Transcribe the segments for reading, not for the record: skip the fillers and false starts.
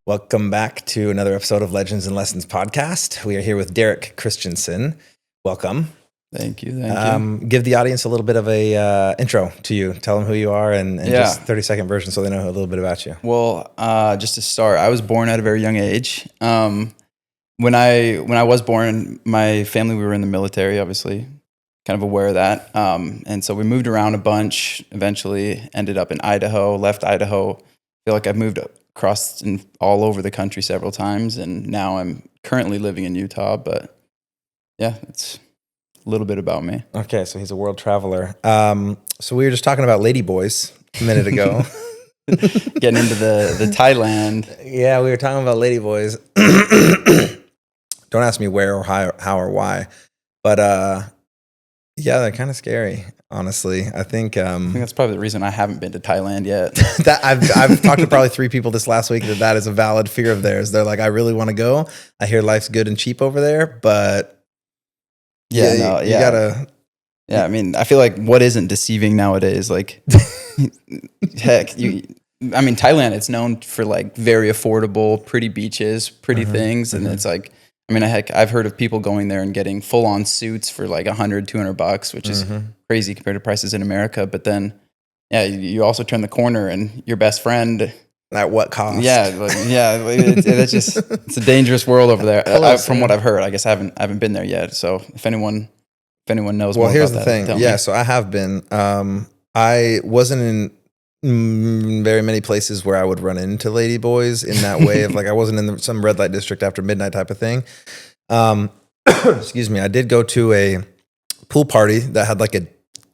Welcome back to another episode of Legends and Lessons podcast. We are here with Derek Christensen. Welcome. Thank you. Thank you. Give the audience a little bit of a intro to you. Tell them who you are and just 30-second version so they know a little bit about you. Well, just to start, I was born at a very young age. When I was born, my family, we were in the military, obviously, kind of aware of that. And so we moved around a bunch, eventually ended up in Idaho, left Idaho. I feel like I've moved across and all over the country several times, and now I'm currently living in Utah. But yeah, it's a little bit about me. Okay, so he's a world traveler. So we were just talking about ladyboys a minute ago. Getting into the Thailand. Yeah, we were talking about ladyboys. Don't ask me where or how or why, but yeah, they're kind of scary. Honestly, I think that's probably the reason I haven't been to Thailand yet. That I've talked to probably 3 people this last week that is a valid fear of theirs. They're like, I really want to go. I hear life's good and cheap over there, but you gotta. Yeah, I mean, I feel like what isn't deceiving nowadays, like, heck, Thailand, it's known for like very affordable, pretty beaches, pretty things. And it's like, I've heard of people going there and getting full on suits for like $100-$200, which is crazy compared to prices in America. But then, you also turn the corner and your best friend. At what cost? It's a dangerous world over there. From what I've heard, I guess I haven't been there yet. So if anyone knows more about that. Well, here's the thing. Yeah, so I have been. I wasn't in very many places where I would run into ladyboys in that way of like I wasn't in some red light district after midnight type of thing. Excuse me. I did go to a pool party that had like a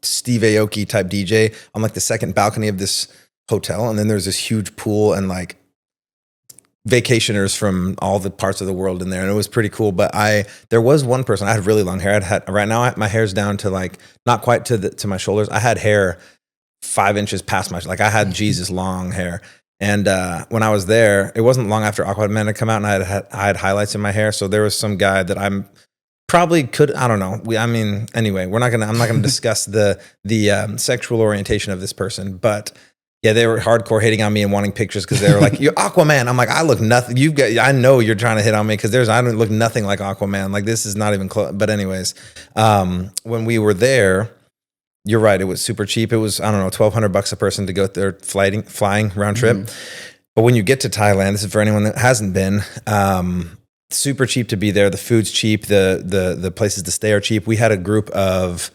Steve Aoki type DJ on like the second balcony of this hotel, and then there's this huge pool and like vacationers from all the parts of the world in there, and it was pretty cool. But there was one person. I had really long hair. Right now my hair's down to like not quite to my shoulders. I had hair 5 inches past I had Jesus long hair. And when I was there, it wasn't long after Aquaman had come out, and I had highlights in my hair. So there was some guy that I'm probably could, I don't know. Anyway, I'm not gonna discuss the sexual orientation of this person, but yeah, they were hardcore hating on me and wanting pictures because they were like, "You're Aquaman." I'm like, I look nothing. I know you're trying to hit on me because I don't look nothing like Aquaman. Like this is not even close. But anyways, when we were there. You're right. It was super cheap. It was, I don't know, $1,200 a person to go there flying round trip. But when you get to Thailand, this is for anyone that hasn't been, super cheap to be there. The food's cheap. The places to stay are cheap. We had a group of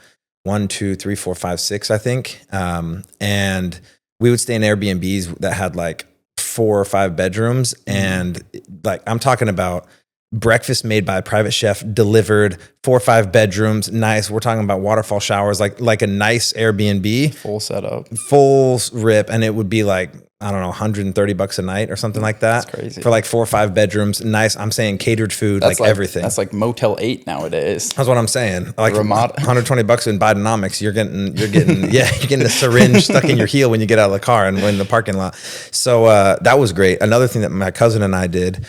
1, 2, 3, 4, 5, 6, I think. And we would stay in Airbnbs that had like 4 or 5 bedrooms. And like, I'm talking about breakfast made by a private chef, delivered, 4 or 5 bedrooms, nice. We're talking about waterfall showers, like a nice Airbnb, full setup, full rip, and it would be like I don't know, $130 a night or something like that. That's crazy for like 4 or 5 bedrooms, nice. I'm saying catered food, like everything. That's like Motel 8 nowadays. That's what I'm saying. Like $120 in Bidenomics, you're getting a syringe stuck in your heel when you get out of the car and in the parking lot. So that was great. Another thing that my cousin and I did.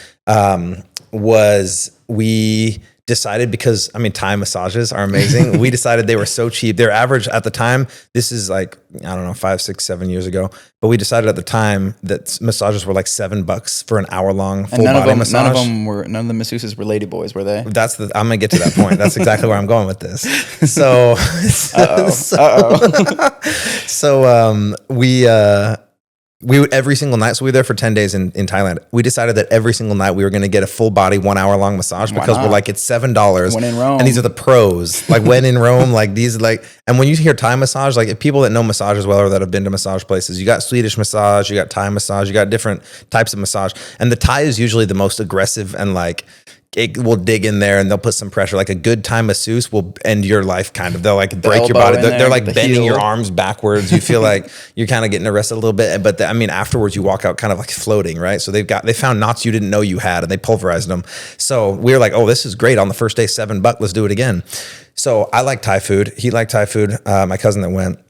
Was we decided because Thai massages are amazing. We decided they were so cheap. Their average at the time, this is like, I don't know, 5, 6, 7 years ago. But we decided at the time that massages were like $7 for an hour-long full body massage. None of the masseuses were ladyboys, were they? I'm gonna get to that point. That's exactly where I'm going with this. So we would every single night. So we were there for 10 days in Thailand. We decided that every single night we were going to get a full body 1 hour long massage because we're like, it's $7. When in Rome. And these are the pros. Like when in Rome, like these, like, and when you hear Thai massage, like people that know massage as well, or that have been to massage places, you got Swedish massage, you got Thai massage, you got different types of massage. And the Thai is usually the most aggressive and like, it will dig in there and they'll put some pressure. Like a good Thai masseuse will end your life kind of. They'll like break your body. They're like bending your arms backwards. You feel like you're kind of getting arrested a little bit. But afterwards you walk out kind of like floating, right? So they found knots you didn't know you had and they pulverized them. So we were like, oh, this is great. On the first day, $7, let's do it again. So I like Thai food. He liked Thai food. My cousin that went,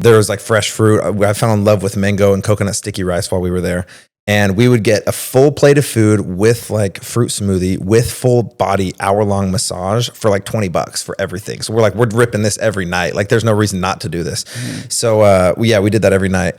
there was like fresh fruit. I fell in love with mango and coconut sticky rice while we were there. And we would get a full plate of food with like fruit smoothie with full body hour-long massage for like $20 for everything. So we're ripping this every night. Like there's no reason not to do this. So we did that every night.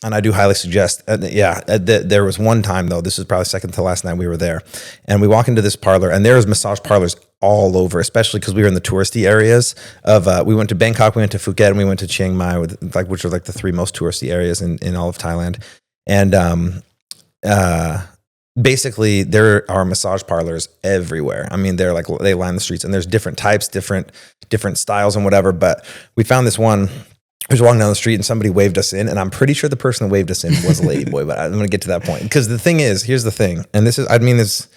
And I do highly suggest, there was one time though, this was probably second to last night we were there, and we walk into this parlor, and there's massage parlors all over, especially because we were in the touristy areas of, we went to Bangkok, we went to Phuket, and we went to Chiang Mai, which are like the three most touristy areas in all of Thailand. And basically there are massage parlors everywhere. I mean, they line the streets, and there's different types, different styles and whatever. But we found this one. I was walking down the street and somebody waved us in, and I'm pretty sure the person that waved us in was a lady boy, but I'm going to get to that point. Because the thing is, here's the thing, and this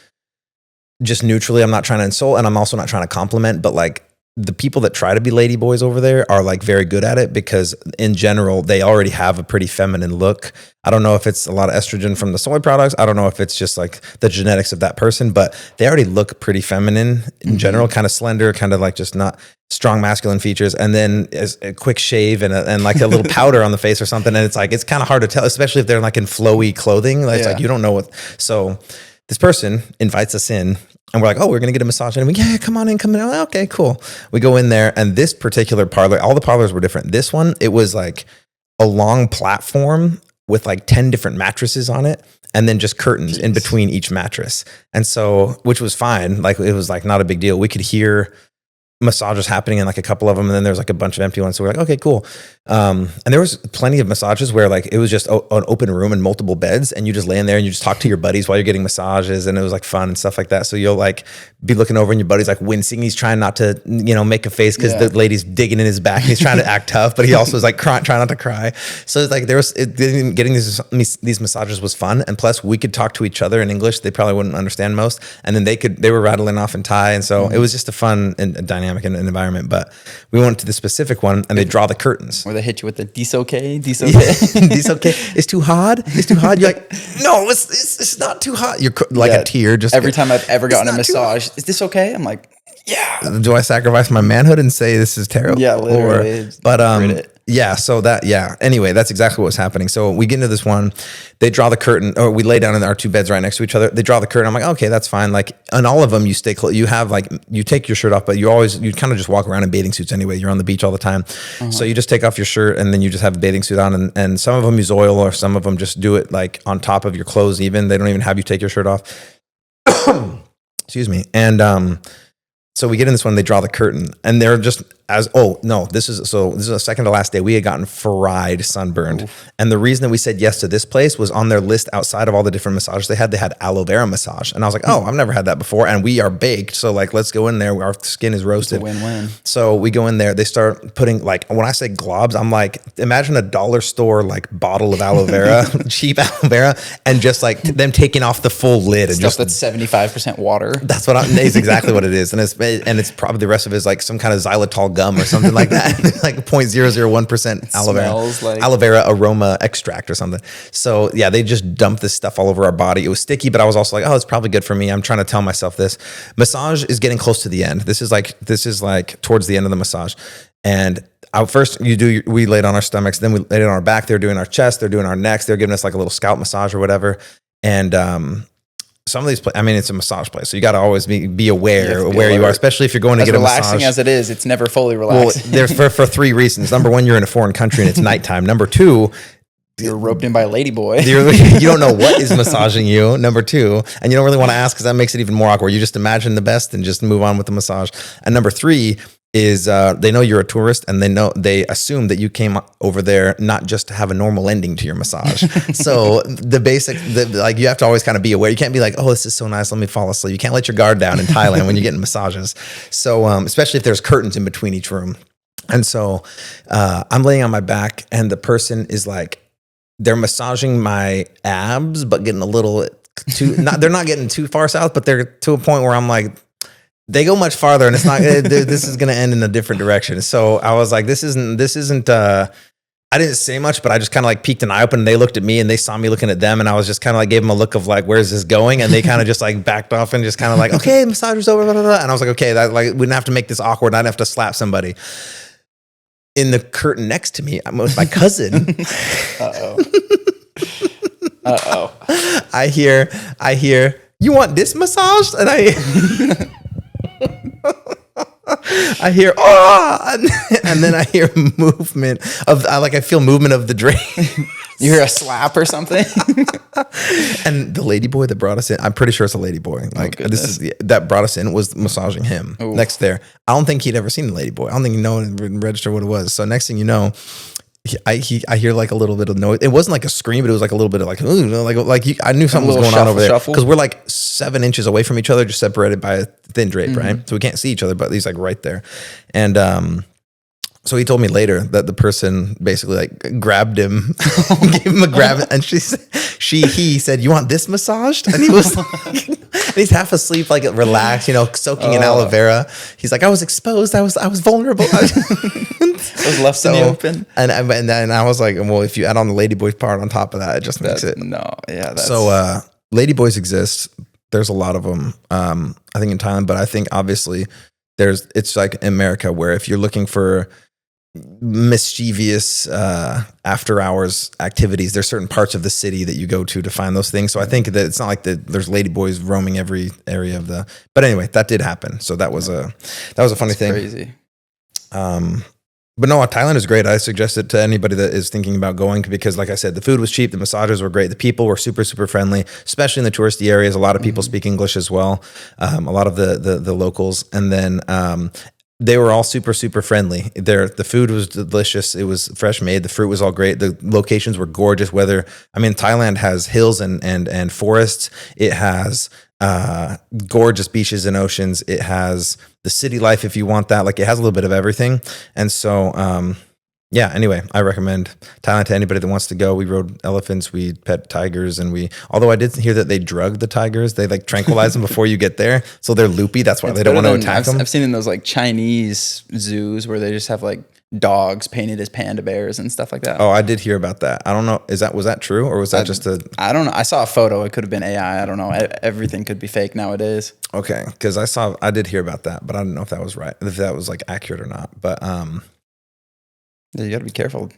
just neutrally, I'm not trying to insult, and I'm also not trying to compliment, but like the people that try to be lady boys over there are like very good at it, because in general, they already have a pretty feminine look. I don't know if it's a lot of estrogen from the soy products. I don't know if it's just like the genetics of that person, but they already look pretty feminine in general, kind of slender, kind of like just not strong masculine features. And then a quick shave and like a little powder on the face or something. And it's kind of hard to tell, especially if they're like in flowy clothing. It's like, you don't know what. So this person invites us in, and we're like, oh, we're going to get a massage. And come on in. Like, okay, cool. We go in there, and this particular parlor, all the parlors were different. This one, it was like a long platform with like 10 different mattresses on it, and then just curtains in between each mattress. And so, which was fine. Like, it was like not a big deal. We could hear massages happening in like a couple of them, and then there's like a bunch of empty ones. So we're like, okay, cool. And there was plenty of massages where like it was just an open room and multiple beds, and you just lay in there and you just talk to your buddies while you're getting massages, and it was like fun and stuff like that. So you'll like be looking over, and your buddy's like wincing. He's trying not to, make a face because the lady's digging in his back. He's trying to act tough, but he also was like trying not to cry. So it's like getting these massages was fun, and plus we could talk to each other in English. They probably wouldn't understand most, and then they were rattling off in Thai, and so it was just a fun and dynamic and environment. But we went to the specific one, and they draw the curtains. Or they hit you with the this okay. This okay. It's too hard. You're like, no, it's not too hot. You're like a tear. Just every time I've ever gotten a massage, is this okay? I'm like, yeah. Do I sacrifice my manhood and say this is terrible? Yeah, literally. Anyway, that's exactly what was happening. So we get into this one, they draw the curtain, or we lay down in our two beds right next to each other. They draw the curtain. I'm like, okay, that's fine. Like, on all of them, you stay close. You have like, you take your shirt off, but you kind of just walk around in bathing suits anyway. You're on the beach all the time. So you just take off your shirt, and then you just have a bathing suit on. And some of them use oil, or some of them just do it like on top of your clothes even. They don't even have you take your shirt off. Excuse me. And, so we get in this one, they draw the curtain, and they're just this is a second to last day. We had gotten fried, sunburned. Oof. And the reason that we said yes to this place was on their list outside of all the different massages they had aloe vera massage. And I was like, oh, I've never had that before. And we are baked. So like, let's go in there. Our skin is roasted. It's a win-win. So we go in there, they start putting like, when I say globs, I'm like, imagine a dollar store, like bottle of aloe vera, cheap aloe vera, and just like them taking off the full lid. And stuff that's 75% water. That's it's exactly what it is. And it's probably the rest of it is like some kind of xylitol gum or something like that, like 0.001% aloe vera aroma extract or something. So yeah, they just dumped this stuff all over our body. It was sticky, but I was also like, oh, it's probably good for me. I'm trying to tell myself this. Massage is getting close to the end. This is like towards the end of the massage. And we laid on our stomachs, then we laid on our back. They're doing our chest, they're doing our necks, they're giving us like a little scalp massage or whatever. And some of these it's a massage place, so you got to always be aware of where you are, especially if you're going to get a massage. Relaxing as it is, it's never fully relaxing. Well, there's for three reasons. Number one, you're in a foreign country and it's nighttime. Number two, you're roped in by a lady boy. You don't know what is massaging you. Number two, and you don't really want to ask because that makes it even more awkward. You just imagine the best and just move on with the massage. And number three is they know you're a tourist, and they assume that you came over there not just to have a normal ending to your massage. So you have to always kind of be aware. You can't be like, oh, this is so nice, let me fall asleep. You can't let your guard down in Thailand when you're getting massages. So especially if there's curtains in between each room. And so I'm laying on my back, and the person is like, they're massaging my abs, but getting a little too. They're not getting too far south, but they're to a point where I'm like, they go much farther, and it's not. This is going to end in a different direction. So I was like, this isn't. I didn't say much, but I just kind of like peeked an eye open, and they looked at me, and they saw me looking at them, and I was just kind of like gave them a look of like, where's this going? And they kind of just like backed off and just kind of like, okay, massager's over, blah, blah, blah. And I was like, okay, that like we didn't have to make this awkward. I didn't have to slap somebody. In the curtain next to me, I'm with my cousin. Uh-oh. I hear, you want this massage? And I hear and then I hear movement I feel movement of the drain. You hear a slap or something? And the lady boy that brought us in, I'm pretty sure it's a lady boy. Like that brought us in was massaging him next there. I don't think he'd ever seen the lady boy. I don't think he know and register what it was. So next thing you know, I hear like a little bit of noise. It wasn't like a scream, but it was like a little bit of like, I knew something was going on over there because we're like 7 inches away from each other, just separated by a thin drape, right? So we can't see each other, but he's like right there. And so he told me later that the person basically like grabbed him, gave him a grab, and he said, "You want this massaged?" And he was like, and he's half asleep, like relaxed, soaking in aloe vera. He's like, "I was exposed. I was vulnerable. I was left in the open." And then I was like, "Well, if you add on the ladyboy part on top of that, it just makes it." So ladyboys exist. There's a lot of them. I think in Thailand, but I think obviously it's like in America where if you're looking for mischievous after hours activities, there's certain parts of the city that you go to find those things. So I think that it's not like there's ladyboys roaming every area of but anyway, that did happen. So that was a funny thing. Crazy. But no, Thailand is great. I suggest it to anybody that is thinking about going because, like I said, the food was cheap, the massages were great, the people were super, super friendly, especially in the touristy areas. A lot of people speak English as well. A lot of the locals, and then they were all super, super friendly. The food was delicious. It was fresh made. The fruit was all great. The locations were gorgeous. Thailand has hills and forests. It has gorgeous beaches and oceans. It has the city life if you want that. Like it has a little bit of everything. And so, anyway, I recommend Thailand to anybody that wants to go. We rode elephants, we pet tigers, and although I did hear that they drug the tigers, they like tranquilize them before you get there. So they're loopy. That's why they don't want to attack them. I've seen in those like Chinese zoos where they just have like dogs painted as panda bears and stuff like that. Oh, I did hear about that. I don't know. Was that true or was that just I don't know. I saw a photo. It could have been AI. I don't know. Everything could be fake nowadays. Okay. Cause I did hear about that, but I don't know if that was right. If that was like accurate or not, but, you got to be careful.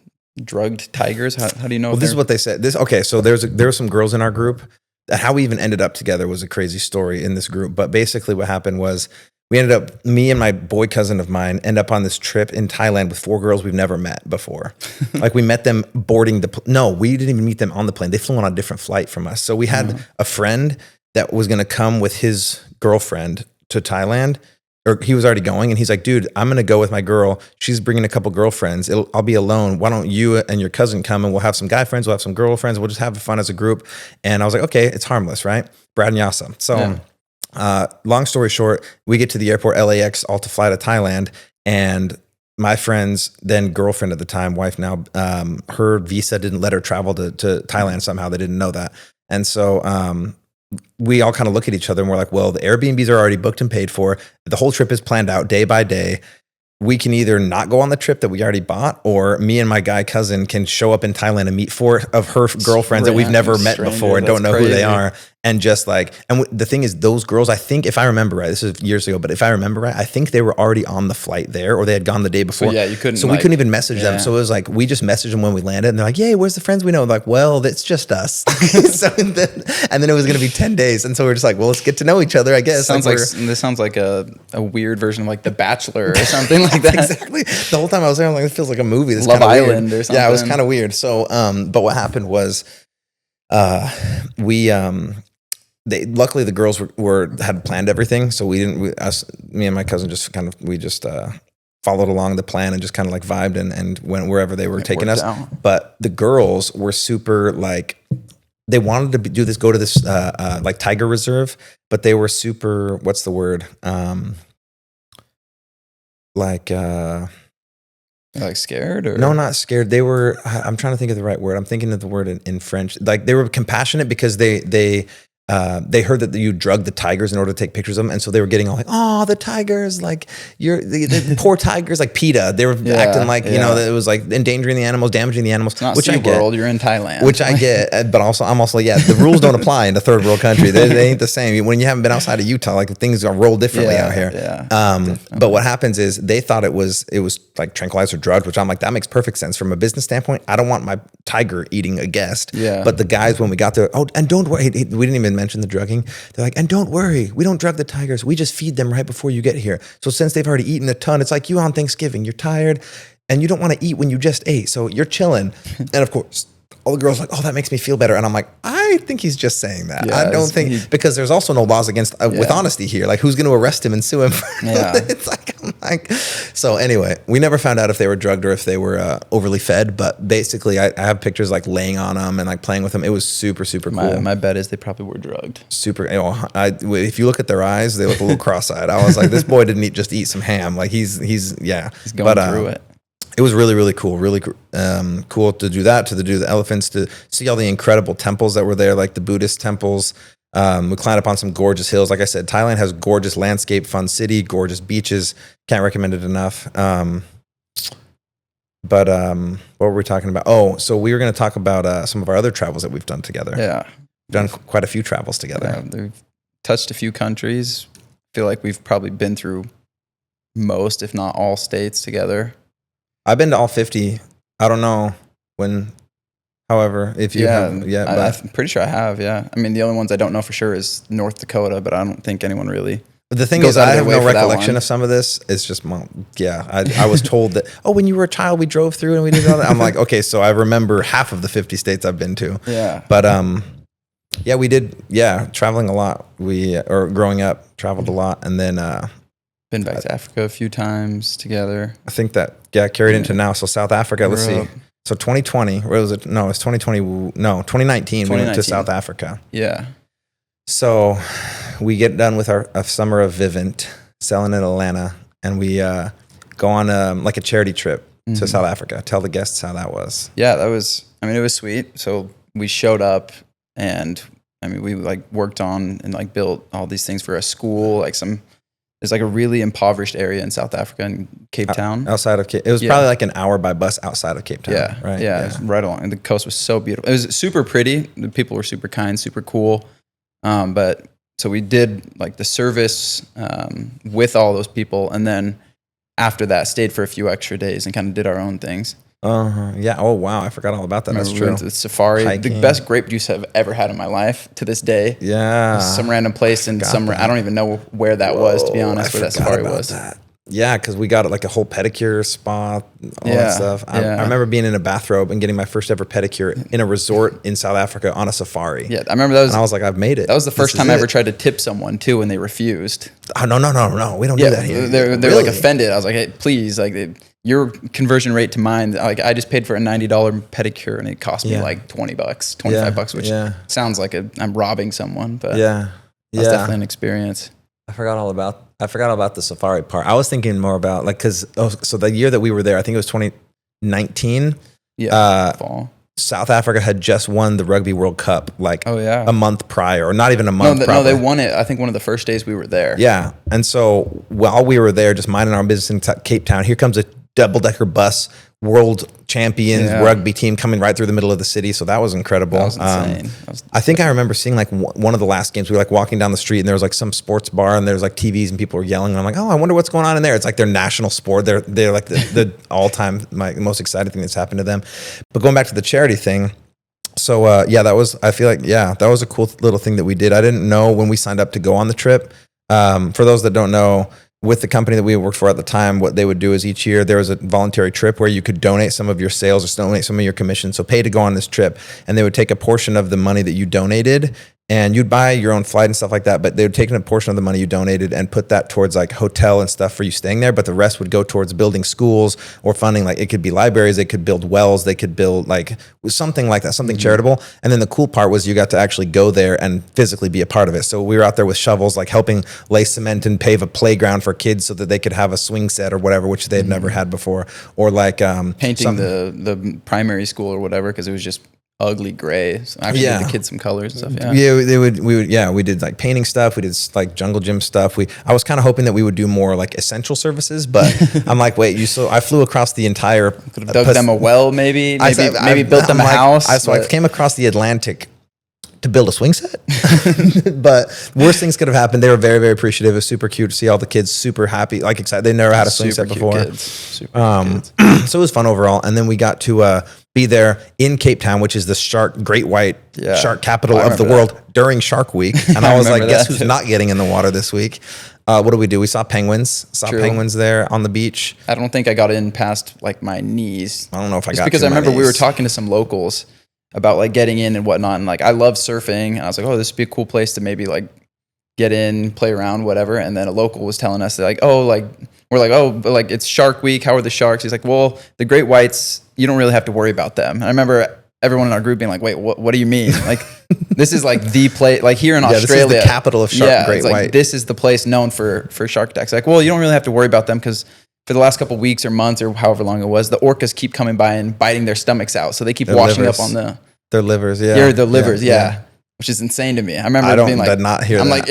Drugged tigers. How do you know? Well, this is what they said. So there were some girls in our group. How we even ended up together was a crazy story in this group. But basically, what happened was me and my boy cousin of mine end up on this trip in Thailand with 4 girls we've never met before. Like we met them boarding no, we didn't even meet them on the plane. They flew on a different flight from us. So we had a friend that was going to come with his girlfriend to Thailand. Or he was already going, and he's like, "Dude, I'm gonna go with my girl. She's bringing a couple girlfriends. I'll be alone. Why don't you and your cousin come, and we'll have some guy friends, we'll have some girlfriends, we'll just have fun as a group." And I was like, "Okay, it's harmless, right?" Brad and Yasa. So, long story short, we get to the airport, LAX, all to fly to Thailand, and my friend's then girlfriend at the time, wife now, her visa didn't let her travel to Thailand somehow. They didn't know that, and so. We all kind of look at each other and we're like, well, the Airbnbs are already booked and paid for. The whole trip is planned out day by day. We can either not go on the trip that we already bought, or me and my guy cousin can show up in Thailand and meet 4 of her girlfriends that we've never met before and don't know who they are. And just like, the thing is, those girls, I think, if I remember right, this is years ago, but if I remember right, I think they were already on the flight there, or they had gone the day before. So you couldn't. So we couldn't even message them. So it was like we just messaged them when we landed, and they're like, "Yay, where's the friends we know?" I'm like, well, it's just us. and then it was going to be 10 days, and so we're just like, well, let's get to know each other, I guess. This sounds like a weird version of like The Bachelor or something like that. Exactly. The whole time I was there, I'm like, it feels like a movie. This Love Island or something. Yeah, it was kind of weird. So, but what happened was, luckily the girls had planned everything, so me and my cousin just followed along the plan and just kind of like vibed and went wherever they were taking us. But the girls were super like, they wanted to go to this like tiger reserve, but they were super, what's the word? Like scared or? No, not scared. They were, I'm trying to think of the right word. I'm thinking of the word in French. Like they were compassionate because they heard that you drug the tigers in order to take pictures of them, and so they were getting all like, "Oh, the tigers! Like the poor tigers!" Like PETA. They were acting like that it was like endangering the animals, damaging the animals. It's not which I get. World, you're in Thailand. Which I get, but I'm also the rules don't apply in a third world country. They ain't the same. When you haven't been outside of Utah, like things are rolled differently out here. Yeah. But what happens is they thought it was like tranquilizer drugs, which I'm like, that makes perfect sense from a business standpoint. I don't want my tiger eating a guest. Yeah. But the guys when we got there, and don't worry, we didn't even didn't mention the drugging. They're like, and don't worry, we don't drug the tigers. We just feed them right before you get here. So since they've already eaten a ton, it's like you on Thanksgiving. You're tired and you don't want to eat when you just ate. So you're chilling. And of course, all the girls are like, oh, that makes me feel better. And I'm like, I think he's just saying that. Yeah, I don't think, because there's also no laws against, with honesty here. Like, who's going to arrest him and sue him? It's like, I'm like, so anyway, we never found out if they were drugged or if they were overly fed. But basically, I have pictures like laying on them and like playing with them. It was super, super cool. My bet is they probably were drugged. Super. If you look at their eyes, they look a little cross-eyed. I was like, this boy didn't just eat some ham. Like he's going through it. It was really, really cool. Really cool to do that, to do the elephants, to see all the incredible temples that were there, like the Buddhist temples. We climbed up on some gorgeous hills. Like I said, Thailand has gorgeous landscape, fun city, gorgeous beaches. Can't recommend it enough. But what were we talking about? Oh, so we were going to talk about some of our other travels that we've done together. Yeah. We've done quite a few travels together. Yeah, we've touched a few countries. Feel like we've probably been through most, if not all, states together. I've been to all 50. I don't know when, however, if you have. Yeah, but I'm pretty sure I have, yeah. I mean, the only ones I don't know for sure is North Dakota, but I don't think anyone really. But the thing is, I have no recollection of some of this. It's just, I was told that, oh, when you were a child, we drove through and we did all that. I'm like, okay, so I remember half of the 50 states I've been to. Yeah. But, yeah, we did, traveling a lot. Or growing up, traveled a lot. And then, been back to Africa a few times together. I think that, carried into now. So South Africa, let's see. So 2020, or was it? No, it's 2020. No, 2019. We went to South Africa. Yeah. So we get done with our summer of Vivint, selling in Atlanta, and we go on like a charity trip to South Africa. Tell the guests how that was. Yeah, it was sweet. So we showed up and we like worked on and like built all these things for a school, like there's like a really impoverished area in South Africa in Cape Town. Outside of Cape, it was probably like an hour by bus outside of Cape Town. Yeah, right. Yeah, it was right along. And the coast was so beautiful. It was super pretty. The people were super kind, super cool. But so we did like the service with all those people, and then after that, stayed for a few extra days and kind of did our own things. Yeah. Oh wow, I forgot all about that. That's true. We went to the safari. Hiking. The best grape juice I've ever had in my life to this day. Yeah. Some random place in I don't even know where that was, to be honest, where that safari was. That. Yeah, because we got like a whole pedicure spa, all that stuff. I remember being in a bathrobe and getting my first ever pedicure in a resort in South Africa on a safari. Yeah, I remember that was. And I was like, I've made it. That was the first time I ever tried to tip someone too, and they refused. Oh no, we don't do that here. They're really? Like offended. I was like, hey, please, like your conversion rate to mine. Like I just paid for a $90 pedicure, and it cost me like $20, $25, which sounds like I'm robbing someone, but that's definitely an experience. I forgot all about the safari part. I was thinking more about like, so the year that we were there, I think it was 2019. Yeah. Fall. South Africa had just won the Rugby World Cup a month prior, or not even a month prior. No, they won it, I think, one of the first days we were there. Yeah. And so while we were there, just minding our business in Cape Town, here comes a double-decker bus, world champions rugby team coming right through the middle of the city. So that was incredible. That was insane. I think I remember seeing like one of the last games. We were like walking down the street and there was like some sports bar and there was like TVs and people were yelling. And I'm like, oh, I wonder what's going on in there. It's like their national sport. They're like the all-time most exciting thing that's happened to them. But going back to the charity thing. So I feel like that was a cool little thing that we did. I didn't know when we signed up to go on the trip. For those that don't know, with the company that we worked for at the time, what they would do is each year there was a voluntary trip where you could donate some of your sales or donate some of your commission. So pay to go on this trip, and they would take a portion of the money that you donated and you'd buy your own flight and stuff like that. But they would take a portion of the money you donated and put that towards like hotel and stuff for you staying there. But the rest would go towards building schools or funding. Like it could be libraries, they could build wells, they could build like something like that, something charitable. And then the cool part was you got to actually go there and physically be a part of it. So we were out there with shovels, like helping lay cement and pave a playground for kids so that they could have a swing set or whatever, which they had never had before. Or like painting the primary school or whatever, because it was just ugly gray. So actually give the kids some colors and stuff. We did like painting stuff. We did like jungle gym stuff. I was kind of hoping that we would do more like essential services, but I'm like, wait, I flew across the entire. Could have dug them a well, maybe built them a house. I came across the Atlantic to build a swing set, but worse things could have happened. They were very, very appreciative. It was super cute to see all the kids super happy, like excited. They never had a swing set before. Super cute kids. So it was fun overall. And then we got to be there in Cape Town, which is the great white shark capital of the world during Shark Week. And I was like, guess who's not getting in the water this week? What did we do? We saw penguins. Penguins there on the beach. I don't think I got in past like my knees. I don't know if I Just got because to I remember my we were knees. talking to some locals about like getting in and whatnot. And like, I love surfing. And I was like, oh, this would be a cool place to maybe like get in, play around, whatever. And then a local was telling us like, oh, like, we're like, oh, but like it's Shark Week. How are the sharks? He's like, well, the great whites, you don't really have to worry about them. And I remember everyone in our group being like, wait, what do you mean? Like, this is like the place, like here in Australia. This is the capital of great white. Like, this is the place known for shark attacks. Like, well, you don't really have to worry about them because for the last couple of weeks or months or however long it was, the orcas keep coming by and biting their stomachs out. So they keep washing up on their livers. Their livers, which is insane to me. I remember being like, did not hear I'm that. like,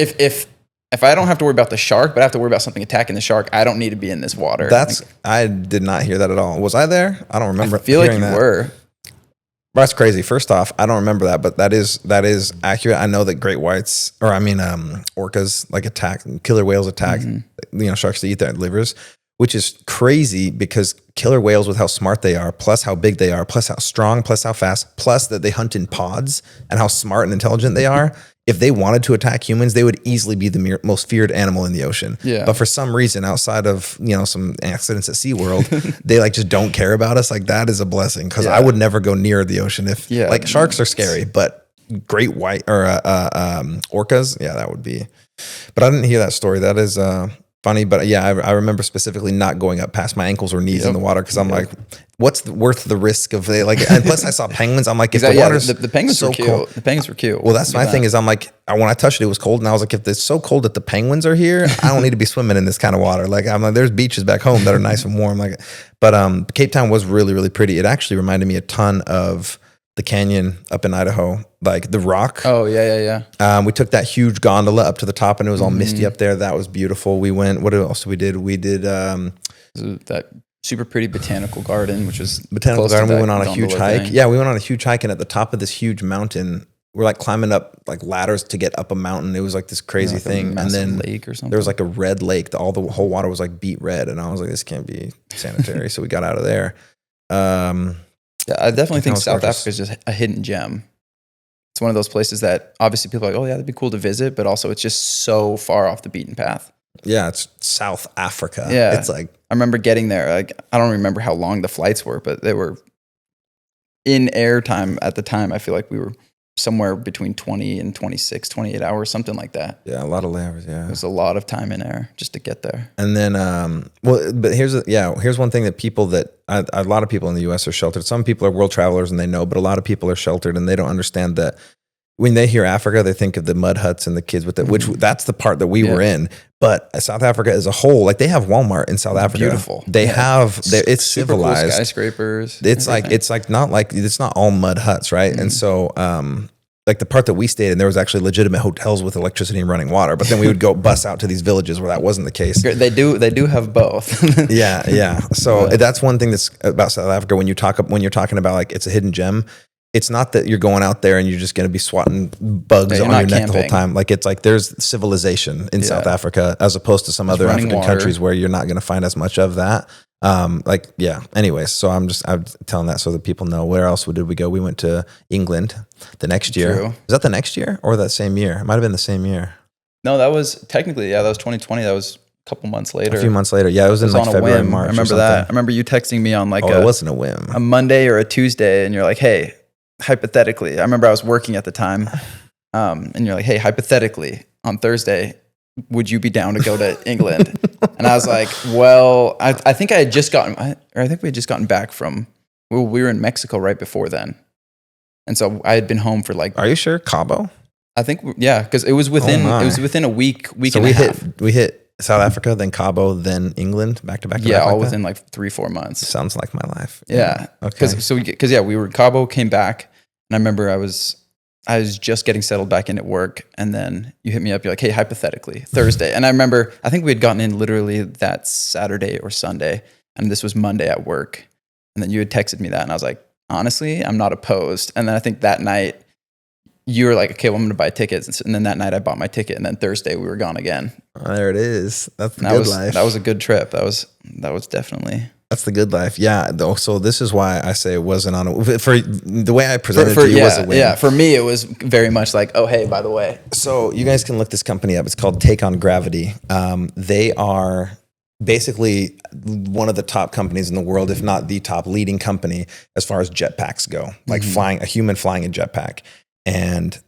if I don't have to worry about the shark, but I have to worry about something attacking the shark, I don't need to be in this water. I did not hear that at all. Was I there? I don't remember. I feel like you were. That's crazy. First off, I don't remember that, but that is accurate. I know that great whites, orcas like attack, killer whales attack, sharks to eat their livers, which is crazy because killer whales, with how smart they are, plus how big they are, plus how strong, plus how fast, plus that they hunt in pods and how smart and intelligent they are. If they wanted to attack humans, they would easily be the most feared animal in the ocean. Yeah. But for some reason, outside of some accidents at SeaWorld, they like just don't care about us. Like that is a blessing because I would never go near the ocean if like sharks are scary, but great white or orcas, that would be. But I didn't hear that story. That is funny, but I remember specifically not going up past my ankles or knees in the water because I'm like, what's worth the risk of and plus I saw penguins. I'm like, if the water's the penguins so were cute. cold. The penguins were cute. Well, that's my thing is I'm like, when I touched it was cold, and I was like, if it's so cold that the penguins are here, I don't need to be swimming in this kind of water. Like I'm like, there's beaches back home that are nice and warm. Like, but Cape Town was really, really pretty. It actually reminded me a ton of the canyon up in Idaho, like the Rock. Oh yeah. We took that huge gondola up to the top, and it was all misty up there. That was beautiful. We went. What else we did? We did that super pretty botanical garden, which was botanical garden. We went on a huge hike. Thing. Yeah, we went on a huge hike, and at the top of this huge mountain, we're like climbing up like ladders to get up a mountain. It was like this crazy thing, and then lake or something. There was like a red lake. The whole water was like beet red, and I was like, this can't be sanitary. So we got out of there. Yeah, I definitely think South Africa is just a hidden gem. It's one of those places that obviously people are like, oh yeah, that'd be cool to visit, but also it's just so far off the beaten path. Yeah, it's South Africa. Yeah. It's like, I remember getting there. Like, I don't remember how long the flights were, but they were in air time at the time. I feel like we were somewhere between 20 and 26, 28 hours, something like that. Yeah, a lot of layers, yeah. There's a lot of time in air just to get there. And then, but here's one thing that a lot of people in the U.S. are sheltered. Some people are world travelers and they know, but a lot of people are sheltered and they don't understand that when they hear Africa, they think of the mud huts and the kids with it, which that's the part that we were in. But South Africa as a whole, like they have Walmart in South Africa. Beautiful. They have, it's super civilized. Cool skyscrapers. It's not all mud huts, right? Mm-hmm. And so, like the part that we stayed in, there was actually legitimate hotels with electricity and running water. But then we would go bus out to these villages where that wasn't the case. They do have both. yeah. So that's one thing that's about South Africa when you're talking about like it's a hidden gem. It's not that you're going out there and you're just going to be swatting bugs on your neck camping the whole time. Like it's like there's civilization in South Africa as opposed to some other African countries where you're not going to find as much of that. Anyways, so I'm telling that so that people know. Where else did we go? We went to England the next year. True. Is that the next year or that same year? It might have been the same year. No, that was technically, that was 2020. That was a couple months later. A few months later. Yeah, it was in like February, March. I remember that. I remember you texting me on like it wasn't a whim. A Monday or a Tuesday, and you're like, hey, hypothetically, I remember I was working at the time, and you're like, hey, hypothetically, on Thursday, would you be down to go to England? And I was like, well, I think we had just gotten back from, we were in Mexico right before then. And so I had been home for like. Are you sure? Cabo? I think, yeah, because it was within a week so and a half. We hit South Africa, then Cabo, then England, back to back. Yeah, all within like 3-4 months. Sounds like my life. Yeah. Okay. Because we were Cabo, came back, and I remember I was just getting settled back in at work, and then you hit me up. You're like, hey, hypothetically, Thursday. And I remember, I think we had gotten in literally that Saturday or Sunday, and this was Monday at work. And then you had texted me that, and I was like, honestly, I'm not opposed. And then I think that night, you were like, okay, well, I'm going to buy tickets. And then that night I bought my ticket, and then Thursday we were gone again. Oh, there it is. That's the good life. That was a good trip. That was definitely That's the good life. Yeah. So this is why I say it wasn't on for the way I presented it to you was a win. Yeah. For me, it was very much like, oh, hey, by the way. So you guys can look this company up. It's called Take on Gravity. They are basically one of the top companies in the world, if not the top leading company as far as jetpacks go, like a human flying a jetpack. And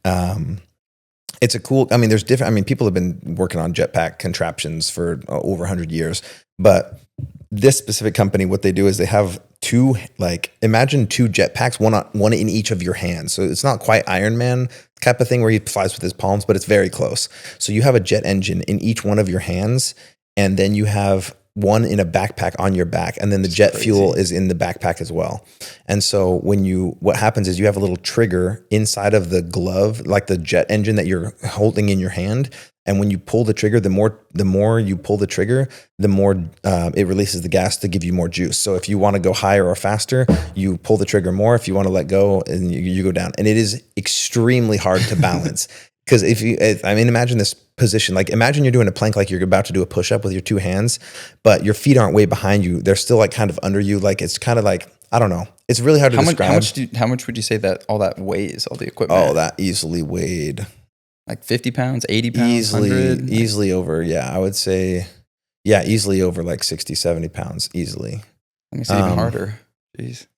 it's a cool, I mean, there's different, I mean, people have been working on jetpack contraptions for over 100 years, but this specific company, what they do is they have imagine two jetpacks, one in each of your hands. So it's not quite Iron Man type of thing where he flies with his palms, but it's very close. So you have a jet engine in each one of your hands, and then you have one in a backpack on your back, and then the jet fuel is in the backpack as well. And so what happens is you have a little trigger inside of the glove, like the jet engine that you're holding in your hand. And when you pull the trigger, the more you pull the trigger, the more it releases the gas to give you more juice. So if you want to go higher or faster, you pull the trigger more. If you want to let go, and you go down. And it is extremely hard to balance. Because imagine this position. Like, imagine you're doing a plank, like you're about to do a push-up with your two hands, but your feet aren't way behind you. They're still like kind of under you. Like, it's kind of like, I don't know. It's really hard to describe. How much would you say that all that weighs, all the equipment? Oh, that easily weighed. Like 50 pounds, 80 pounds, 100? Easily over, yeah. I would say, yeah, easily over like 60, 70 pounds, easily. Let me say even harder. Jeez.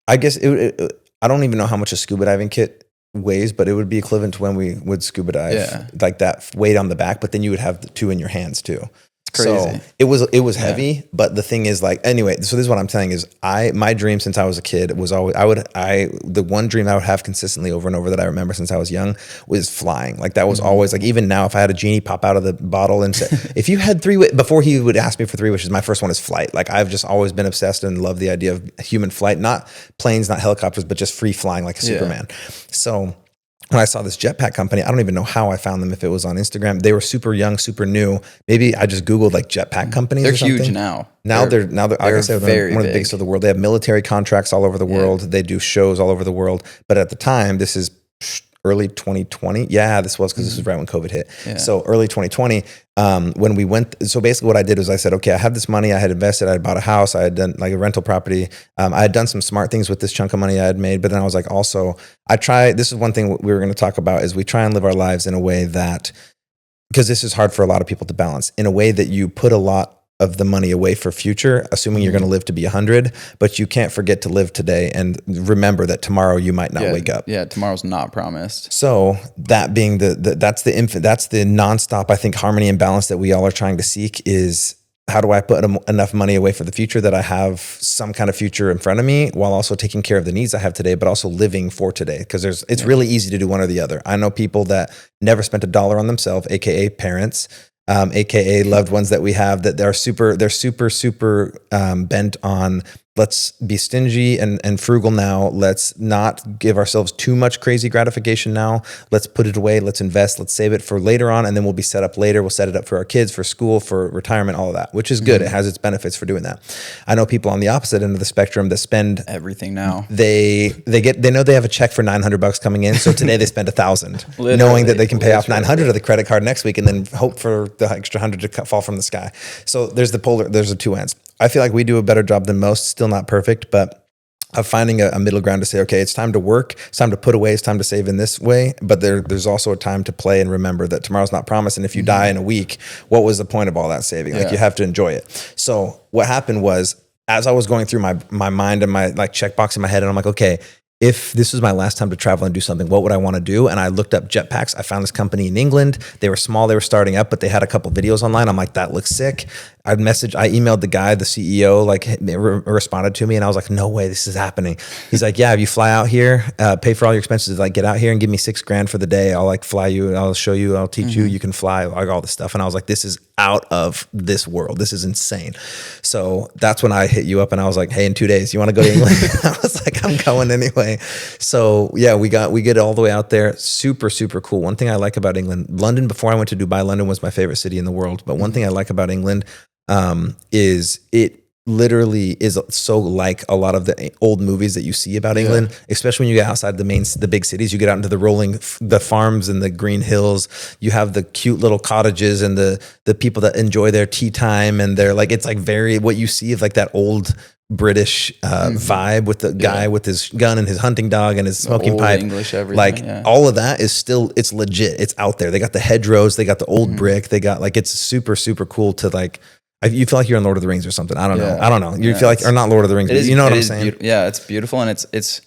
I guess I don't even know how much a scuba diving kit weighs, but it would be equivalent to when we would scuba dive, like that weight on the back, but then you would have the two in your hands too. It's crazy. So it was heavy, but the thing is, like, anyway, so this is what I'm saying is my dream since I was a kid was always, the one dream I would have consistently over and over that I remember since I was young was flying. Like, that was always, like, even now, if I had a genie pop out of the bottle and say, if you had before he would ask me for 3 wishes, my first one is flight. Like, I've just always been obsessed and loved the idea of human flight, not planes, not helicopters, but just free flying like a Superman. So when I saw this jetpack company, I don't even know how I found them, if it was on Instagram. They were super young, super new. Maybe I just Googled like jetpack companies. They're or something. Huge now. They're like I said, they're one of the biggest of the world. They have military contracts all over the world. They do shows all over the world. But at the time, this is early 2020. Yeah, this was because this was right when COVID hit. Yeah. So early 2020, when we went, so basically what I did was I said, okay, I have this money. I had invested. I had bought a house. I had done like a rental property. I had done some smart things with this chunk of money I had made. But then I was like, also, this is one thing we were going to talk about is we try and live our lives in a way that, because this is hard for a lot of people to balance, in a way that you put a lot of the money away for future, assuming you're going to live to be 100, but you can't forget to live today and remember that tomorrow you might not wake up. Yeah, tomorrow's not promised. So that being that's the nonstop, I think, harmony and balance that we all are trying to seek is, how do I put enough money away for the future that I have some kind of future in front of me while also taking care of the needs I have today, but also living for today? Because it's really easy to do one or the other. I know people that never spent $1 on themselves, AKA parents, AKA loved ones that we have, that they're super bent on, let's be stingy and frugal now. Let's not give ourselves too much crazy gratification now. Let's put it away. Let's invest. Let's save it for later on. And then we'll be set up later. We'll set it up for our kids, for school, for retirement, all of that, which is good. It has its benefits for doing that. I know people on the opposite end of the spectrum that spend everything now. They know they have a check for $900 coming in. So today they spend $1,000 knowing that they can pay off $900 of the credit card next week and then hope for the extra $100 to fall from the sky. So there's the two ends. I feel like we do a better job than most, still not perfect, but of finding a middle ground to say, okay, it's time to work, it's time to put away, it's time to save in this way, but there's also a time to play and remember that tomorrow's not promised. And if you die in a week, what was the point of all that saving? Like, you have to enjoy it. So what happened was, as I was going through my mind and my like checkbox in my head, and I'm like, okay, if this was my last time to travel and do something, what would I want to do? And I looked up jetpacks. I found this company in England. They were small. They were starting up, but they had a couple videos online. I'm like, that looks sick. I emailed the guy, the CEO, like responded to me, and I was like, no way, this is happening. He's like, yeah, if you fly out here, pay for all your expenses, like get out here and give me $6,000 for the day. I'll like fly you and I'll show you, I'll teach you, you can fly, like all this stuff. And I was like, this is out of this world. This is insane. So that's when I hit you up and I was like, hey, in 2 days, you want to go to England? I was like, I'm going anyway. So yeah, we get all the way out there. Super, super cool. One thing I like about England, London, before I went to Dubai, London was my favorite city in the world. But one thing I like about England, is literally is so like a lot of the old movies that you see about England, especially when you get outside the big cities. You get out into the farms and the green hills. You have the cute little cottages and the people that enjoy their tea time, and they're like, it's like very what you see of like that old British vibe with the guy with his gun and his hunting dog and his smoking pipe. English, everything. Like all of that is still, it's legit. It's out there. They got the hedgerows. They got the old brick. They got like, it's super, super cool to like, you feel like you're in Lord of the Rings or something. I don't know. You feel like, or not Lord of the Rings, but you know what I'm saying? It's beautiful. And it's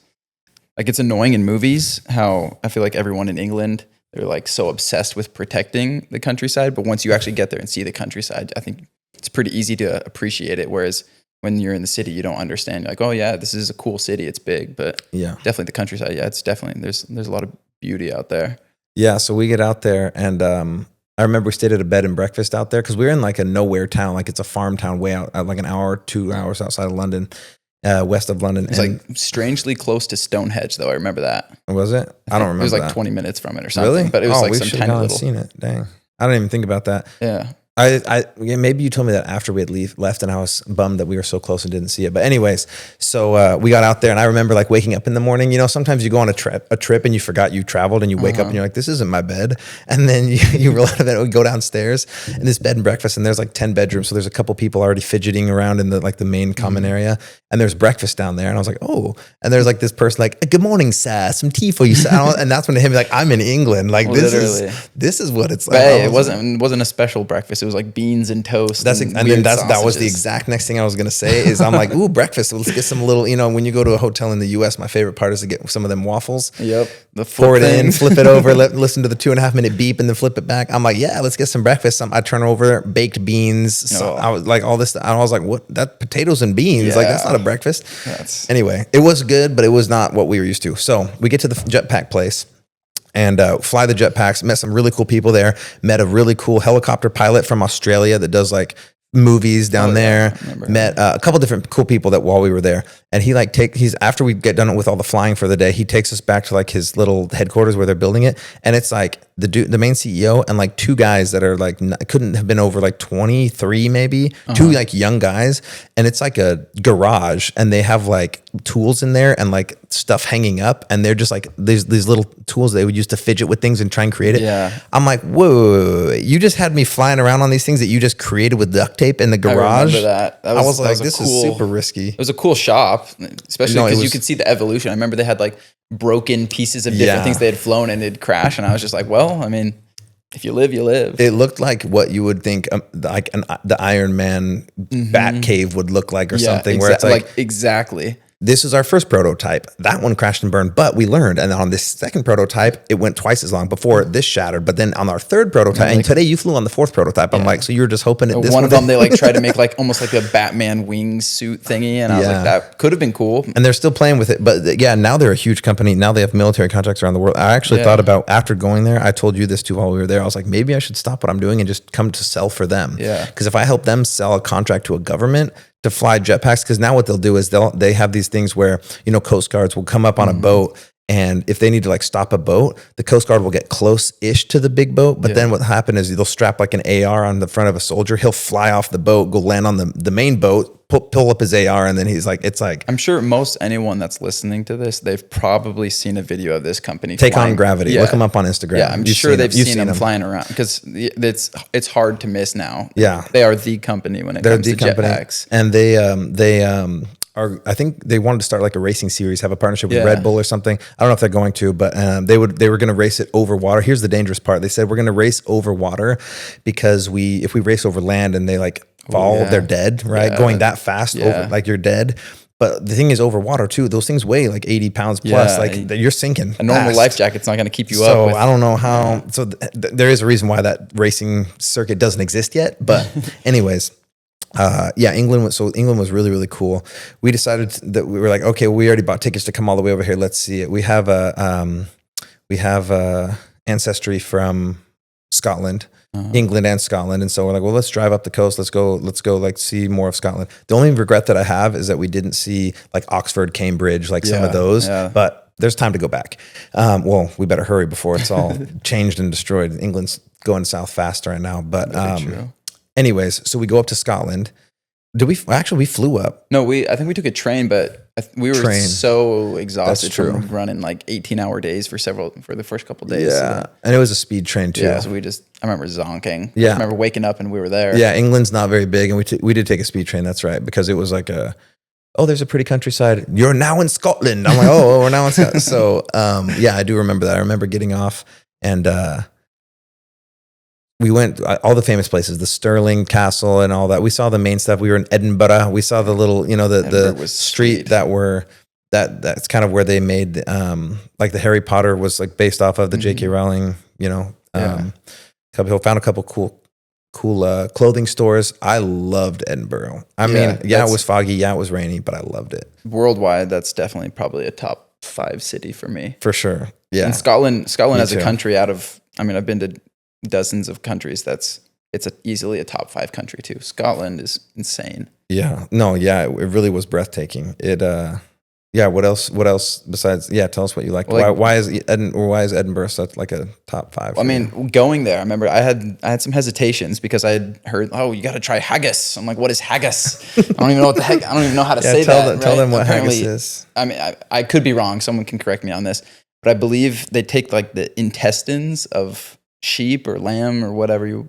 like, it's annoying in movies how I feel like everyone in England, they're like so obsessed with protecting the countryside. But once you actually get there and see the countryside, I think it's pretty easy to appreciate it. Whereas when you're in the city, you don't understand. You're like, oh yeah, this is a cool city. It's big, but definitely the countryside. Yeah, it's definitely, there's a lot of beauty out there. Yeah. So we get out there and, I remember we stayed at a bed and breakfast out there because we were in like a nowhere town. Like it's a farm town way out, like an hour, 2 hours outside of London, west of London. It's like strangely close to Stonehenge though. I remember that. Was it? I don't remember. It was like 20 minutes from it or something. Really? But it was like we some should tiny have little. Seen it. Dang. I don't even think about that. Yeah. Maybe you told me that after we had left and I was bummed that we were so close and didn't see it. But anyways, so we got out there and I remember like waking up in the morning, you know, sometimes you go on a trip and you forgot you traveled and you wake up and you're like, this isn't my bed. And then you realize that we go downstairs in this bed and breakfast and there's like 10 bedrooms. So there's a couple people already fidgeting around in the main common area. And there's breakfast down there. And I was like, oh, and there's like this person like, good morning, sir, some tea for you, sir. And that's when it hit me like, I'm in England. Like this is what it's like. But hey, it wasn't a special breakfast. It was like beans and toast. That was the exact next thing I was gonna say is I'm like, ooh, breakfast. Let's get some little, you know, when you go to a hotel in the US, my favorite part is to get some of them waffles. Yep. Pour it in, flip it over, listen to the 2.5 minute beep and then flip it back. I'm like, yeah, let's get some breakfast. I turn over baked beans. So I was like all this stuff. I was like, what? That potatoes and beans. Like that's not a breakfast. Anyway, it was good, but it was not what we were used to. So we get to the jetpack place and fly the jetpacks, met some really cool people there, met a really cool helicopter pilot from Australia that does like movies down there, met a couple different cool people that while we were there. And he like he's after we get done with all the flying for the day, he takes us back to like his little headquarters where they're building it. And it's like the main CEO and like two guys that are like, couldn't have been over like 23 maybe, two like young guys. And it's like a garage and they have like tools in there and like stuff hanging up. And they're just like, these little tools they would use to fidget with things and try and create it. Yeah. I'm like, whoa, you just had me flying around on these things that you just created with duct tape in the garage. I remember that. I was like, this is super risky. It was a cool shop, especially because you could see the evolution. I remember they had like broken pieces of different things they had flown and it'd crash. And I was just like, well, I mean, if you live, you live. It looked like what you would think like the Iron Man bat cave would look like or something where it's like exactly. This is our first prototype. That one crashed and burned, but we learned. And on this second prototype, it went twice as long before this shattered. But then on our third prototype, and today you flew on the fourth prototype. I'm like, so you were just hoping that this one of them, they like tried to make like almost like a Batman wing suit thingy. And I was like, that could have been cool. And they're still playing with it. But yeah, now they're a huge company. Now they have military contracts around the world. I actually thought about, after going there, I told you this too while we were there. I was like, maybe I should stop what I'm doing and just come to sell for them. Yeah. Because if I help them sell a contract to a government to fly jetpacks, because now what they'll do is they have these things where, you know, Coast Guards will come up on a boat, and if they need to like stop a boat, the Coast Guard will get close-ish to the big boat. But then what happened is they'll strap like an AR on the front of a soldier. He'll fly off the boat, go land on the main boat, pull up his AR, and then he's like, it's like. I'm sure anyone that's listening to this, they've probably seen a video of this company Take On Gravity. Look them up on Instagram. Yeah, I'm sure they've seen them flying around because it's hard to miss now. Yeah, they are the company when it comes to jetpacks, and they I think they wanted to start like a racing series, have a partnership with Red Bull or something. I don't know if they're going to, but they were going to race it over water. Here's the dangerous part. They said we're going to race over water because if we race over land and they like fall, they're dead, right? Going that fast, over, like you're dead. But the thing is, over water too, those things weigh like 80 pounds plus. Like you're sinking. A normal life jacket's not going to keep you up. So I don't know how. So there is a reason why that racing circuit doesn't exist yet. But anyways. England was really, really cool. We decided that we were like, okay, we already bought tickets to come all the way over here. Let's see it. We have ancestry from Scotland, England and Scotland. And so we're like, well, let's drive up the coast. Let's go like see more of Scotland. The only regret that I have is that we didn't see like Oxford, Cambridge, like some of those, but there's time to go back. Well, we better hurry before it's all changed and destroyed. England's going south fast right now, but, anyways, so we go up to Scotland We flew up. No, I think we took a train, but we were so exhausted from running like 18-hour days for the first couple of days. Yeah, and it was a speed train too. Yeah, so I remember zonking. Yeah, I remember waking up and we were there. Yeah, England's not very big, and we did take a speed train. That's right, because it was like there's a pretty countryside. You're now in Scotland. I'm like, we're now in Scotland. So, yeah, I do remember that. I remember getting off, and we went all the famous places, the Stirling Castle and all that. We saw the main stuff. We were in Edinburgh. We saw the little, the street that's kind of where they made, like the Harry Potter was like based off of the J.K. Rowling, found a couple cool clothing stores. I loved Edinburgh. I mean, it was foggy. Yeah, it was rainy, but I loved it. Worldwide, that's definitely probably a top 5 city for me. For sure. Yeah. And Scotland as a country I've been to dozens of countries. It's easily a top 5 country too. Scotland is insane. Yeah. No, yeah, it really was breathtaking. What else besides, tell us what you liked. Well, why is Edinburgh such like a top 5? I mean, going there, I remember I had some hesitations because I had heard, you got to try haggis. I'm like, what is haggis? I don't even know what the heck, I don't even know how to say that. Tell them what haggis is. I mean, I could be wrong. Someone can correct me on this, but I believe they take like the intestines of sheep or lamb or whatever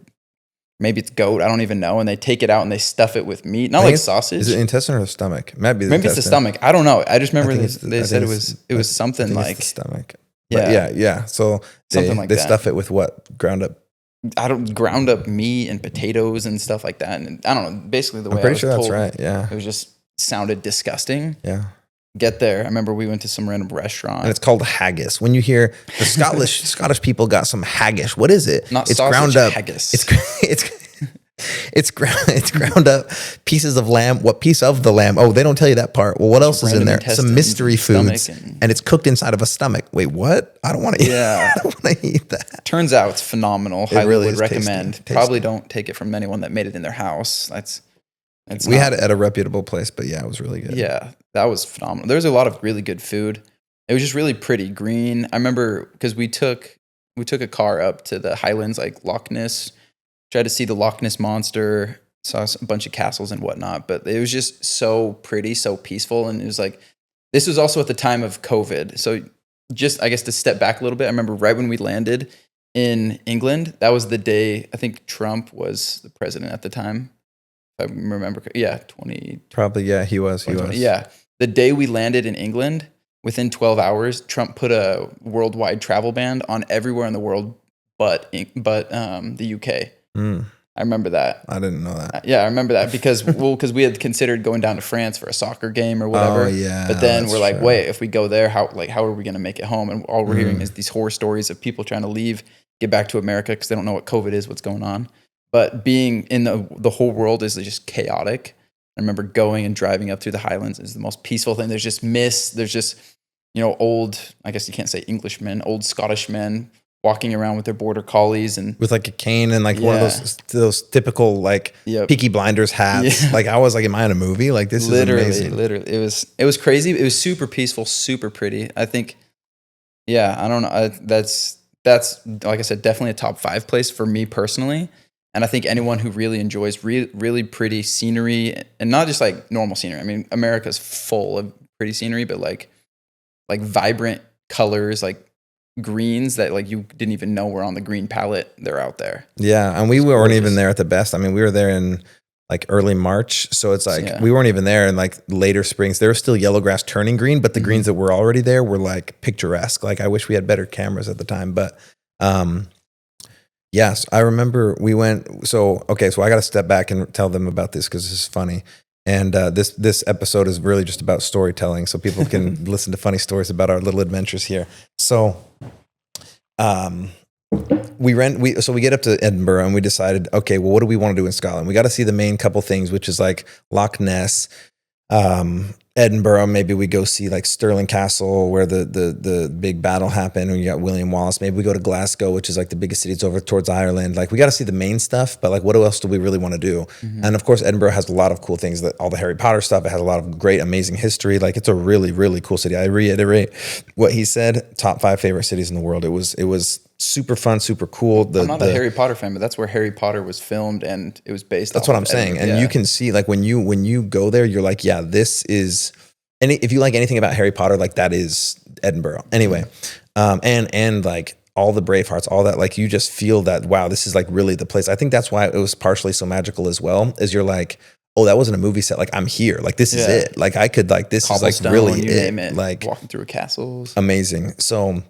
maybe it's goat, I don't even know, and they take it out and they stuff it with meat, not like sausage. Is it intestine or the stomach? Maybe it's the stomach. I don't know. I just remember they said it was something like the stomach. Yeah. So something like they stuff it with what? Ground up meat and potatoes and stuff like that. And I don't know. Basically, the way I'm pretty sure that's right. Yeah, it was just sounded disgusting. Yeah. Get there. I remember we went to some random restaurant. And it's called haggis. When you hear the Scottish people got some haggis, what is it? It's sausage, ground up haggis. It's ground up pieces of lamb. What piece of the lamb? Oh, they don't tell you that part. Well, what else is in there? Some mystery foods, and it's cooked inside of a stomach. Wait, what? I don't want to eat. Yeah, I don't want to eat that. Turns out it's phenomenal. Highly would recommend. Tasty. Probably don't take it from anyone that made it in their house. We had it at a reputable place, but yeah, it was really good. Yeah, that was phenomenal. There was a lot of really good food. It was just really pretty, green. I remember because we took a car up to the Highlands, like Loch Ness, tried to see the Loch Ness monster, saw a bunch of castles and whatnot. But it was just so pretty, so peaceful, and it was like this was also at the time of COVID. So just I guess to step back a little bit, I remember right when we landed in England, that was the day I think Trump was the president at the time. I remember, 20. Probably, yeah, he was. Yeah, the day we landed in England, within 12 hours, Trump put a worldwide travel ban on everywhere in the world, but the UK. I remember that. I didn't know that. Yeah, I remember that because we had considered going down to France for a soccer game or whatever. Oh yeah. But then we're like, wait, if we go there, how are we going to make it home? And all we're hearing is these horror stories of people trying to leave, get back to America because they don't know what COVID is, what's going on. But being in the whole world is just chaotic. I remember going and driving up through the Highlands is the most peaceful thing. There's just mist. There's just, old, I guess you can't say Englishmen, old Scottish men walking around with their border collies and with like a cane and like one of those typical like Peaky Blinders hats. Yeah. Like I was like, am I in a movie? Like this is amazing. Literally. It was crazy. It was super peaceful, super pretty. I think, I don't know. That's like I said, definitely a top 5 place for me personally. And I think anyone who really enjoys really pretty scenery, and not just like normal scenery. I mean, America's full of pretty scenery, but like vibrant colors, like greens that like you didn't even know were on the green palette. They're out there. Yeah, and we weren't even there at the best. I mean, we were there in like early March, so it's like we weren't even there in like later springs. There was still yellow grass turning green, but the greens that were already there were like picturesque. Like I wish we had better cameras at the time, but. Yes, I remember we went. So I got to step back and tell them about this because this is funny. And this episode is really just about storytelling, so people can listen to funny stories about our little adventures here. So, we get up to Edinburgh and we decided, okay, well, what do we want to do in Scotland? We got to see the main couple things, which is like Loch Ness, Edinburgh. Maybe we go see like Stirling Castle where the big battle happened and you got William Wallace. Maybe we go to Glasgow, which is like the biggest city. It's over towards Ireland. Like we got to see the main stuff, but like what else do we really want to do? And of course, Edinburgh has a lot of cool things, that all the Harry Potter stuff. It has a lot of great, amazing history. Like it's a really, really cool city. I reiterate what he said, top 5 favorite cities in the world. It was super fun, super cool. I'm not a Harry Potter fan, but that's where Harry Potter was filmed and it was based That's off what I'm of saying. Edinburgh. And you can see like when you go there, you're like, yeah, this is, and if you like anything about Harry Potter, like that is Edinburgh. Anyway, and like all the Bravehearts, all that, like you just feel that, wow, this is like really the place. I think that's why it was partially so magical as well, is you're like, oh, that wasn't a movie set. Like I'm here. Like this is it. Like I could like, this is like really you name it. Like walking through castles. Amazing. So,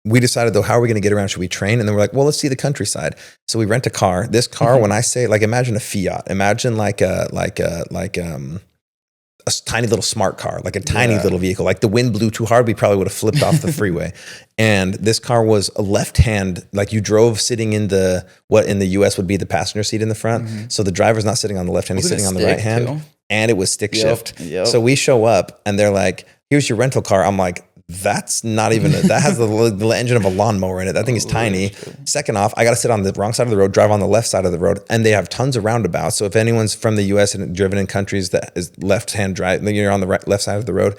we decided though, how are we going to get around? Should we train? And then we're like, well, let's see the countryside. So we rent a car. This car, when I say, like, imagine a Fiat, imagine like a tiny little smart car, like a tiny little vehicle. Like the wind blew too hard, we probably would have flipped off the freeway. And this car was a left hand, like you drove sitting in the, what in the US would be the passenger seat in the front. So the driver's not sitting on the left hand, he's sitting on the right hand. Too? And it was stick shift. So we show up and they're like, here's your rental car. I'm like, that's not even, that has the engine of a lawnmower in it. That thing is tiny. Second off, I got to sit on the wrong side of the road, drive on the left side of the road. And they have tons of roundabouts. So if anyone's from the US and driven in countries that is left-hand drive, then you're on the left side of the road.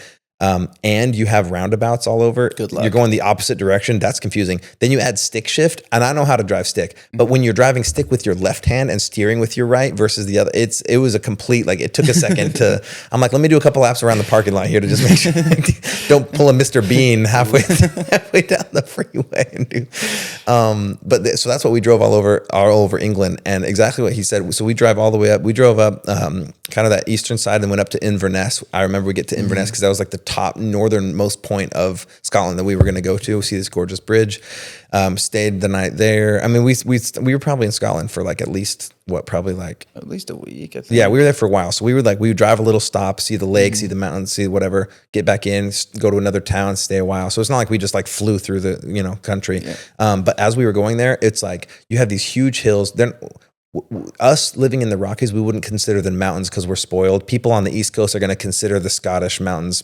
And you have roundabouts all over. Good luck. You're going the opposite direction. That's confusing. Then you add stick shift, and I know how to drive stick, but when you're driving stick with your left hand and steering with your right versus the other, it was a complete, like it took a second to, I'm like, let me do a couple laps around the parking lot here to just make sure, don't pull a Mr. Bean halfway down the freeway and do. So that's what we drove all over England, and exactly what he said. So we drive all the way up. We drove up kind of that eastern side and went up to Inverness. I remember we get to Inverness because that was like the top northernmost point of Scotland that we were going to go to see this gorgeous bridge. Stayed the night there. I mean, we were probably in Scotland for like at least a week. I think. Yeah, we were there for a while. So we would drive a little stop, see the lake, see the mountains, see whatever, get back in, go to another town, stay a while. So it's not like we just like flew through the country. Yeah. But as we were going there, it's like you have these huge hills. Then us living in the Rockies, we wouldn't consider them mountains because we're spoiled. People on the East Coast are going to consider the Scottish mountains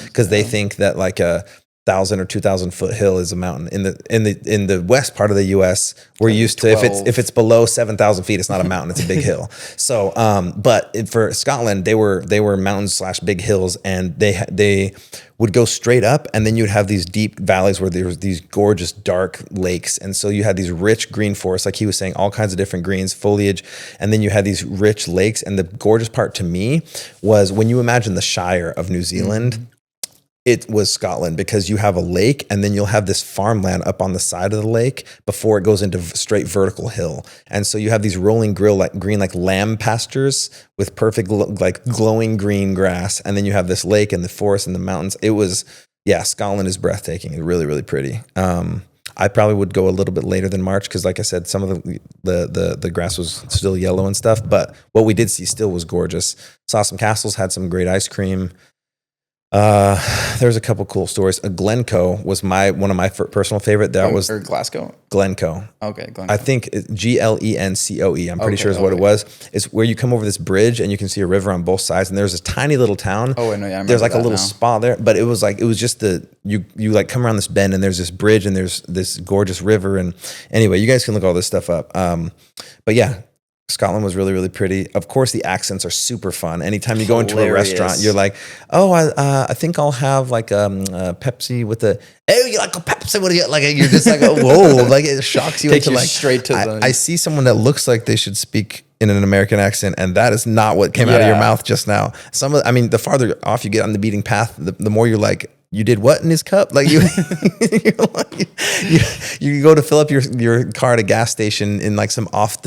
because they think that like a 1,000 or 2,000 foot hill is a mountain. In the west part of the U.S., we're used to if it's below 7,000 feet, it's not a mountain; it's a big hill. So, but for Scotland, they were mountains / big hills, and they would go straight up, and then you'd have these deep valleys where there was these gorgeous dark lakes, and so you had these rich green forests, like he was saying, all kinds of different greens, foliage, and then you had these rich lakes. And the gorgeous part to me was when you imagine the Shire of New Zealand. It was Scotland, because you have a lake and then you'll have this farmland up on the side of the lake before it goes into straight vertical hill. And so you have these rolling green like lamb pastures with perfect like glowing green grass. And then you have this lake and the forest and the mountains. Scotland is breathtaking. It's really, really pretty. I probably would go a little bit later than March because, like I said, some of the grass was still yellow and stuff. But what we did see still was gorgeous. Saw some castles, had some great ice cream. There's a couple cool stories. Glencoe was one of my personal favorite. Or Glasgow? Glencoe. Okay, Glencoe. I think Glencoe. I'm pretty sure is what it was. It's where you come over this bridge and you can see a river on both sides. And there's this tiny little town. Oh, I know. Yeah, I remember there's like a little spa there, but it was just you like come around this bend and there's this bridge and there's this gorgeous river. And anyway, you guys can look all this stuff up. But yeah. Scotland was really, really pretty. Of course, the accents are super fun. Anytime you go into a restaurant, you're like, "Oh, I think I'll have like a Pepsi with the." Oh, you like a Pepsi? What do you like? You're just like, oh, whoa! Like it shocks you Takes into you like straight to the. I see someone that looks like they should speak in an American accent, and that is not what came out of your mouth just now. The farther off you get on the beating path, the more you're like. You did what in his cup? Like you go to fill up your car at a gas station in like some off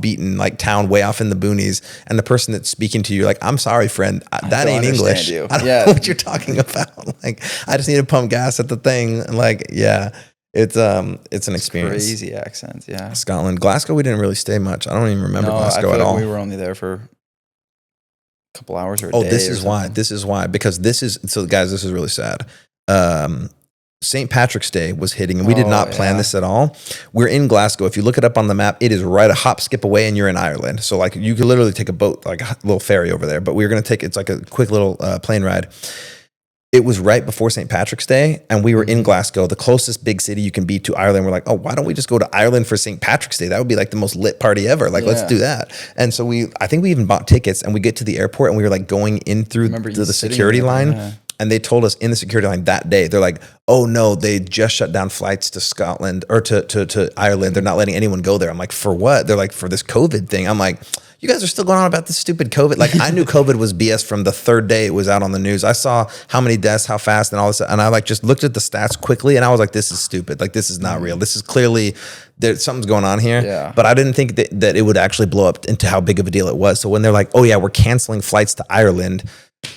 beaten like town way off in the boonies, and the person that's speaking to you like, I'm sorry, friend, that ain't English. I don't know what you're talking about. Like, I just need to pump gas at the thing. Like, yeah, it's an experience. Crazy accents, yeah. Scotland, Glasgow, we didn't really stay much. I don't even remember Glasgow at all. We were only there for couple hours or a day. This is why, because guys, this is really sad. St. Patrick's Day was hitting, and we did not plan this at all. We're in Glasgow. If you look it up on the map, it is right a hop, skip away, and you're in Ireland. So like you could literally take a boat, like a little ferry over there, but we were going to it's like a quick little plane ride. It was right before St. Patrick's Day, and we were in Glasgow, the closest big city you can be to Ireland. We're like, oh, why don't we just go to Ireland for St. Patrick's Day? That would be like the most lit party ever. Like, let's do that. And so I think we even bought tickets, and we get to the airport, and we were like going in through the security line. And they told us in the security line that day, they're like, oh no, they just shut down flights to Scotland or to Ireland. They're not letting anyone go there. I'm like, for what? They're like, for this COVID thing. I'm like, you guys are still going on about this stupid COVID. Like, I knew COVID was BS from the third day it was out on the news. I saw how many deaths, how fast, and all this. And I like just looked at the stats quickly, and I was like, this is stupid. Like, this is not real. This is clearly something's going on here. Yeah. But I didn't think that it would actually blow up into how big of a deal it was. So when they're like, oh yeah, we're canceling flights to Ireland,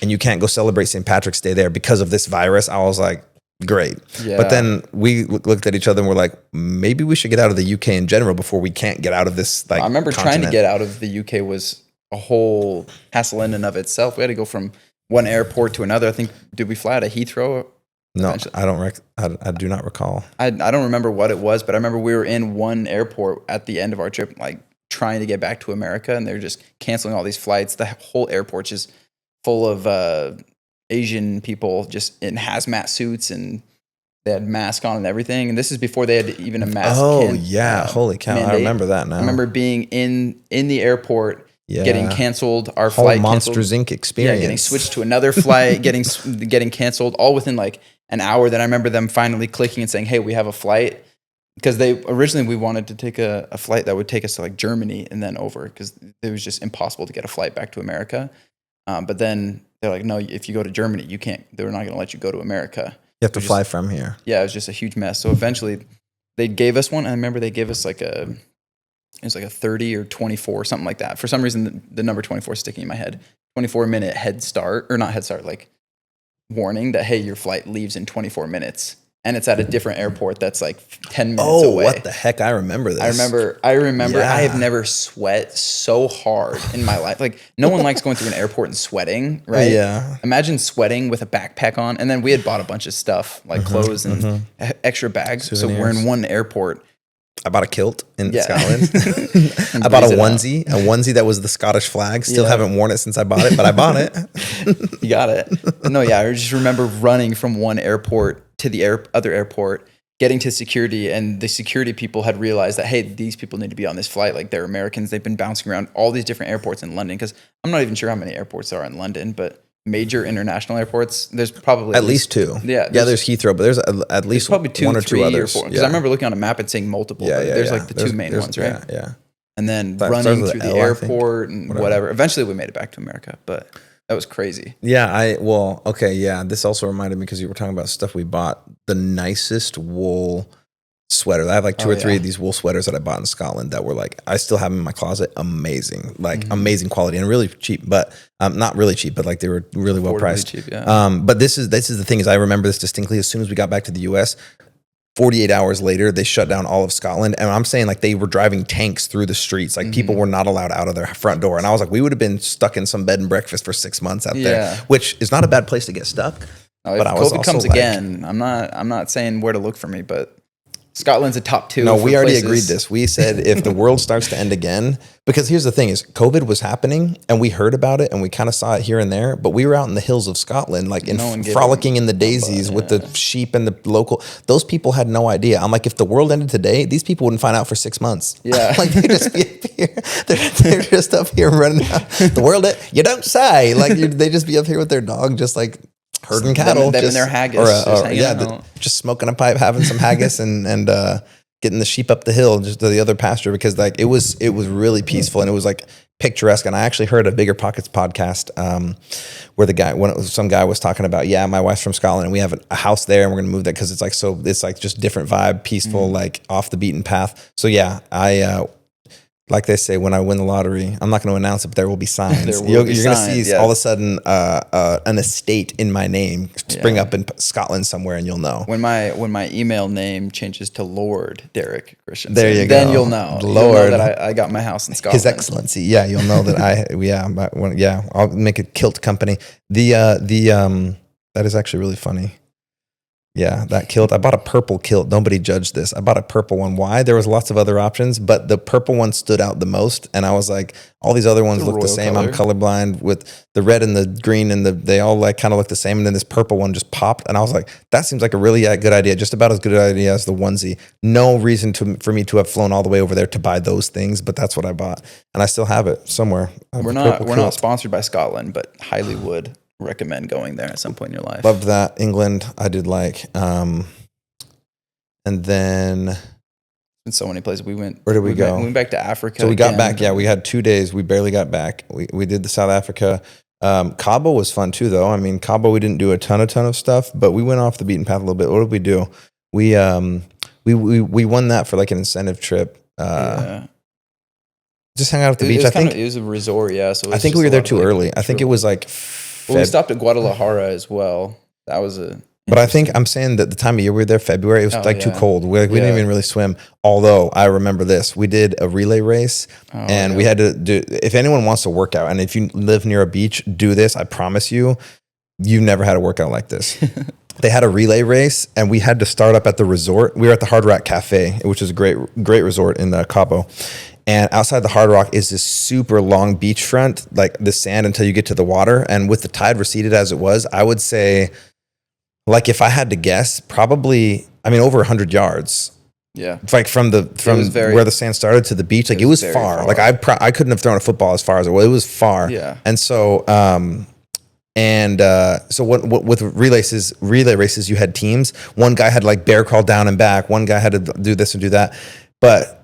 and you can't go celebrate St. Patrick's Day there because of this virus, I was like, great. Yeah. But then we looked at each other and we're like, maybe we should get out of the UK in general before we can't get out of this. Like, I remember continent. trying to get out of the UK was a whole hassle in and of itself. We had to go from one airport to another. I think, did we fly out of Heathrow? No, eventually? I do not recall. I don't remember what it was, but I remember we were in one airport at the end of our trip, like trying to get back to America, and they're just canceling all these flights. The whole airport's just full of Asian people just in hazmat suits, and they had masks on and everything. And this is before they had even a mask. Holy cow! mandate. I remember that now. I remember being in the airport, getting canceled, our whole flight Monsters canceled. Inc. experience. Yeah, getting switched to another flight, getting canceled, all within like an hour. Then I remember them finally clicking and saying, "Hey, we have a flight." Because originally we wanted to take a flight that would take us to like Germany and then over, because it was just impossible to get a flight back to America. But then they're like, no, if you go to Germany, you can't. They're not going to let you go to America. You have to fly from here. Yeah, it was just a huge mess. So eventually, they gave us one. I remember they gave us it was like a 30 or 24, something like that. For some reason, the number 24 is sticking in my head. 24-minute head start, or not head start, like warning that, hey, your flight leaves in 24 minutes. And it's at a different airport that's like 10 minutes away. Oh, what the heck? I remember this. I remember. Yeah. I have never sweat so hard in my life. Like, no one likes going through an airport and sweating, right? Yeah. Imagine sweating with a backpack on. And then we had bought a bunch of stuff, like clothes and extra bags. Souvenirs. So we're in one airport. I bought a kilt in Scotland. And I bought a breeze it onesie that was the Scottish flag. Still haven't worn it since I bought it, but I bought it. You got it. No, yeah, I just remember running from one airport to the other airport, getting to security, and the security people had realized that, hey, these people need to be on this flight. Like, they're Americans. They've been bouncing around all these different airports in London, because I'm not even sure how many airports there are in London, but major international airports, there's probably at least two. Yeah, there's Heathrow, but there's at least probably two, one or three two others. or four. Because I remember looking on a map and seeing multiple. Yeah, but there's like the two main ones, right? Yeah. And then That starts running with through L, the I think. airport and whatever. Eventually, we made it back to America, but that was crazy. Yeah, this also reminded me, because you were talking about stuff we bought, the nicest wool sweater. I have like two or three of these wool sweaters that I bought in Scotland that were like, I still have them in my closet. Amazing, like amazing quality and really cheap, but not really cheap, but like they were really well priced. Cheap, yeah. But this is the thing, is I remember this distinctly. As soon as we got back to the US, 48 hours later, they shut down all of Scotland. And I'm saying, like, they were driving tanks through the streets. Like, people were not allowed out of their front door. And I was like, we would have been stuck in some bed and breakfast for 6 months out there, which is not a bad place to get stuck. If but I was COVID also comes like, again, I'm not saying where to look for me, but Scotland's a top two. No, for we already places. agreed this. We said if the world starts to end again, because here's the thing is COVID was happening and we heard about it and we kind of saw it here and there, but we were out in the hills of Scotland, like frolicking in the daisies with the sheep and the local, those people had no idea. I'm like, if the world ended today, these people wouldn't find out for 6 months. Yeah. Like they'd just be up here. They're just up here running out. The world, you don't say, like they just be up here with their dog, just like herding cattle, them and their haggis, just smoking a pipe, having some haggis, and getting the sheep up the hill, just to the other pasture, because like it was really peaceful and it was like picturesque. And I actually heard a Bigger Pockets podcast where some guy was talking about, my wife's from Scotland and we have a house there and we're gonna move that because it's like just different vibe, peaceful, like off the beaten path. So I like they say, when I win the lottery, I'm not going to announce it, but there will be signs. You're going to see all of a sudden an estate in my name spring up in Scotland somewhere, and you'll know. When my email name changes to Lord Derek Christensen, there you go. Then you'll know. Lord, you'll know that I got my house in Scotland. His Excellency, you'll know that I'll make a kilt company. That is actually really funny. Yeah, that kilt. I bought a purple kilt. Nobody judged this. I bought a purple one. Why? There was lots of other options, but the purple one stood out the most. And I was like, all these other ones look the same. Color. I'm colorblind with the red and the green, and they all like kind of look the same. And then this purple one just popped, and I was like, that seems like a really good idea. Just about as good an idea as the onesie. No reason for me to have flown all the way over there to buy those things, but that's what I bought, and I still have it somewhere. We're not sponsored by Scotland, but highly would recommend going there at some point in your life. Loved that. England, I did like. And then In so many places we went. Where did we go? We went back to Africa. So we got back. Yeah, we had 2 days. We barely got back. We did the South Africa. Cabo was fun too, though. I mean, Cabo, we didn't do a ton of stuff, but we went off the beaten path a little bit. What did we do? We won that for like an incentive trip. Just hang out at the beach. It was a resort, yeah. So I think we were there too early. I think it was like. Well, we stopped at Guadalajara as well. That was a. But I think I'm saying that the time of year we were there, February, it was too cold. We didn't even really swim. Although I remember this, we did a relay race, and we had to do. If anyone wants to work out, and if you live near a beach, do this. I promise you, you've never had a workout like this. They had a relay race, and we had to start up at the resort. We were at the Hard Rock Cafe, which is a great resort in Cabo. And outside the Hard Rock is this super long beachfront, like the sand until you get to the water. And with the tide receded as it was, I would say, like if I had to guess, probably, I mean, over 100 yards. Yeah. Like from where the sand started to the beach, like it was far. Like I couldn't have thrown a football as far as it was. It was far. Yeah. And so, so what with relay races, you had teams. One guy had like bear crawl down and back. One guy had to do this and do that. But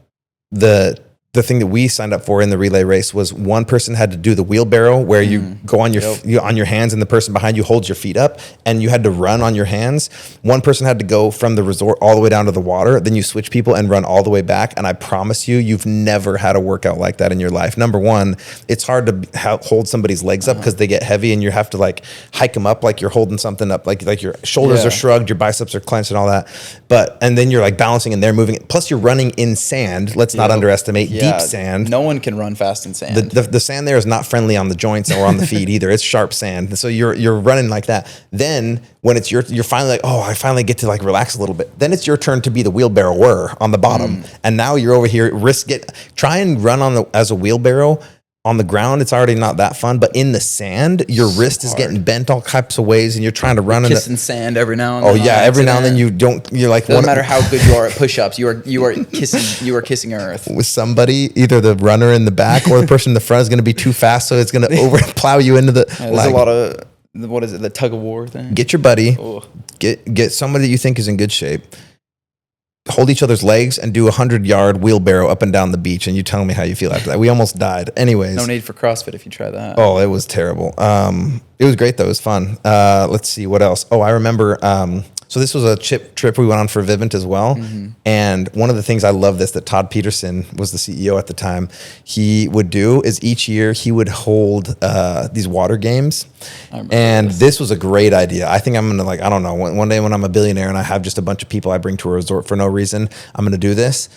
the thing that we signed up for in the relay race was one person had to do the wheelbarrow where you go on on your hands and the person behind you holds your feet up and you had to run on your hands. One person had to go from the resort all the way down to the water. Then you switch people and run all the way back. And I promise you, you've never had a workout like that in your life. Number one, it's hard to hold somebody's legs up because they get heavy and you have to like hike them up like you're holding something up, like your shoulders are shrugged, your biceps are clenched and all that. And then you're like balancing and they're moving. Plus you're running in sand. Let's not underestimate deep sand. No one can run fast in sand. The sand there is not friendly on the joints or on the feet either. It's sharp sand. So you're running like that. Then when it's you're finally like, oh, I finally get to like relax a little bit. Then it's your turn to be the wheelbarrower on the bottom. And now you're over here, try and run as a wheelbarrow. On the ground, it's already not that fun, but in the sand, your wrist is getting bent all types of ways, and you're trying to run. Kissing sand every now and then. Oh yeah, every now and then you're like. Doesn't matter how good you are at push-ups, you are kissing earth with somebody. Either the runner in the back or the person in the front is going to be too fast, so it's going to plow you into the. There's a lot of what is it? The tug of war thing. Get your buddy. Get somebody that you think is in good shape. Hold each other's legs and do 100-yard wheelbarrow up and down the beach, and you tell me how you feel after that. We almost died. Anyways. No need for CrossFit if you try that. Oh, it was terrible. It was great, though. It was fun. Let's see, what else? Oh, I remember... so this was a trip we went on for Vivint as well. And one of the things I love that Todd Peterson was the CEO at the time, he would do is each year he would hold these water games. And this was a great idea. I think I'm going to I don't know, one day when I'm a billionaire and I have just a bunch of people I bring to a resort for no reason, I'm going to do this.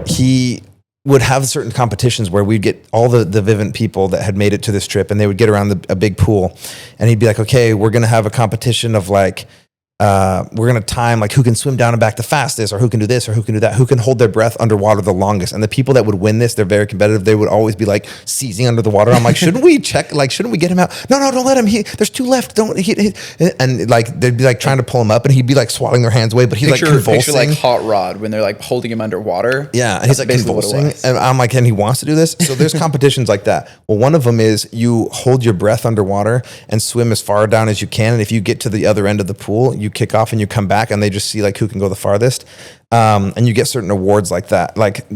He would have certain competitions where we'd get all the Vivint people that had made it to this trip and they would get around a big pool. And he'd be like, okay, we're going to have a competition of like, we're going to time like who can swim down and back the fastest or who can do this or who can do that, who can hold their breath underwater the longest. And the people that would win this, they're very competitive. They would always be like seizing under the water. I'm like, shouldn't we get him out? No, don't let him. There's 2 left. And like, they'd be like trying to pull him up and he'd be like swatting their hands away, but he's like convulsing. Picture like Hot Rod when they're like holding him underwater. Yeah. And he's like convulsing. And I'm like, and he wants to do this. So there's competitions like that. Well, one of them is you hold your breath underwater and swim as far down as you can. And if you get to the other end of the pool, you kick off and you come back and they just see like who can go the farthest. And you get certain awards like that. Like,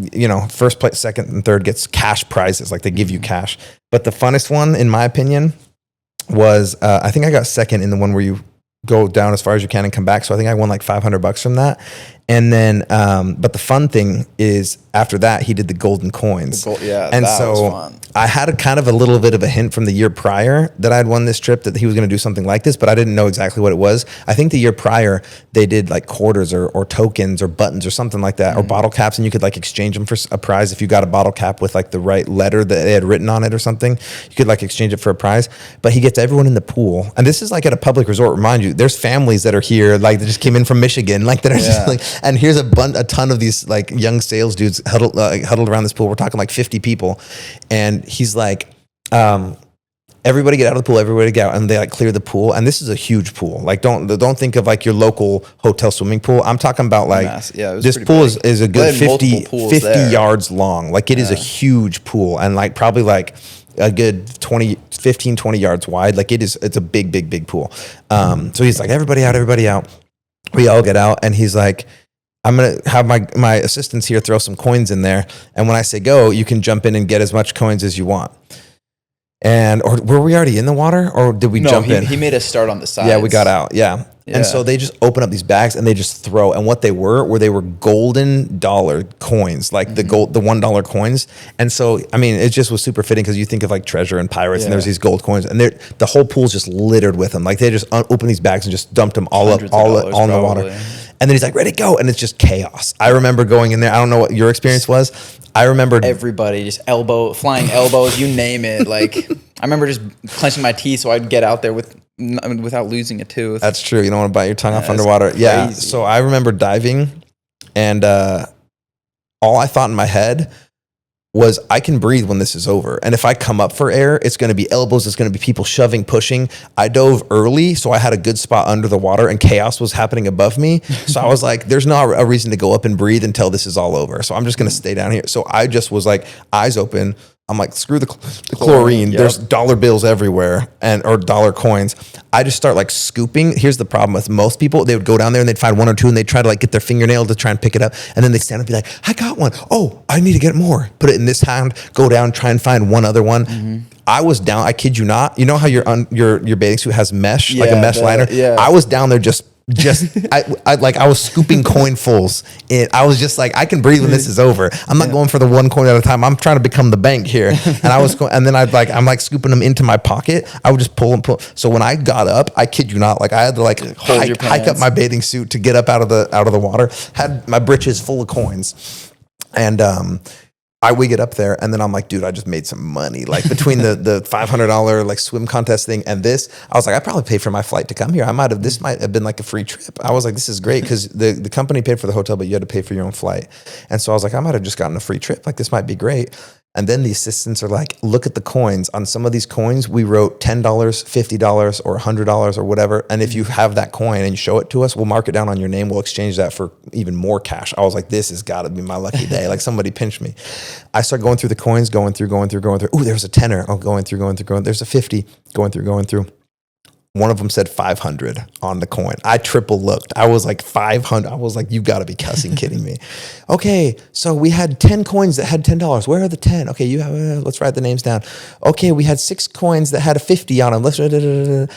first place, second and third gets cash prizes. Like they give you cash. But the funnest one, in my opinion, was, I think I got second in the one where you go down as far as you can and come back. So I think I won like $500 from that. And then, but the fun thing is after that, he did the golden coins. And that was fun. I had a little bit of a hint from the year prior that I had won this trip that he was going to do something like this, but I didn't know exactly what it was. I think the year prior they did like quarters or tokens or buttons or something like that, or bottle caps. And you could like exchange them for a prize. If you got a bottle cap with like the right letter that they had written on it or something, you could like exchange it for a prize. But he gets everyone in the pool. And this is like at a public resort. Remind you, there's families that are here, like they just came in from Michigan, like that are just like, and here's a ton of these like young sales dudes huddled around this pool. We're talking like 50 people. And he's like, everybody get out of the pool, everybody get out. And they like clear the pool. And this is a huge pool. Like don't think of like your local hotel swimming pool. I'm talking about like, this pool is a good 50 yards long. Like it is a huge pool. And like probably like, a good 15, 20 yards wide. Like it's a big pool. So he's like, everybody out. We all get out, and he's like, I'm going to have my assistants here throw some coins in there. And when I say go, you can jump in and get as much coins as you want. Or were we already in the water, or did we jump in? He made us start on the sides. Yeah, we got out. Yeah. And so they just open up these bags and they just throw. And what they were golden dollar coins, like the $1 coins. And so, I mean, it just was super fitting because you think of like Treasure and Pirates, and there's these gold coins, and the whole pool's just littered with them. Like they just opened these bags and just dumped them all in the water. And then he's like, ready, go. And it's just chaos. I remember going in there. I don't know what your experience was. I remember everybody just flying elbows, you name it. Like I remember just clenching my teeth so I'd get out there without losing a tooth. That's true. You don't want to bite your tongue off underwater. Yeah. So I remember diving, and all I thought in my head was, I can breathe when this is over. And if I come up for air, it's going to be elbows. It's going to be people shoving, pushing. I dove early, so I had a good spot under the water, and chaos was happening above me. So I was like, there's not a reason to go up and breathe until this is all over. So I'm just going to stay down here. So I just was like, eyes open. I'm like, screw the chlorine. Yep. There's dollar bills everywhere or dollar coins. I just start like scooping. Here's the problem with most people. They would go down there and they'd find one or two, and they'd try to like get their fingernail to try and pick it up. And then they'd stand up and be like, I got one. Oh, I need to get more. Put it in this hand, go down, try and find one other one. Mm-hmm. I was down. I kid you not. You know how your bathing suit has mesh, like a mesh liner? Yeah. I was down there just I was scooping coinfuls. I was just like, I can breathe when this is over. I'm not going for the one coin at a time. I'm trying to become the bank here. And I was going, and then I'm like scooping them into my pocket. I would just pull and pull. So when I got up, I kid you not, like I had to like hike up my bathing suit to get up out of the water. Had my britches full of coins, and we get up there, and then I'm like, dude, I just made some money. Like between the $500 like swim contest thing and this, I was like, I probably paid for my flight to come here. This might have been like a free trip. I was like, this is great, because the company paid for the hotel, but you had to pay for your own flight. And so I was like, I might have just gotten a free trip. Like this might be great. And then the assistants are like, look at the coins. On some of these coins, we wrote $10, $50, or $100 or whatever. And if you have that coin and you show it to us, we'll mark it down on your name. We'll exchange that for even more cash. I was like, this has got to be my lucky day. Like somebody pinched me. I start going through the coins, going through. Ooh, there's a 10. Oh, going through. There's a 50, going through. One of them said 500 on the coin. I triple looked. I was like 500. I was like, you got to be kidding me. Okay, so we had 10 coins that had $10. Where are the 10? Okay, let's write the names down. Okay, we had 6 coins that had a 50 on them.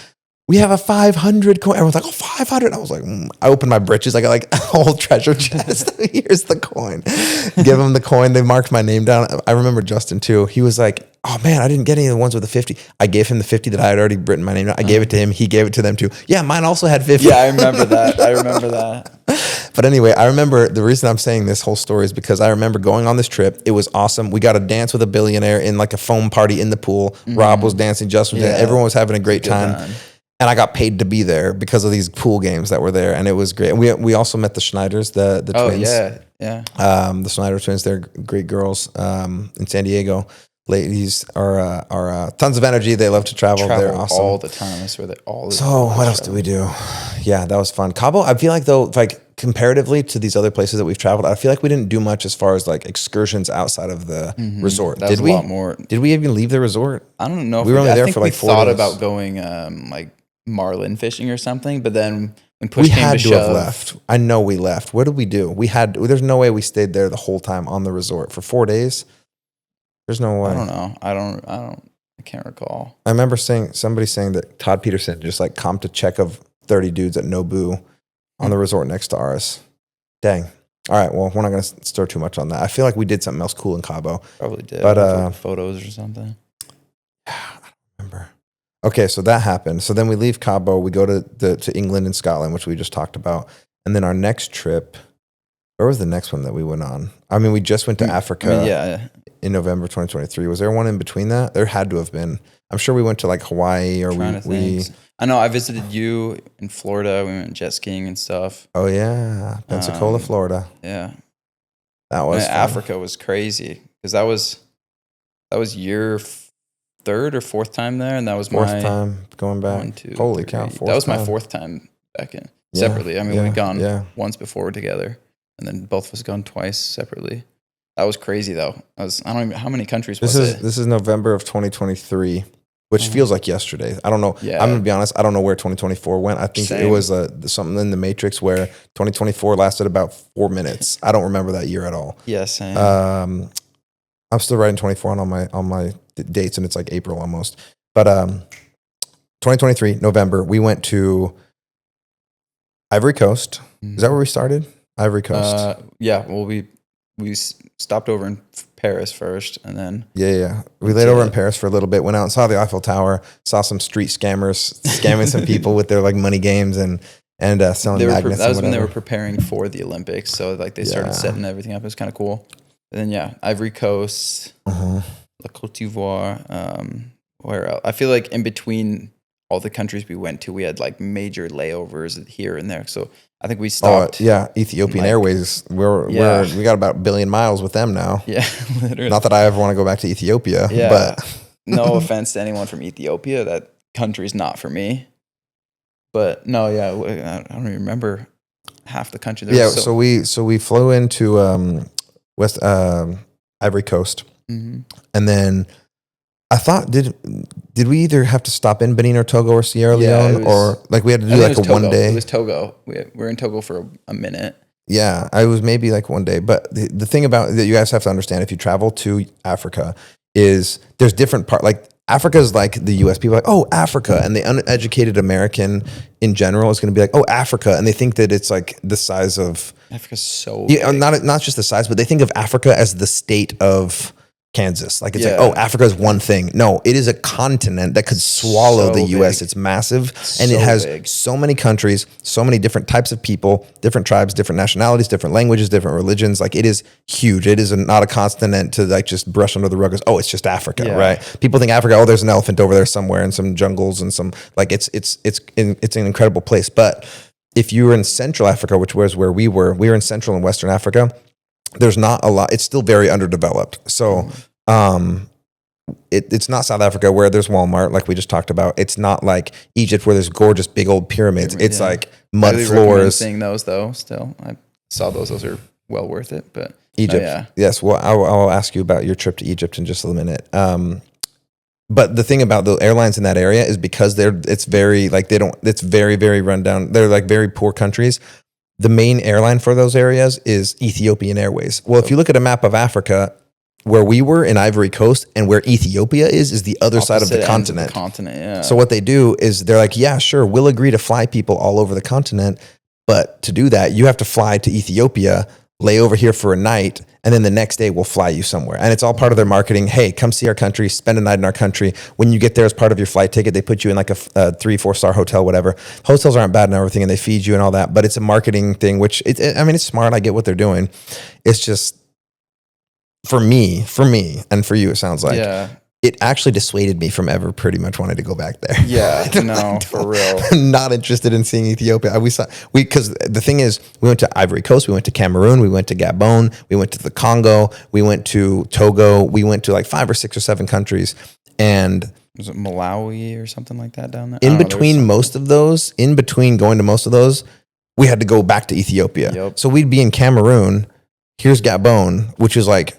We have a 500 coin. Everyone's like, oh, 500. I was like, I opened my britches. I got like a whole treasure chest. Here's the coin. Give them the coin. They marked my name down. I remember Justin too. He was like, oh man, I didn't get any of the ones with the 50. I gave him the 50 that I had already written my name down. I gave it to him. He gave it to them too. Yeah, mine also had 50. Yeah, I remember that. But anyway, I remember the reason I'm saying this whole story is because I remember going on this trip. It was awesome. We got to dance with a billionaire in like a foam party in the pool. Mm-hmm. Rob was dancing, Justin was dancing. Everyone was having a great time. And I got paid to be there because of these pool games that were there, and it was great. And we also met the Schneiders, the twins. Oh yeah. The Schneider twins, they're great girls in San Diego. Ladies are tons of energy. They love to travel. They're awesome all the time. That's where they all. So what else do we do? Yeah, that was fun. Cabo, I feel like though, like comparatively to these other places that we've traveled, I feel like we didn't do much as far as like excursions outside of the resort. Did we? A lot more. Did we even leave the resort? I don't know. We were only there for like 4 days. We thought about going like marlin fishing or something, but then when push came to shove, have left. I know we left. What did we do? There's no way we stayed there the whole time on the resort for 4 days. There's no way. I don't know. I can't recall. I remember somebody saying that Todd Peterson just like comped a check of 30 dudes at Nobu on the resort next to ours. Dang. All right. Well, we're not going to stir too much on that. I feel like we did something else cool in Cabo. Probably did. But like photos or something. I don't remember. Okay, so that happened. So then we leave Cabo. We go to England and Scotland, which we just talked about. And then our next trip, where was the next one that we went on? I mean, we just went to Africa in November 2023. Was there one in between that? There had to have been. I'm sure we went to like Hawaii or we I know I visited you in Florida. We went jet skiing and stuff. Oh yeah, Pensacola, Florida. Yeah. That was Africa was crazy because that was your third or fourth time there, and that was fourth time going back. 1, 2, Holy 3. cow! That was my 4th time back in separately. I mean, we'd gone once before together, and then both of us gone twice separately. That was crazy though. I don't even, how many countries This was is it? this is November of 2023, which Uh-huh. feels like yesterday. I don't know. Yeah. I'm gonna be honest. I don't know where 2024 went. I think it Same. was something in the Matrix where 2024 lasted about 4 minutes. I don't remember that year at all. Yeah, same. I'm still writing 24 on my dates, and it's like April almost. But 2023 November, we went to Ivory Coast. Is that where we started? Ivory Coast. Yeah. Well, we stopped over in Paris first, and then Yeah. We laid over in Paris for a little bit, went out and saw the Eiffel Tower, saw some street scammers scamming some people with their like money games and selling magnets. That was and when they whatever. were preparing for the Olympics, so like they started setting everything up. It was kind of cool. And then yeah, Ivory Coast, La Côte d'Ivoire. Where else? I feel like in between all the countries we went to, we had like major layovers here and there. So I think we stopped. Ethiopian Airways. We got about 1 billion miles with them now. Yeah, literally. Not that I ever want to go back to Ethiopia, but no offense to anyone from Ethiopia, that country's not for me. But no, yeah, I don't even remember half the country. So we flew into West Ivory Coast, and then I thought did we either have to stop in Benin or Togo or Sierra Leone or like we had to do like a Togo. 1 day? It was Togo. We were in Togo for a minute. Yeah, I was maybe like 1 day. But the thing about that you guys have to understand if you travel to Africa is there's different part. Like Africa is like the U.S. People are like, oh, Africa. And the uneducated American in general is going to be like, oh, Africa. And they think that it's like the size of Africa's so big. Not just the size, but they think of Africa as the state of Kansas. Like it's like, oh, Africa is one thing. No, it is a continent that could swallow the US. Big. It's massive. And it has so many countries, so many different types of people, different tribes, different nationalities, different languages, different religions. Like it is huge. It is not a continent to like just brush under the rug as, oh, it's just Africa, right? People think Africa, oh, there's an elephant over there somewhere in some jungles and some like it's an incredible place. But if you were in Central Africa, which was where we were in Central and Western Africa, there's not a lot. It's still very underdeveloped. So it's not South Africa where there's Walmart, like we just talked about. It's not like Egypt where there's gorgeous big old pyramids. It's like mud floors. Seeing those though, still I saw those. Those are well worth it. But Egypt, yes. Well, I'll ask you about your trip to Egypt in just a minute. But the thing about the airlines in that area is because it's very very run down. They're like very poor countries. The main airline for those areas is Ethiopian Airways. Well, if you look at a map of Africa, where we were in Ivory Coast and where Ethiopia is the other side of the continent. So what they do is they're like, yeah, sure, we'll agree to fly people all over the continent. But to do that, you have to fly to Ethiopia, lay over here for a night, and then the next day we'll fly you somewhere. And it's all part of their marketing. Hey, come see our country, spend a night in our country. When you get there as part of your flight ticket, they put you in like a 3-4 star hotel, whatever. Hotels aren't bad and everything, and they feed you and all that. But it's a marketing thing, which it's smart. I get what they're doing. It's just for me, and for you, it sounds like it actually dissuaded me from ever pretty much wanting to go back there. Yeah, no, for real. I'm not interested in seeing Ethiopia. Because the thing is, we went to Ivory Coast, we went to Cameroon, we went to Gabon, we went to the Congo, we went to Togo, we went to like 5 or 6 or 7 countries. And was it Malawi or something like that down there? In between going to most of those, we had to go back to Ethiopia. Yep. So we'd be in Cameroon. Here's Gabon, which is like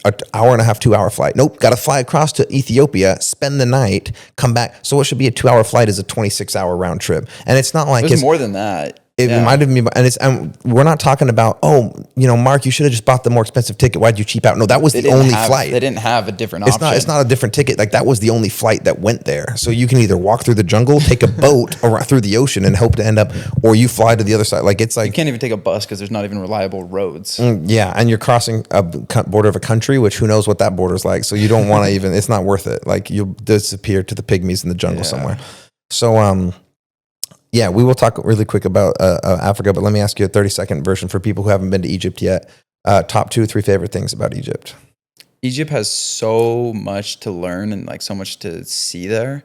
an hour and a half, 2-hour flight. Nope, got to fly across to Ethiopia, spend the night, come back. So what should be a 2-hour flight is a 26-hour round trip. And it's not like it's more than that. It reminded me, and we're not talking about, Mark, you should have just bought the more expensive ticket. Why'd you cheap out? No, that was the only flight. They didn't have a different option. It's not a different ticket. Like that was the only flight that went there. So you can either walk through the jungle, take a boat or through the ocean and hope to end up, or you fly to the other side. Like it's like you can't even take a bus because there's not even reliable roads. Yeah, and you're crossing a border of a country, which who knows what that border's like. So you don't want to even. It's not worth it. Like you'll disappear to the pygmies in the jungle somewhere. So yeah, we will talk really quick about Africa, but let me ask you a 30-second version for people who haven't been to Egypt yet. Top 2 or 3 favorite things about Egypt. Egypt has so much to learn and like so much to see there.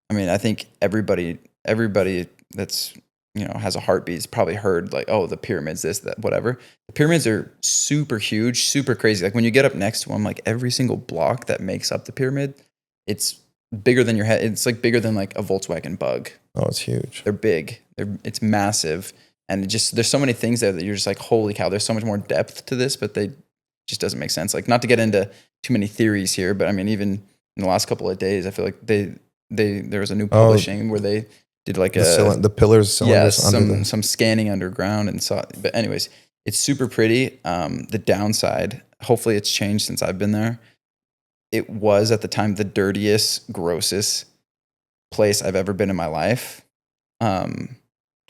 I mean, I think everybody that's has a heartbeat has probably heard like, oh, the pyramids, this, that, whatever. The pyramids are super huge, super crazy. Like when you get up next to them, like every single block that makes up the pyramid, it's bigger than your head. It's like bigger than like a Volkswagen Bug. Oh, it's huge. They're big. It's massive. And there's so many things there that you're just like, holy cow, there's so much more depth to this, but they just doesn't make sense. Like, not to get into too many theories here, but I mean, even in the last couple of days, I feel like there was a new publishing where they did like the pillars, cylinders, some scanning underground and saw. But anyways, it's super pretty. The downside, hopefully it's changed since I've been there. It was at the time the dirtiest, grossest place I've ever been in my life.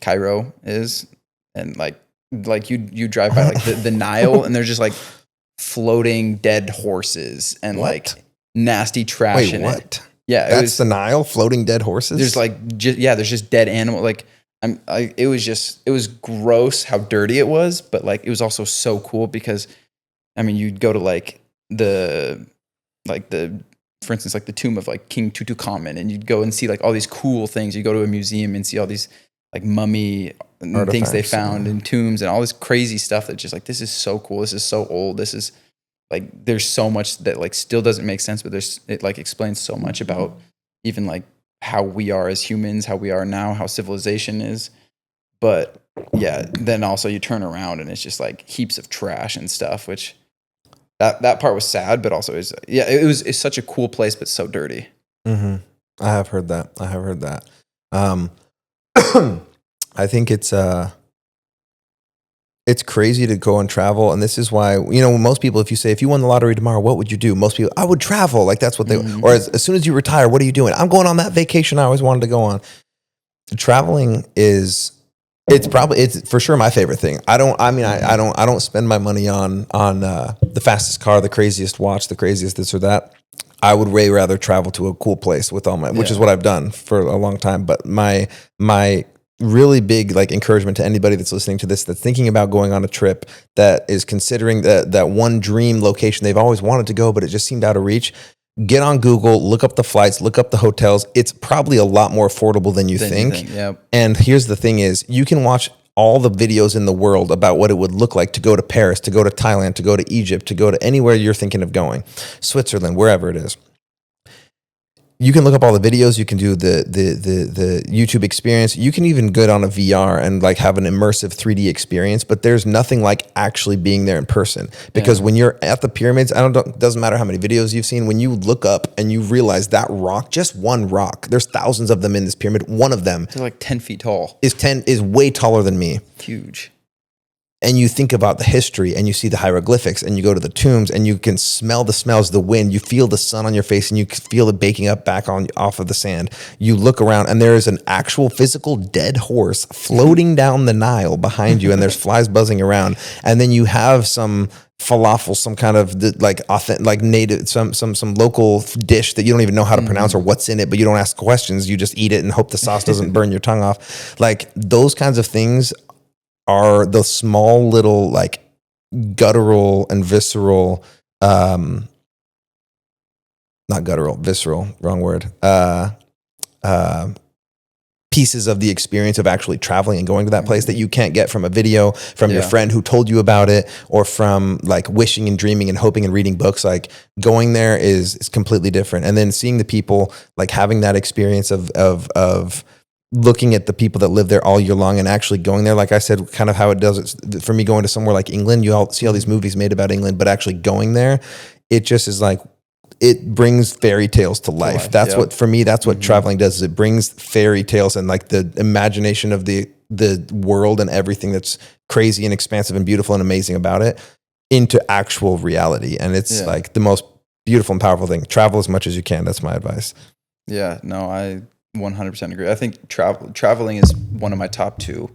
Cairo is, and like you drive by like the Nile, and there's just like floating dead horses and like nasty trash in it. Yeah, that's the Nile, floating dead horses. There's like there's just dead animal. Like it was gross how dirty it was, but like it was also so cool because I mean you'd go to like for instance like the tomb of like King Tutankhamun, and you'd go and see like all these cool things. You go to a museum and see all these like mummy things they found in tombs and all this crazy stuff that just like, this is so cool. This is so old. This is like, there's so much that like still doesn't make sense, but it like explains so much about even like how we are as humans, how we are now, how civilization is. But yeah, then also you turn around and it's just like heaps of trash and stuff, which that part was sad, but also it's such a cool place, but so dirty. Mm-hmm. I have heard that. I think it's crazy to go and travel. And this is why, most people, if you won the lottery tomorrow, what would you do? Most people, I would travel. Like that's what they, or as soon as you retire, what are you doing? I'm going on that vacation I always wanted to go on. Traveling it's for sure my favorite thing. I don't spend my money on the fastest car, the craziest watch, the craziest this or that. I would way rather travel to a cool place with all which is what I've done for a long time. But my really big like encouragement to anybody that's listening to this, that's thinking about going on a trip, that is considering that one dream location they've always wanted to go, but it just seemed out of reach. Get on Google, look up the flights, look up the hotels. It's probably a lot more affordable than you think. Yep. And here's the thing is, you can watch all the videos in the world about what it would look like to go to Paris, to go to Thailand, to go to Egypt, to go to anywhere you're thinking of going, Switzerland, wherever it is. You can look up all the videos. You can do the YouTube experience. You can even go on a VR and like have an immersive 3D experience. But there's nothing like actually being there in person. Because when you're at the pyramids, doesn't matter how many videos you've seen. When you look up and you realize that rock, just one rock, there's thousands of them in this pyramid. One of them, they're like 10 feet tall. Is way taller than me. Huge. And you think about the history and you see the hieroglyphics and you go to the tombs and you can smell the smells of the wind. You feel the sun on your face and you feel it baking up back off of the sand. You look around and there is an actual physical dead horse floating down the Nile behind you and there's flies buzzing around. And then you have some falafel, some kind of like authentic, like native, some local dish that you don't even know how to pronounce or what's in it, but you don't ask questions. You just eat it and hope the sauce doesn't burn your tongue off. Like those kinds of things are the small little like guttural and visceral, not guttural, visceral, wrong word, pieces of the experience of actually traveling and going to that place that you can't get from a video, from your friend who told you about it, or from like wishing and dreaming and hoping and reading books. Like going there is completely different. And then seeing the people, like having that experience of looking at the people that live there all year long and actually going there, like I said, kind of how it does it for me going to somewhere like England. You all see all these movies made about England, but actually going there, it just is like, it brings fairy tales to life. That's what, for me, that's what traveling does, is it brings fairy tales and like the imagination of the world and everything that's crazy and expansive and beautiful and amazing about it into actual reality. And it's like the most beautiful and powerful thing. Travel as much as you can. That's my advice. Yeah, no, I 100% agree. I think traveling is one of my top two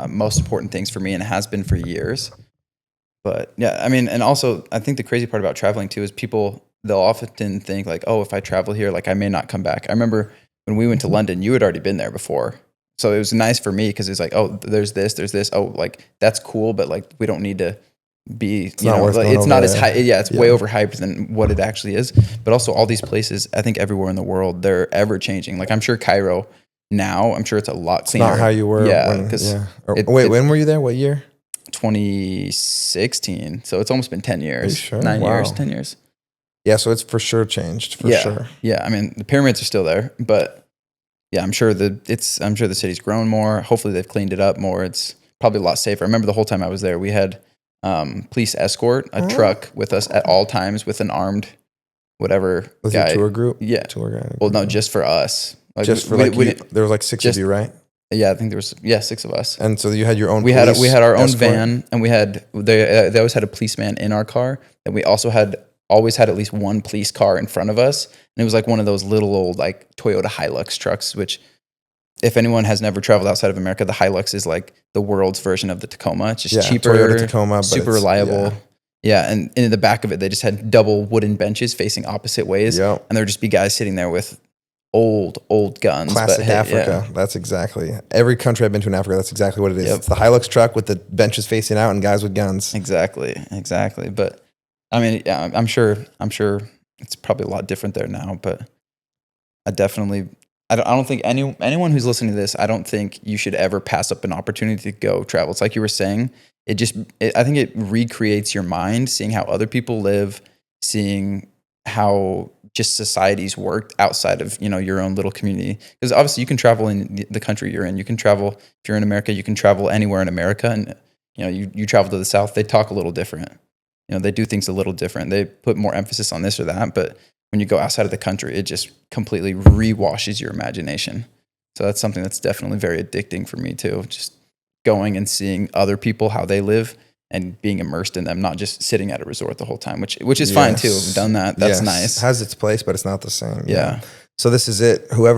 most important things for me, and it has been for years. But yeah, I mean, and also I think the crazy part about traveling too is they'll often think like, oh, if I travel here, like I may not come back. I remember when we went to London, you had already been there before. So it was nice for me because it's like, oh, there's this. Oh, like that's cool, but like we don't need to be, it's not as high. Yeah, it's way overhyped than what it actually is. But also all these places, I think everywhere in the world, they're ever changing. Like I'm sure Cairo now, I'm sure it's a lot cleaner. It's not how you were. When were you there? What year? 2016. So it's almost been 10 years. Sure? 9 years, 10 years. Yeah, so it's for sure changed. For sure. Yeah, I mean the pyramids are still there, but yeah, I'm sure the city's grown more. Hopefully they've cleaned it up more. It's probably a lot safer. I remember the whole time I was there, we had police escort, a truck with us at all times with an armed whatever Was guy. it a tour group? Yeah. Tour guy. Well, no, just for us. Like, Just for there was like 6 of you, right? Yeah, I think there was 6 of us. And so you had your own. We had our own escort? van, and they always had a policeman in our car, and we also always had at least one police car in front of us, and it was like one of those little old like Toyota Hilux trucks. Which, if anyone has never traveled outside of America, the Hilux is like the world's version of the Tacoma. It's just cheaper, Toyota Tacoma, but super reliable. Yeah, and in the back of it, they just had double wooden benches facing opposite ways, and there would just be guys sitting there with old guns. Classic Africa. Yeah. That's exactly every country I've been to in Africa. That's exactly what it is. Yep. It's the Hilux truck with the benches facing out and guys with guns. Exactly. But I mean, yeah, I'm sure it's probably a lot different there now. But I don't think anyone who's listening to this, I don't think you should ever pass up an opportunity to go travel. It's like you were saying. I think it recreates your mind, seeing how other people live, seeing how just societies work outside of, your own little community. Because obviously you can travel in the country you're in. You can travel, if you're in America, you can travel anywhere in America. And, you travel to the South, they talk a little different. They do things a little different. They put more emphasis on this or that. But when you go outside of the country, it just completely re-washes your imagination. So that's something that's definitely very addicting for me too. Just going and seeing other people, how they live, and being immersed in them, not just sitting at a resort the whole time, which is fine too. I've done that. That's nice. It has its place, but it's not the same. Yeah. So this is it. Your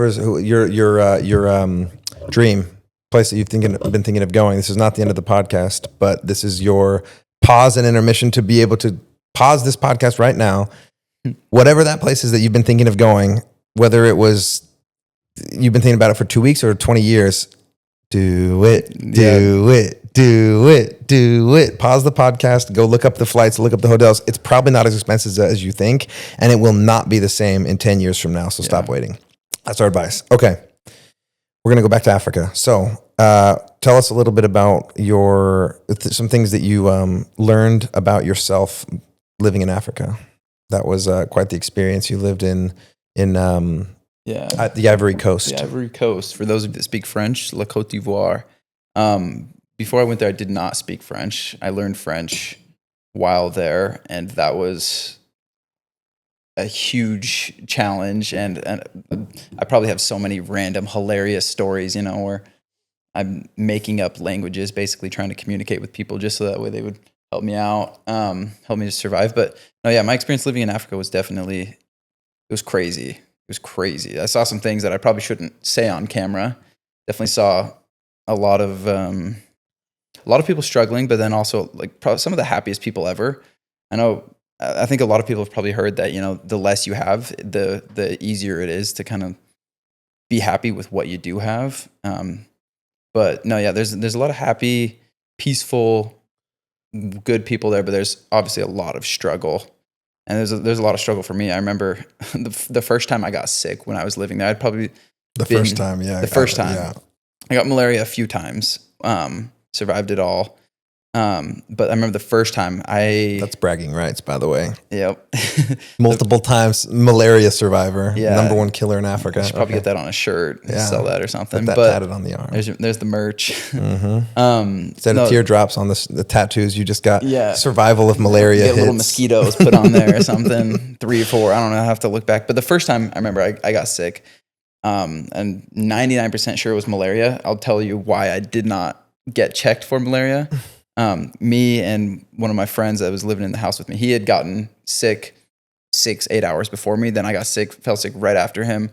dream place that you've been thinking of going. This is not the end of the podcast, but this is your pause and intermission to be able to pause this podcast right now. Whatever that place is that you've been thinking of going, whether it was you've been thinking about it for 2 weeks or 20 years, do it. Pause the podcast, go look up the flights, look up the hotels. It's probably not as expensive as you think, and it will not be the same in 10 years from now. So stop waiting. That's our advice. Okay. We're going to go back to Africa. So tell us a little bit about some things that you learned about yourself living in Africa. That was quite the experience. You lived in at the Ivory Coast. The Ivory Coast. For those of you that speak French, La Côte d'Ivoire. Before I went there, I did not speak French. I learned French while there, and that was a huge challenge. And I probably have so many random hilarious stories, where I'm making up languages, basically trying to communicate with people just so that way they would help me out, help me to survive. But no, yeah, my experience living in Africa was it was crazy. It was crazy. I saw some things that I probably shouldn't say on camera. Definitely saw a lot of people struggling, but then also like probably some of the happiest people ever. I think a lot of people have probably heard that, the less you have, the easier it is to kind of be happy with what you do have. But no, yeah, there's a lot of happy, peaceful, good people there, but there's obviously a lot of struggle. And there's a lot of struggle for me. I remember the first time I got sick when I was living there. First time. I got malaria a few times. Survived it all. But I remember the first time That's bragging rights, by the way. Yep. Multiple times malaria survivor. Yeah. Number one killer in Africa. I should probably get that on a shirt and sell that or something. Put that tatted on the arm. There's the merch. Mm-hmm. Instead of teardrops on the tattoos, you just got survival of malaria get hits. Little mosquitoes put on there or something. 3 or 4. I don't know. I have to look back. But the first time I remember I got sick, and 99% sure it was malaria. I'll tell you why I did not get checked for malaria. Me and one of my friends that was living in the house with me, he had gotten sick 6-8 hours before me. Then I fell sick right after him.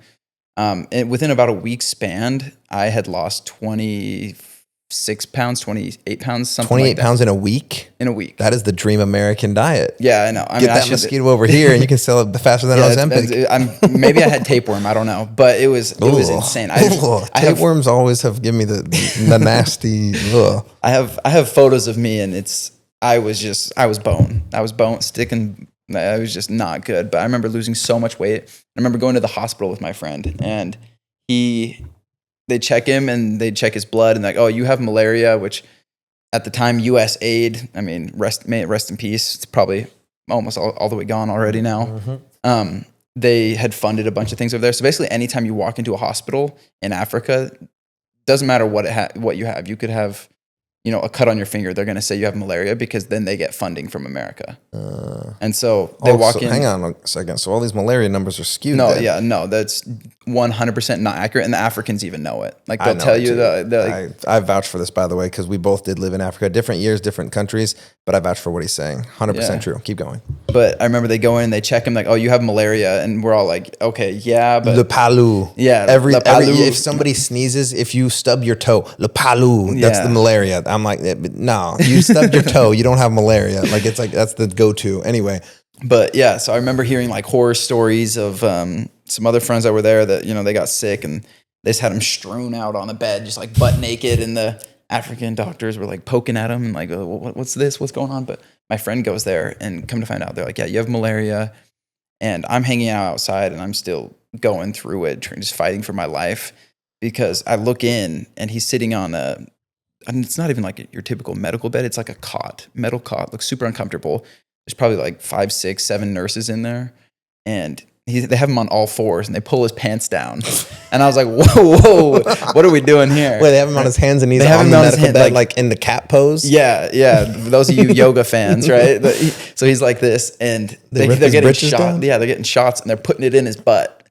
And within about a week's span, I had lost 26 pounds, 28 pounds, something 28 like that. pounds in a week? In a week. That is the dream American diet. Yeah, I know. Get that mosquito over here and you can sell it faster than Ozempic. Maybe I had tapeworm. I don't know. But it was insane. Tapeworms always have given me the nasty. Ugh. I have photos of me and I was bone. I was bone sticking. I was just not good. But I remember losing so much weight. I remember going to the hospital with my friend and they check him and they check his blood and like, oh, you have malaria, which at the time USAID, I mean, may it rest in peace. It's probably almost all the way gone already now. Mm-hmm. They had funded a bunch of things over there. So basically anytime you walk into a hospital in Africa, doesn't matter what you have. You could have a cut on your finger, they're going to say you have malaria because then they get funding from America. And so they walk in. Hang on a second. So all these malaria numbers are skewed. No, then. that's 100% not accurate. And the Africans even know it. Like they'll tell you I vouch for this, by the way, because we both did live in Africa, different years, different countries, but I vouch for what he's saying. 100% true. Keep going. But I remember they go in, they check him like, oh, you have malaria. And we're all like, okay, yeah, but. Le palu. Yeah. If somebody sneezes, if you stub your toe, le palu, that's the malaria. I'm like, no, you stubbed your toe, you don't have malaria. Like, it's like, that's the go-to. Anyway. But yeah, so I remember hearing like horror stories of some other friends that were there that, they got sick and they just had them strewn out on the bed, just like butt naked. And the African doctors were like poking at them and like, oh, what's this? What's going on? But my friend goes there and come to find out, they're like, yeah, you have malaria. And I'm hanging out outside and I'm still going through it, just fighting for my life. Because I look in and he's sitting on it's not even like your typical medical bed. It's like a metal cot, looks super uncomfortable. There's probably like 5, 6, 7 nurses in there. And they have him on all fours and they pull his pants down. And I was like, whoa, what are we doing here? Wait, they have him on his hands and knees on the medical bed, like in the cat pose? Yeah. Those of you yoga fans, right? So he's like this and they're getting shot. Down? Yeah, they're getting shots and they're putting it in his butt.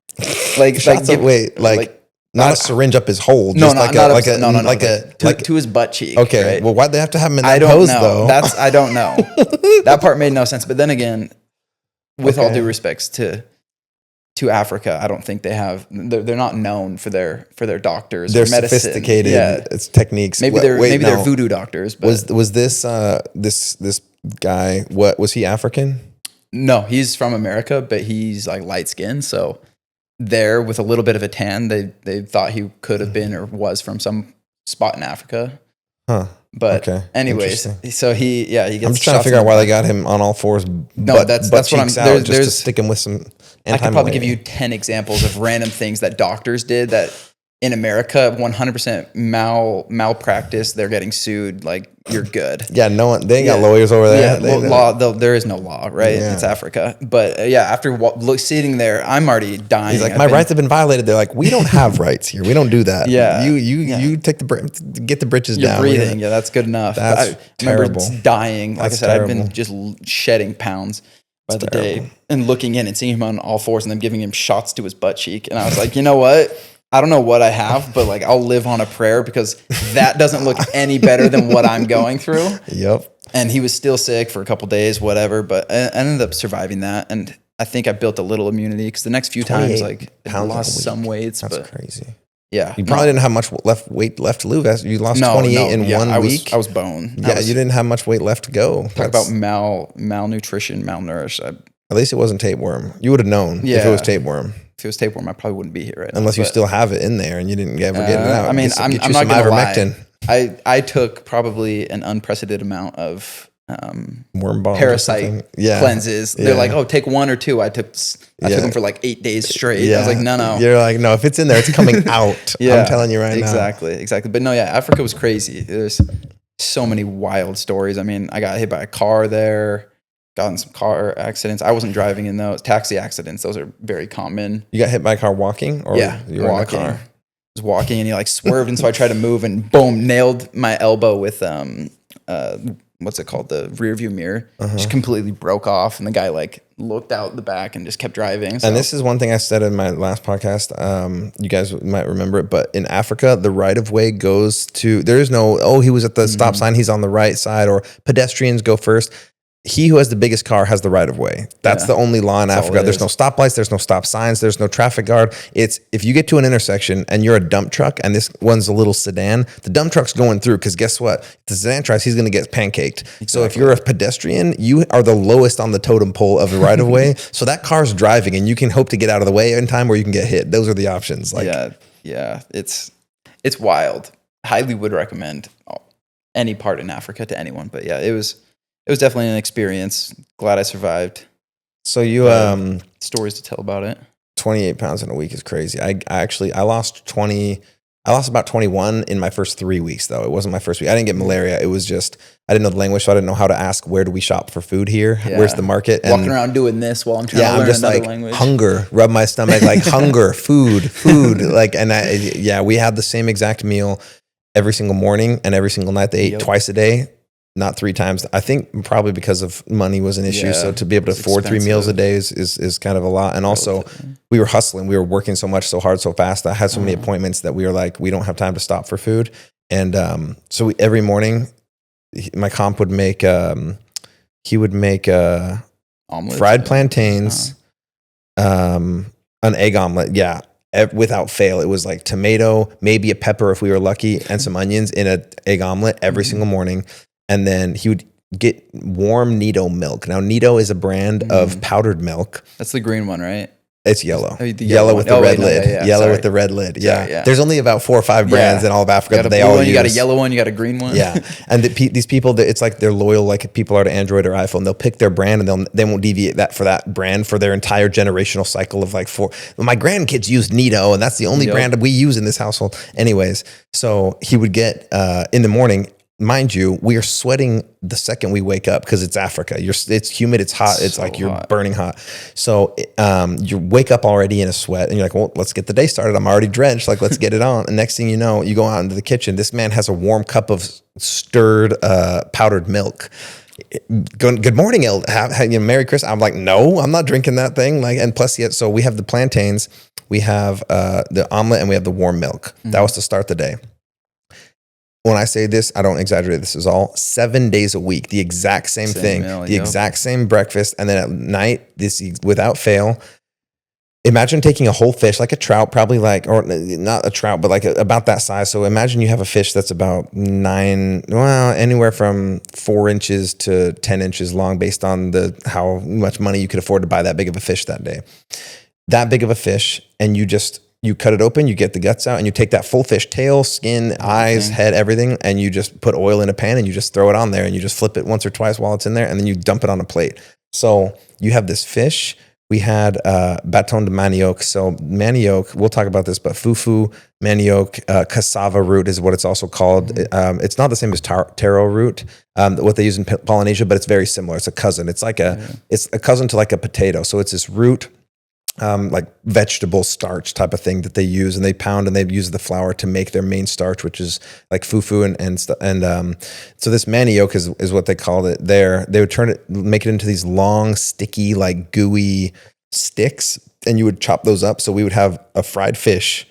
Not a syringe up his hole. Just to his butt cheek. Okay. Right? Well, why'd they have to have him in that pose though? I don't know. That part made no sense. But then again, with all due respects to Africa, I don't think they have. They're not known for their doctors. They're or medicine. Sophisticated. Yeah. It's techniques. Maybe they're voodoo doctors. But was this this guy? What was he African? No, he's from America, but he's like light skinned. So there, with a little bit of a tan, they thought he could have been or was from some spot in Africa. Huh. But anyways, so he gets. I'm just trying to figure out why they got him on all fours. That's what I'm. Just to stick him with some. I could probably give you 10 examples of random things that doctors did that in America, 100% malpractice. They're getting sued. Like, you're good. Yeah, they ain't got lawyers over there. Yeah, there is no law, right? Yeah. It's Africa. But after sitting there, I'm already dying. He's like, my rights have been violated. They're like, we don't have rights here. We don't do that. Yeah, you take get the britches down. You're breathing. Yeah, that's good enough. That's terrible. I remember dying. Like I said, I've been just shedding pounds by the day and looking in and seeing him on all fours and them giving him shots to his butt cheek. And I was like, you know what? I don't know what I have, but like I'll live on a prayer because that doesn't look any better than what I'm going through. Yep. And he was still sick for a couple days, whatever, but I ended up surviving that. And I think I built a little immunity because the next few times, like I lost some weights. That's crazy. Yeah. You probably didn't have much weight left to lose. You lost 28 in 1 week. I was bone. Yeah, you didn't have much weight left to go. Talk about malnutrition, malnourished. At least it wasn't tapeworm. You would have known if it was tapeworm. If it was tapeworm, I probably wouldn't be here right now. Unless you still have it in there and you didn't ever get it out. I mean, I'm not going to lie. I took probably an unprecedented amount of worm bombs, parasite cleanses. They're like, oh, take 1 or 2. I took them for like 8 days straight. Yeah. I was like, no. You're like, no, if it's in there, it's coming out. I'm telling you right now. Exactly. But no, Africa was crazy. There's so many wild stories. I mean, I got hit by a car there. Got in some car accidents. I wasn't driving in those. Taxi accidents, those are very common. You got hit by a car walking? Or you were walking. In a car? I was walking and he like swerved and so I tried to move and boom, nailed my elbow with what's it called? The rear view mirror. Just completely broke off and the guy like looked out the back and just kept driving. So. And this is one thing I said in my last podcast. You guys might remember it, but in Africa, the right of way goes to, there is no, he was at the stop sign, he's on the right side, or pedestrians go first. He who has the biggest car has the right of way. That's the only law in Africa. There's no stoplights. There's no stop signs. There's no traffic guard. It's if you get to an intersection and you're a dump truck and this one's a little sedan, the dump truck's going through because guess what? If the sedan tries, he's going to get pancaked. Exactly. So if you're a pedestrian, you are the lowest on the totem pole of the right of way. So that car's driving and you can hope to get out of the way in time where you can get hit. Those are the options. It's wild. Highly would recommend any part in Africa to anyone. But yeah, it was definitely an experience. Glad I survived. So you stories to tell about it. 28 pounds in a week is crazy. I lost 20. I lost about 21 in my first 3 weeks though. It wasn't my first week. I didn't get malaria. It was just I didn't know the language, so I didn't know how to ask where do we shop for food here? Yeah. Where's the market? And walking around doing this while I'm trying to learn another language. Hunger, rub my stomach like hunger, food. Like we had the same exact meal. every single morning and every single night. They ate Yep. twice a day, not 3 times. I think probably because of money was an issue. Yeah, So to be able to it's afford 3 meals a expensive. day is kind of a lot. And also Relatively. we were hustling. We were working so much, so hard, so fast. I had so many appointments that we were like, we don't have time to stop for food. And so every morning, my comp would make, he would make Omelets, fried plantains, an egg omelet. Yeah. Without fail. It was like tomato, maybe a pepper if we were lucky, and some onions in an egg omelet every single morning. And then he would get warm Nido milk. Now, Nido is a brand of powdered milk. That's the green one, right? It's yellow. Oh, the yellow yellow with one. the Oh, red wait, no, lid. yeah, Yellow sorry. with the red lid. Yeah. Sorry, yeah. There's only about 4 or 5 brands in all of Africa You got that a they blue all one, use. you got a yellow one, you got a green one. Yeah. And these people, it's like they're loyal like people are to Android or iPhone. They'll pick their brand and they won't deviate that for that brand for their entire generational cycle of like my grandkids use Nido, and that's the only brand we use in this household. Anyways, so he would get in the morning. Mind you, we are sweating the second we wake up because it's Africa. It's humid, it's hot, it's so like you're burning hot. So you wake up already in a sweat and you're like, well, let's get the day started. I'm already drenched. Like, let's get it on. And next thing you know, you go out into the kitchen. This man has a warm cup of stirred powdered milk. Good morning, Merry Christmas. I'm like, no, I'm not drinking that thing. Like, and plus, so we have the plantains, we have the omelet, and we have the warm milk. That was to start the day. When I say this, I don't exaggerate. This is all 7 days a week, the exact same thing, meal, the exact same breakfast. And then at night, this without fail. Imagine taking a whole fish, like a trout, probably like, or not a trout, but like about that size. So imagine you have a fish that's about anywhere from 4 inches to 10 inches long based on how much money you could afford to buy that big of a fish that day. That big of a fish, and you cut it open, you get the guts out, and you take that full fish, tail, skin, eyes, head, everything, and you just put oil in a pan and you just throw it on there and you just flip it once or twice while it's in there, and then you dump it on a plate. So you have this fish. We had bâton de manioc. So manioc, we'll talk about this, but fufu, manioc, cassava root is what it's also called. It's not the same as taro root, what they use in Polynesia, but it's very similar. It's a cousin. It's like it's a cousin to like a potato. So it's this root, like vegetable starch type of thing that they use, and they pound and they use the flour to make their main starch, which is like fufu and so this manioc is what they called it there. They would make it into these long, sticky, like gooey sticks, and you would chop those up. So we would have a fried fish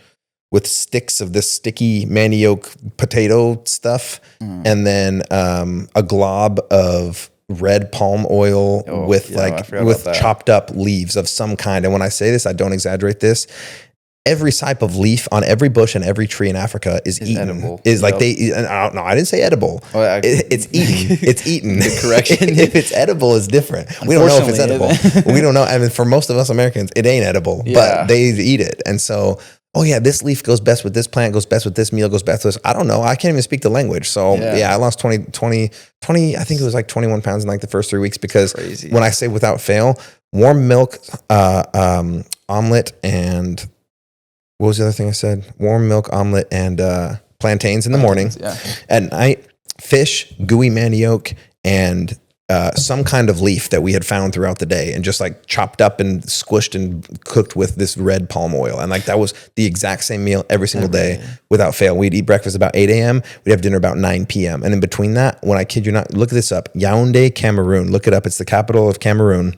with sticks of this sticky manioc potato stuff, and then a glob of red palm oil with chopped up leaves of some kind. And when I say this, I don't exaggerate this. Every type of leaf on every bush and every tree in Africa is eaten. Edible. Like I didn't say edible. It's eaten. It's eaten. Good correction. If it's edible, it's different. We don't know if it's edible. We don't know. I mean, for most of us Americans, it ain't edible, but they eat it. And so, oh yeah, this leaf goes best with this plant, goes best with this meal, goes best with this. I don't know. I can't even speak the language. So I lost 20, I think it was like 21 pounds in like the first 3 weeks because when I say without fail, warm milk, omelet, and what was the other thing I said? Warm milk, omelet, and plantains in the morning. Yeah. At night, fish, gooey manioc, and some kind of leaf that we had found throughout the day and just like chopped up and squished and cooked with this red palm oil. And like that was the exact same meal every single day without fail. We'd eat breakfast about 8 a.m. We'd have dinner about 9 p.m. And in between that, when I kid you not, look this up, Yaoundé, Cameroon. Look it up. It's the capital of Cameroon.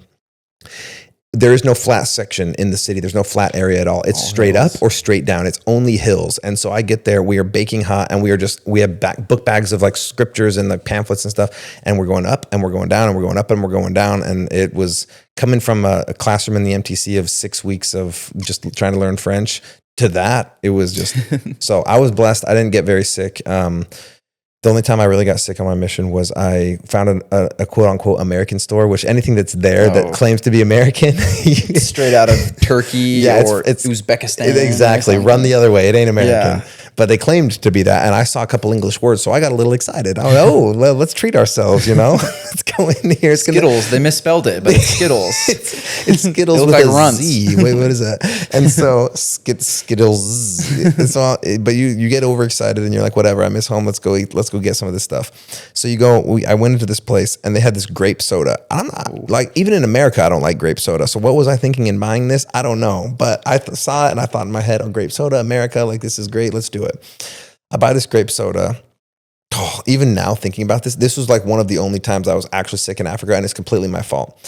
There is no flat section in the city. There's no flat area at all. It's all straight hills. Up or straight down. It's only hills. And so I get there, we are baking hot, and we have book bags of like scriptures and like pamphlets and stuff. And we're going up and we're going down and we're going up and we're going down. And it was coming from a classroom in the MTC of 6 weeks of just trying to learn French to that. It was just, so I was blessed. I didn't get very sick. The only time I really got sick on my mission was I found a quote unquote American store, which anything that's there that claims to be American. Straight out of Turkey or it's Uzbekistan. Exactly. Run the other way. It ain't American. Yeah. But they claimed to be that. And I saw a couple English words, so I got a little excited. I was let's treat ourselves, you know? Let's go in here. Skittles. They misspelled it, but it's Skittles. It's Skittles with like a Z. Wait, what is that? And so Skittles. But you get overexcited and you're like, whatever, I miss home. Let's go eat. Let's go get some of this stuff. So I went into this place and they had this grape soda. I'm not like, even in America, I don't like grape soda. So what was I thinking in buying this? I don't know. But I saw it and I thought in my head, grape soda, America, like this is great. Let's do it. I buy this grape soda. Oh, even now thinking about this was like one of the only times I was actually sick in Africa, and it's completely my fault.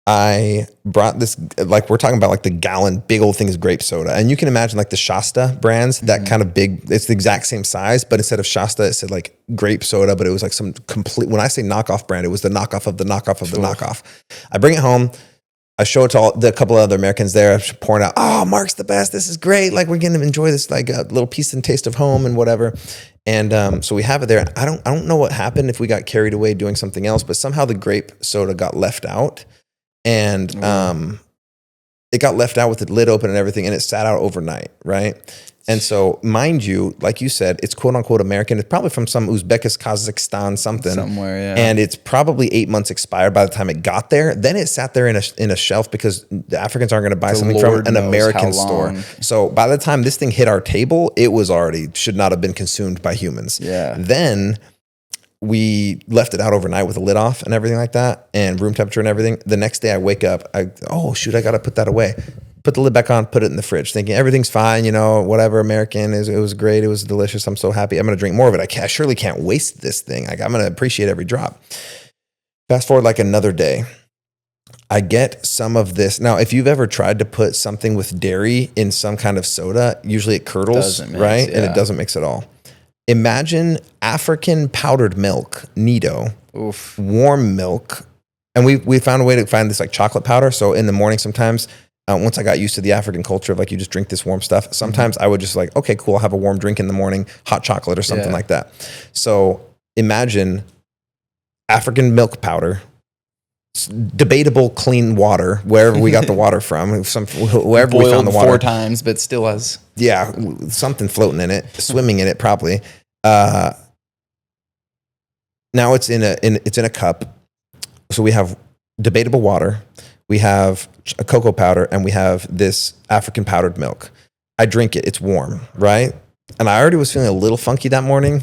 I brought this, like we're talking about like the gallon, big old thing is grape soda. And you can imagine like the Shasta brands, that kind of big, it's the exact same size, but instead of Shasta, it said like grape soda, but it was like some complete, when I say knockoff brand, it was the knockoff of the knockoff of the knockoff. I bring it home. I show it to a couple of other Americans there, pouring out, oh, Mark's the best. This is great. Like we're going to enjoy this, like a little piece and taste of home and whatever. And so we have it there. I don't know what happened, if we got carried away doing something else, but somehow the grape soda got left out. And it got left out with the lid open and everything, and it sat out overnight, right? And so, mind you, like you said, it's quote unquote American. It's probably from some Uzbekistan, Kazakhstan, something. Somewhere, yeah. And it's probably 8 months expired by the time it got there. Then it sat there in a shelf because the Africans aren't going to buy something from an American store. So by the time this thing hit our table, it was already, should not have been consumed by humans. Yeah. Then we left it out overnight with the lid off and everything like that, and room temperature and everything. The next day I wake up, oh shoot, I got to put that away. Put the lid back on, put it in the fridge, thinking everything's fine, whatever, American, it was great, it was delicious, I'm so happy, I'm going to drink more of it. I surely can't waste this thing. I'm going to appreciate every drop. Fast forward like another day, I get some of this. Now, if you've ever tried to put something with dairy in some kind of soda, usually it curdles, right? Yeah. And it doesn't mix at all. Imagine African powdered milk, Nido, warm milk. And we found a way to find this like chocolate powder. So in the morning sometimes, once I got used to the African culture of like you just drink this warm stuff, sometimes I would just like, okay, cool, I'll have a warm drink in the morning, hot chocolate or something like that. So imagine African milk powder, debatable clean water, wherever we got the water from, wherever boiled we found the water. 4 times, but still has something floating in it, swimming in it probably. Now it's in a cup. So we have debatable water, we have a cocoa powder, and we have this African powdered milk. I drink it. It's warm, right? And I already was feeling a little funky that morning.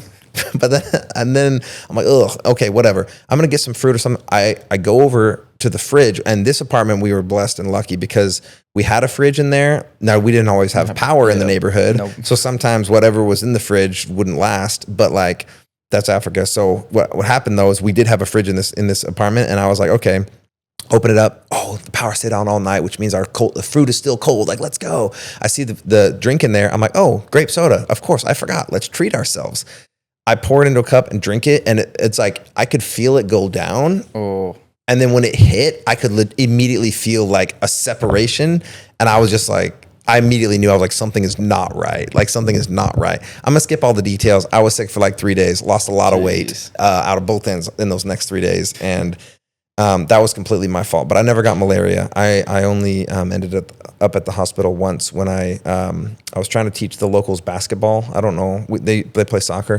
And then I'm like, ugh, okay, whatever. I'm going to get some fruit or something. I go over to the fridge, and this apartment, we were blessed and lucky because we had a fridge in there. Now, we didn't always have power in the neighborhood. Nope. So sometimes whatever was in the fridge wouldn't last, but like that's Africa. So what happened though is we did have a fridge in this apartment, and I was like, okay, open it up. Oh, the power stayed on all night, which means the fruit is still cold. Like, let's go. I see the drink in there. I'm like, oh, grape soda. Of course, I forgot. Let's treat ourselves. I pour it into a cup and drink it, and it's like I could feel it go down. Oh. And then when it hit, I could immediately feel like a separation, and I was just like, I immediately knew, I was like, something is not right. Like something is not right. I'm gonna skip all the details. I was sick for like 3 days, lost a lot of weight out of both ends in those next 3 days, and that was completely my fault. But I never got malaria. I only ended up at the hospital once when I was trying to teach the locals basketball. I don't know, they play soccer,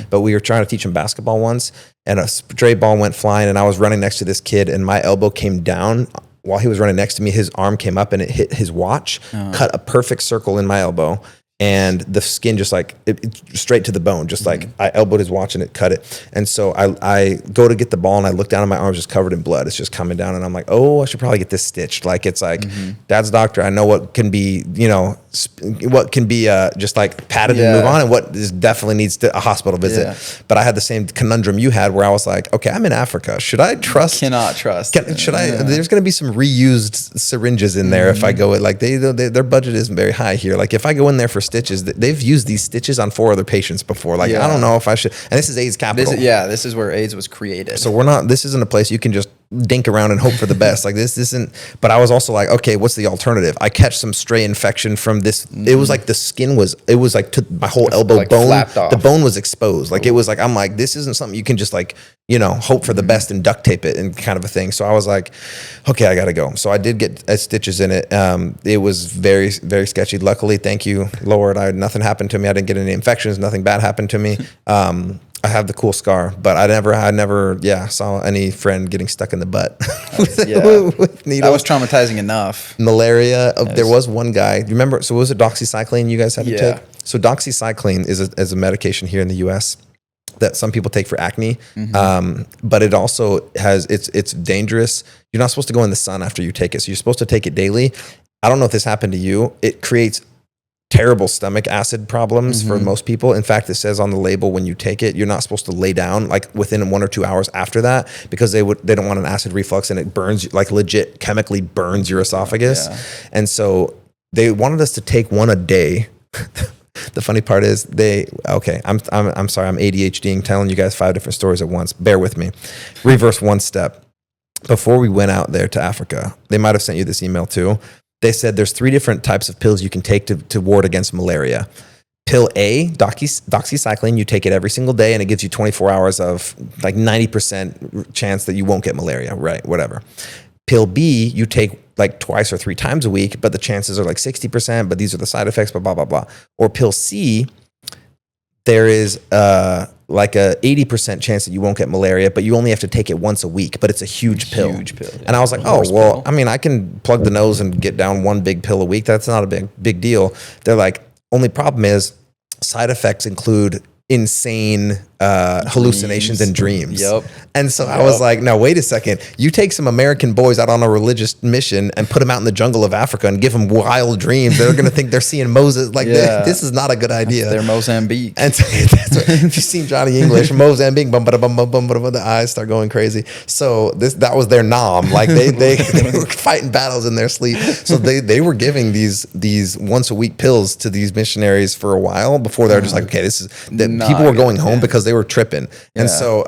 but we were trying to teach them basketball once, and a stray ball went flying, and I was running next to this kid, and my elbow came down. While he was running next to me, his arm came up and it hit his watch, cut a perfect circle in my elbow. And the skin just like it straight to the bone, just like I elbowed his watch and it cut it. And so I go to get the ball, and I look down, and my arm's just covered in blood. It's just coming down, and I'm like, oh, I should probably get this stitched. Like it's like, Dad's doctor. I know what can be, just like patted and move on, and what definitely needs a hospital visit. Yeah. But I had the same conundrum you had, where I was like, okay, I'm in Africa. Should I trust? Cannot trust. Should I? There's going to be some reused syringes in there if I go. Like their budget isn't very high here. Like if I go in there for stitches, they've used these stitches on 4 other patients before. Like I don't know if I should. And this is AIDS capital. This is where AIDS was created. So this isn't a place you can just dink around and hope for the best. Like this isn't. But I was also like, okay, what's the alternative? I catch some stray infection from this. It was like the skin was. It was like to my whole elbow like bone. The bone was exposed. Like it was like, I'm like, this isn't something you can just like hope for the best and duct tape it and kind of a thing. So I was like, okay, I gotta go. So I did get stitches in it. It was very, very sketchy. Luckily, thank you, Lord, nothing happened to me. I didn't get any infections. Nothing bad happened to me. I have the cool scar, but I never saw any friend getting stuck in the butt with needles. That was traumatizing enough. Malaria. There was one guy. You remember? So was it doxycycline you guys had to take? So doxycycline is a medication here in the U.S. that some people take for acne, but it also has it's dangerous. You're not supposed to go in the sun after you take it, so you're supposed to take it daily. I don't know if this happened to you. It creates terrible stomach acid problems for most people. In fact, it says on the label when you take it, you're not supposed to lay down like within 1 or 2 hours after that, because they don't want an acid reflux, and it burns, like legit chemically burns your esophagus. And so they wanted us to take one a day. The funny part is I'm sorry, I'm ADHDing, telling you guys 5 different stories at once. Bear with me. Reverse one step. Before we went out there to Africa, they might have sent you this email too. They said there's 3 different types of pills you can take to ward against malaria. Pill A, doxycycline, you take it every single day, and it gives you 24 hours of like 90% chance that you won't get malaria, right? Whatever. Pill B, you take like twice or 3 times a week, but the chances are like 60%, but these are the side effects, blah, blah, blah, blah. Or pill C, there is like a 80% chance that you won't get malaria, but you only have to take it once a week, but it's a huge pill. Yeah. And I was like, I mean, I can plug the nose and get down 1 big pill a week. That's not a big deal. They're like, only problem is side effects include insane hallucinations and dreams. And so I was like, no, wait a second. You take some American boys out on a religious mission and put them out in the jungle of Africa and give them wild dreams. They're going to think they're seeing Moses. Like, this is not a good idea. They're Mozambique. And so if you've seen Johnny English, Mozambique, the eyes start going crazy. So that was their nom. Like they were fighting battles in their sleep. So they were giving these once a week pills to these missionaries for a while before they were just like, okay, people were going home because they were tripping. And so,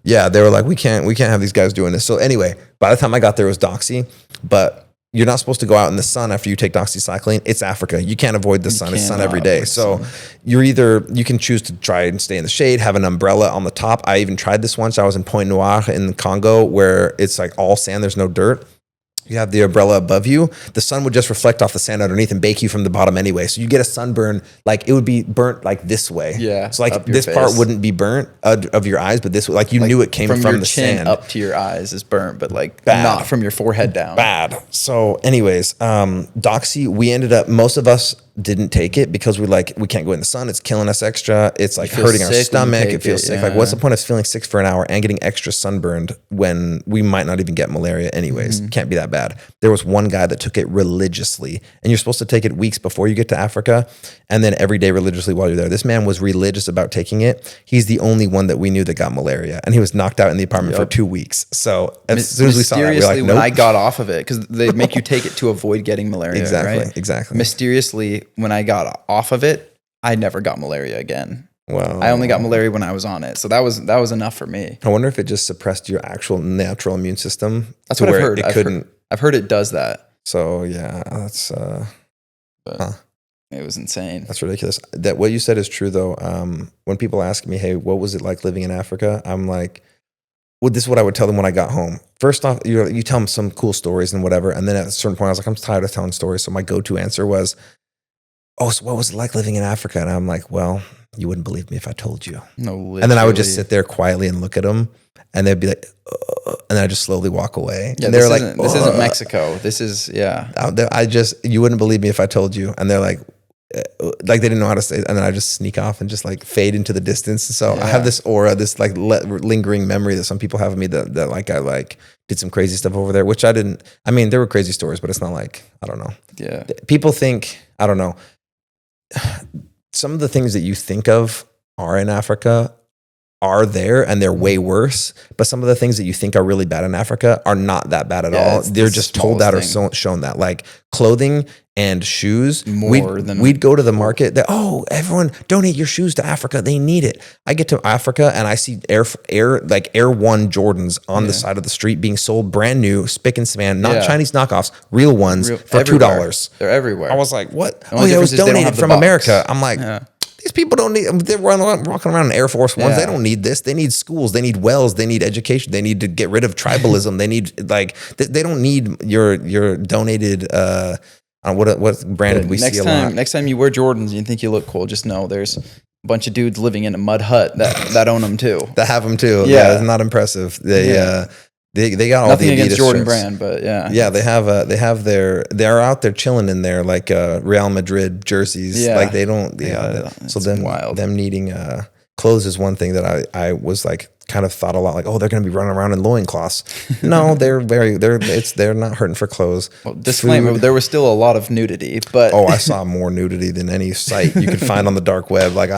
they were like, we can't have these guys doing this. So anyway, by the time I got there, it was doxy, but you're not supposed to go out in the sun after you take doxycycline. It's Africa. You can't avoid the sun. It's sun every day. So you can choose to try and stay in the shade, have an umbrella on the top. I even tried this once. I was in Pointe Noire in the Congo, where it's like all sand. There's no dirt. You have the umbrella above you. The sun would just reflect off the sand underneath and bake you from the bottom anyway. So you get a sunburn, like it would be burnt like this way. Yeah. So like this part wouldn't be burnt of your eyes, but this, like you knew it came from the sand. Up to your eyes is burnt, but like not from your forehead down. Bad. So anyways, doxy, most of us didn't take it because we can't go in the sun. It's killing us extra. It's like hurting our stomach. It feels sick. Like, what's the point of feeling sick for an hour and getting extra sunburned when we might not even get malaria anyways? Can't be that bad. There was one guy that took it religiously, and you're supposed to take it weeks before you get to Africa, and then every day religiously while you're there. This man was religious about taking it. He's the only one that we knew that got malaria, and he was knocked out in the apartment for 2 weeks. So as soon as we saw that, we were like, nope. When I got off of it, because they make you take it to avoid getting malaria. Exactly. Mysteriously, when I got off of it, I never got malaria again. Wow. I only got malaria when I was on it. So that was enough for me. I wonder if it just suppressed your actual natural immune system. That's what I've heard. I've heard it does that. So yeah, that's it was insane. That's ridiculous. That what you said is true though. When people ask me, hey, what was it like living in Africa? I'm like, well, this is what I would tell them when I got home. First off, you tell them some cool stories and whatever. And then at a certain point, I was like, I'm tired of telling stories. So my go-to answer was, oh, so what was it like living in Africa? And I'm like, well, you wouldn't believe me if I told you. No, literally. And then I would just sit there quietly and look at them, and they'd be like, and then I just slowly walk away. Yeah, and they're like, this isn't Mexico. This is, you wouldn't believe me if I told you. And they're like they didn't know how to say it. And then I just sneak off and just like fade into the distance. So I have this aura, this like lingering memory that some people have of me that like I like did some crazy stuff over there, which I didn't. I mean, there were crazy stories, but it's not like, I don't know. Yeah. People think, I don't know. Some of the things that you think of are in Africa are there, and they're way worse. But some of the things that you think are really bad in Africa are not that bad at all. They're just told that or shown that. Like clothing and shoes. We'd go to the market that, everyone donate your shoes to Africa. They need it. I get to Africa and I see Air One Jordans on the side of the street being sold brand new, spick and span, not Chinese knockoffs, real ones for $2. They're everywhere. I was like, what? It was donated from America. I'm like, these people don't need, they're walking around in Air Force Ones. They don't need this. They need schools. They need wells. They need education. They need to get rid of tribalism. They need they don't need your donated, what brand did we see a lot? Next time you wear Jordans and you think you look cool, just know there's a bunch of dudes living in a mud hut that own them too. That have them too. Yeah, it's not impressive. They got all nothing the Adidas against Jordan shirts. brand, but they're out there chilling in their like Real Madrid jerseys. Yeah. Like they don't. Yeah. So then wild. Them needing clothes is one thing that I was like kind of thought a lot like, oh, they're going to be running around in loincloths. No, they're not hurting for clothes. Well, disclaimer, there was still a lot of nudity, but oh, I saw more nudity than any site you could find on the dark web. Like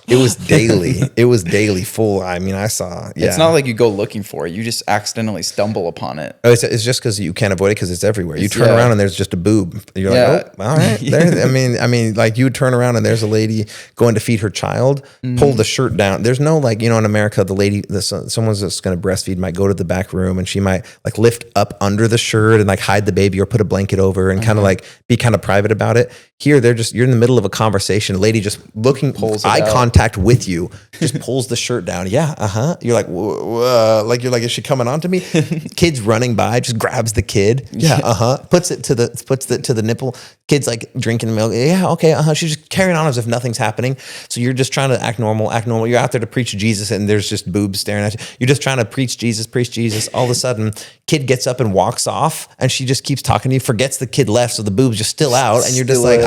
it was daily. It was daily full. I mean, I saw, yeah. It's not like you go looking for it. You just accidentally stumble upon it. Oh, it's just because you can't avoid it because it's everywhere. You turn around and there's just a boob. You're like, oh, all right. There. I mean, like you would turn around and there's a lady going to feed her child, pull the shirt down. There's no like, in America, the lady, someone's that's going to breastfeed might go to the back room and she might like lift up under the shirt and like hide the baby or put a blanket over and kind of like be kind of private about it. Here, you're in the middle of a conversation. A lady just pulls eye contact with you, just pulls the shirt down. Yeah, You're like, like you're like, is she coming on to me? Kid's running by, just grabs the kid. Yeah, puts it to the nipple. Kid's like drinking milk. Yeah, okay, She's just carrying on as if nothing's happening. So you're just trying to act normal. You're out there to preach Jesus, and there's just boobs staring at you. You're just trying to preach Jesus. All of a sudden, kid gets up and walks off, and she just keeps talking to you. Forgets the kid left, so the boobs are still out, and you're just like,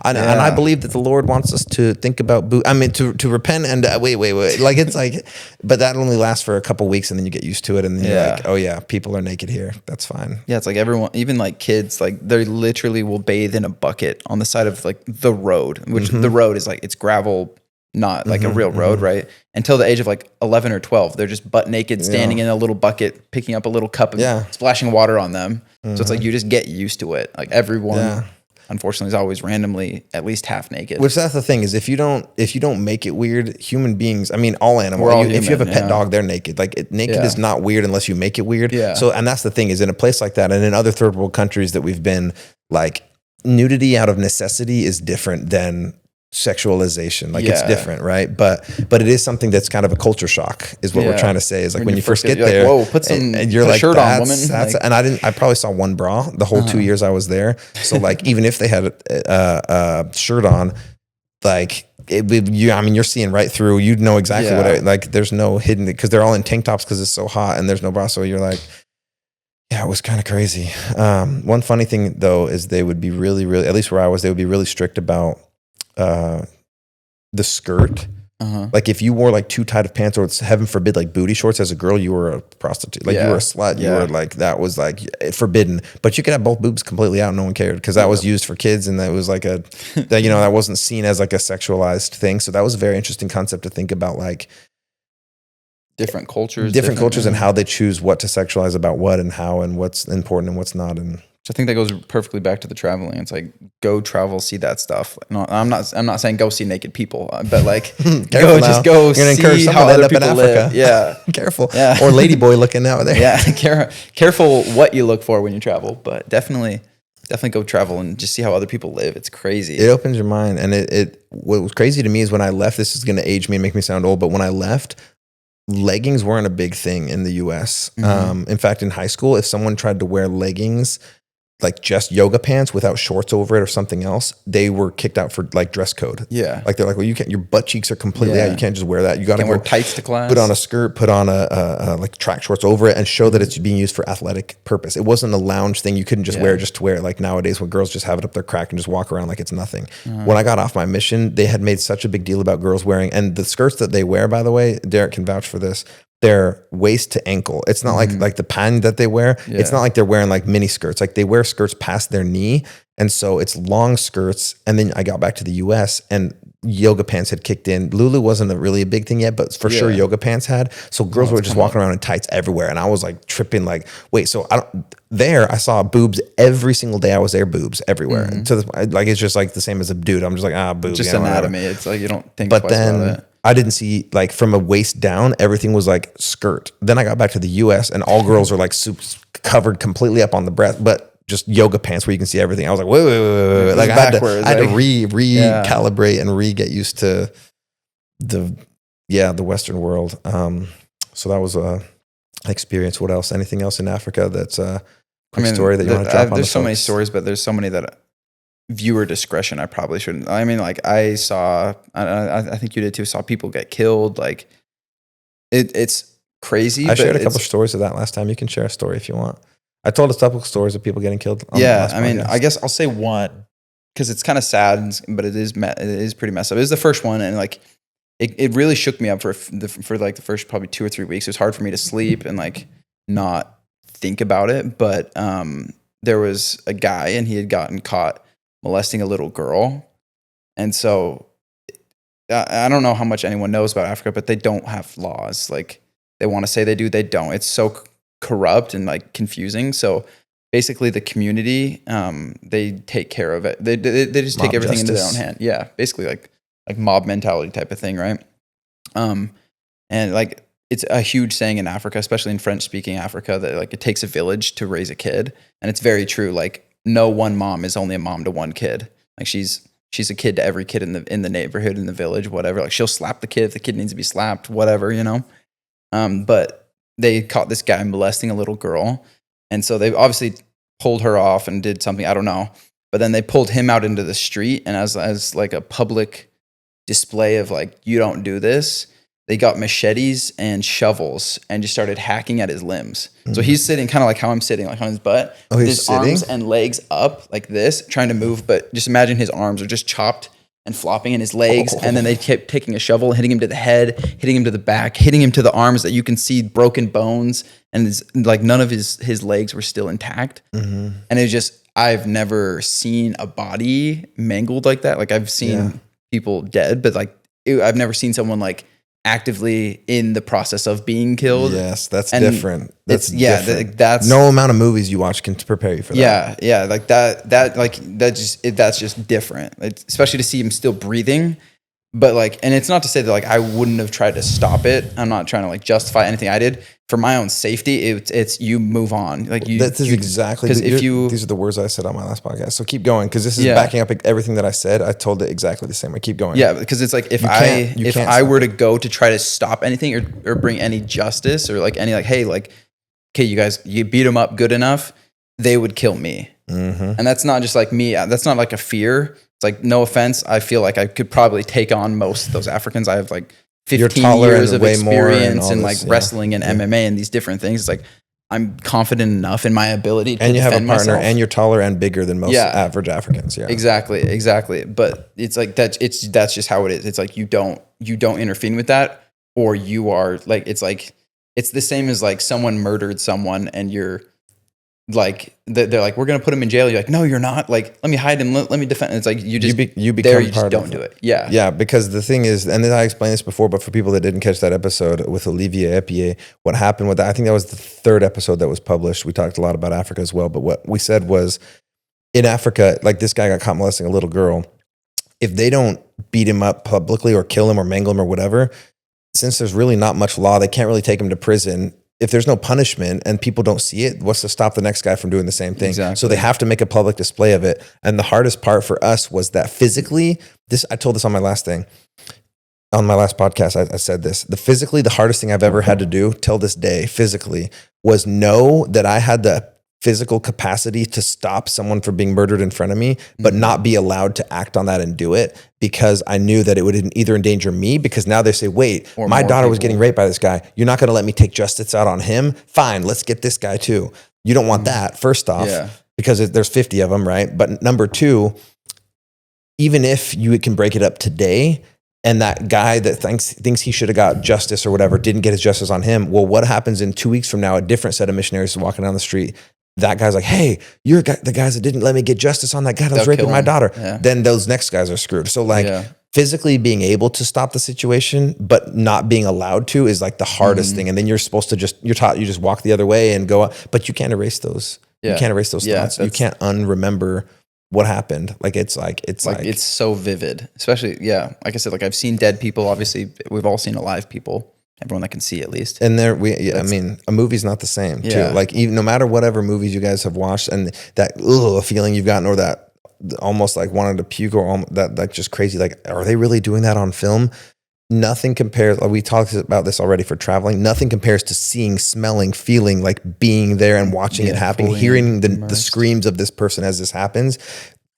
and I believe that the Lord wants us to think about to repent and wait. Like it's like, but that only lasts for a couple weeks, and then you get used to it, and then you're like, oh yeah, people are naked here. That's fine. Yeah, it's like everyone, even like kids, like they literally will bathe in a bucket on the side of like the road, which the road is like it's gravel, not like a real road, right? Until the age of like 11 or 12, they're just butt naked, standing in a little bucket, picking up a little cup and splashing water on them. So it's like you just get used to it. Like everyone, unfortunately, is always randomly at least half naked. Which that's the thing is if you don't make it weird, human beings, I mean, all animals. If you have a pet dog, they're naked. Like naked is not weird unless you make it weird. Yeah. So and that's the thing is in a place like that, and in other third world countries that we've been, like nudity out of necessity is different than sexualization. Like it's different, right? But it is something that's kind of a culture shock is what we're trying to say is like when you first get there, like, whoa, put a shirt on, woman. And I probably saw one bra the whole 2 years I was there. So like even if they had a shirt on, like you're seeing right through, you know exactly what there's no hidden because they're all in tank tops because it's so hot and there's no bra. So you're like, yeah, it was kind of crazy. One funny thing though is they would be really, really, at least where I was, they would be really strict about the skirt. Like if you wore like too tight of pants or it's heaven forbid like booty shorts as a girl, you were a prostitute. Like you were a slut. You were like, that was like forbidden. But you could have both boobs completely out. No one cared because that was used for kids and that was like that wasn't seen as like a sexualized thing. So that was a very interesting concept to think about, like different cultures and how they choose what to sexualize about what and how and what's important and what's not. And so I think that goes perfectly back to the traveling. It's like go travel, see that stuff. No, I'm not saying go see naked people, but like go see how other people live. Yeah, careful. Yeah, or ladyboy looking out there. Yeah, careful what you look for when you travel, but definitely go travel and just see how other people live. It's crazy. It opens your mind, and what was crazy to me is when I left. This is going to age me and make me sound old, but when I left, leggings weren't a big thing in the US. In fact, in high school, if someone tried to wear leggings, like just yoga pants without shorts over it or something else, they were kicked out for like dress code. Yeah. Like they're like, well, you can't, your butt cheeks are completely out. You can't just wear that. You got to wear tights to class. Put on a skirt, put on a like track shorts over it and show that it's being used for athletic purpose. It wasn't a lounge thing. You couldn't just wear it just to wear it. Like nowadays when girls just have it up their crack and just walk around like it's nothing. When I got off my mission, they had made such a big deal about girls wearing, and the skirts that they wear, by the way, Derek can vouch for this, they're waist to ankle. It's not like the pan that they wear. Yeah. It's not like they're wearing like mini skirts. Like they wear skirts past their knee. And so it's long skirts. And then I got back to the US and yoga pants had kicked in. Lulu wasn't really a big thing yet, but for sure yoga pants had. So girls were just walking around in tights everywhere. And I was like tripping like, wait, so I saw boobs every single day I was there, boobs everywhere. So like, it's just like the same as a dude. I'm just like, boobs. Just anatomy. It's like, you don't think twice about it. I didn't see, like, from a waist down, everything was like skirt. Then I got back to the US and all girls are like covered completely up on the breast, but just yoga pants where you can see everything. I was like, wait. Like I had to recalibrate and get used to the Western world. So that was a experience. What else? Anything else in Africa that's a quick story that you want to drop on? There's so many stories, but there's so many that viewer discretion, I probably shouldn't. I mean, like I think you did too, saw people get killed. Like it's crazy. I shared a couple stories of that last time. You can share a story if you want. I told a couple stories of people getting killed. I mean, I guess I'll say one because it's kind of sad, but it is pretty messed up. It was the first one, and like it really shook me up for like the first probably 2 or 3 weeks. It was hard for me to sleep and like not think about it. But there was a guy and he had gotten caught molesting a little girl. And so I don't know how much anyone knows about Africa, but they don't have laws. Like they want to say they do, they don't. It's so corrupt and like confusing. So basically the community, they take care of it. They just take everything into their own hand. Yeah. Basically like mob mentality type of thing. Right. And like, it's a huge saying in Africa, especially in French speaking Africa, that like it takes a village to raise a kid. And it's very true. Like no one mom is only a mom to one kid. Like she's a kid to every kid in the neighborhood, in the village, whatever. Like she'll slap the kid if the kid needs to be slapped, whatever, you know? But they caught this guy molesting a little girl. And so they obviously pulled her off and did something, I don't know. But then they pulled him out into the street, and as like a public display of like, you don't do this, they got machetes and shovels and just started hacking at his limbs. So he's sitting kind of like how I'm sitting, like on his butt. Oh, he's his sitting? arms and legs up like this, trying to move. But just imagine his arms are just chopped and flopping in his legs. And then they kept taking a shovel, hitting him to the head, hitting him to the back, hitting him to the arms that you can see broken bones. And it's like none of his legs were still intact. And it was just, I've never seen a body mangled like that. Like I've seen people dead, but like I've never seen someone like actively in the process of being killed. Yes, that's different. That's different. That's no amount of movies you watch can prepare you for that. Yeah, like that's just different. Like, especially to see him still breathing. But like, and it's not to say that like I wouldn't have tried to stop it. I'm not trying to like justify anything I did for my own safety. It's you move on. Like That's exactly, because these are the words I said on my last podcast. So keep going, because this is backing up everything that I said. I told it exactly the same. I keep going. Yeah, because it's like if I were to go to try to stop anything or bring any justice or like any like, hey, like, okay, you guys, you beat them up good enough, they would kill me. And that's not just like me. That's not like a fear. It's like, no offense, I feel like I could probably take on most of those Africans. I have like 15 years of experience in like wrestling and MMA and these different things. It's like, I'm confident enough in my ability to defend myself. And you have a partner and you're taller and bigger than most average Africans. Yeah, exactly. But it's like, that's just how it is. It's like, you don't intervene with that, or you are like, it's the same as like someone murdered someone and you're like, they're like, we're going to put him in jail. You're like, no, you're not. Like, let me hide him. Let me defend. It's like, you just don't do it. Yeah. Yeah. Because the thing is, and I explained this before, but for people that didn't catch that episode with Olivier Epier, what happened with that, I think that was the 3rd episode that was published. We talked a lot about Africa as well. But what we said was, in Africa, like this guy got caught molesting a little girl. If they don't beat him up publicly or kill him or mangle him or whatever, since there's really not much law, they can't really take him to prison. If there's no punishment and people don't see it, what's to stop the next guy from doing the same thing? Exactly. So they have to make a public display of it. And the hardest part for us was that physically, I told this on my last podcast, I said this, the hardest thing I've ever had to do till this day physically was know that I had the physical capacity to stop someone from being murdered in front of me, but not be allowed to act on that and do it, because I knew that it would either endanger me, because now they say, wait, or my daughter was getting raped by this guy. You're not going to let me take justice out on him? Fine, let's get this guy too. You don't want that, first off, because there's 50 of them, right? But number 2, even if you can break it up today, and that guy that thinks he should have got justice or whatever didn't get his justice on him, well, what happens in 2 weeks from now? A different set of missionaries is walking down the street. That guy's like, hey, you're the guys that didn't let me get justice on that guy that was raping my daughter. Yeah. Then those next guys are screwed. So like physically being able to stop the situation, but not being allowed to, is like the hardest thing. And then you're supposed to you're taught, you just walk the other way and go up, but you can't erase those. You can't erase those thoughts. You can't unremember what happened. Like it's so vivid, especially, like I said, like I've seen dead people. Obviously we've all seen alive people. Everyone that can see, at least. And I mean, a movie's not the same too. Like even no matter whatever movies you guys have watched, and that feeling you've gotten, or that almost like wanted to puke, or that like just crazy, like, are they really doing that on film? Nothing compares. We talked about this already for traveling. Nothing compares to seeing, smelling, feeling, like being there and watching it happen, hearing the screams of this person as this happens,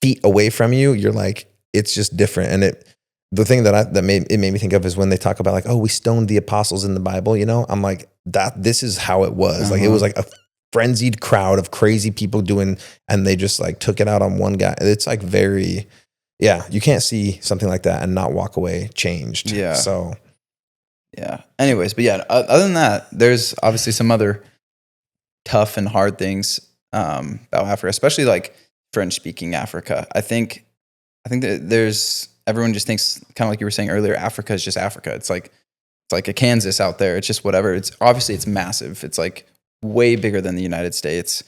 feet away from you. You're like, it's just different. And the thing that made me think of is when they talk about like, oh, we stoned the apostles in the Bible, you know? I'm like, this is how it was. Like, it was like a frenzied crowd of crazy people and they just like took it out on one guy. It's like very, yeah, you can't see something like that and not walk away changed. Yeah. So Yeah. Anyways, but yeah, other than that, there's obviously some other tough and hard things about Africa, especially like French speaking Africa. I think that there's everyone just thinks kind of like you were saying earlier, Africa is just Africa. It's like a Kansas out there. It's just whatever. It's obviously it's massive. It's like way bigger than the United States.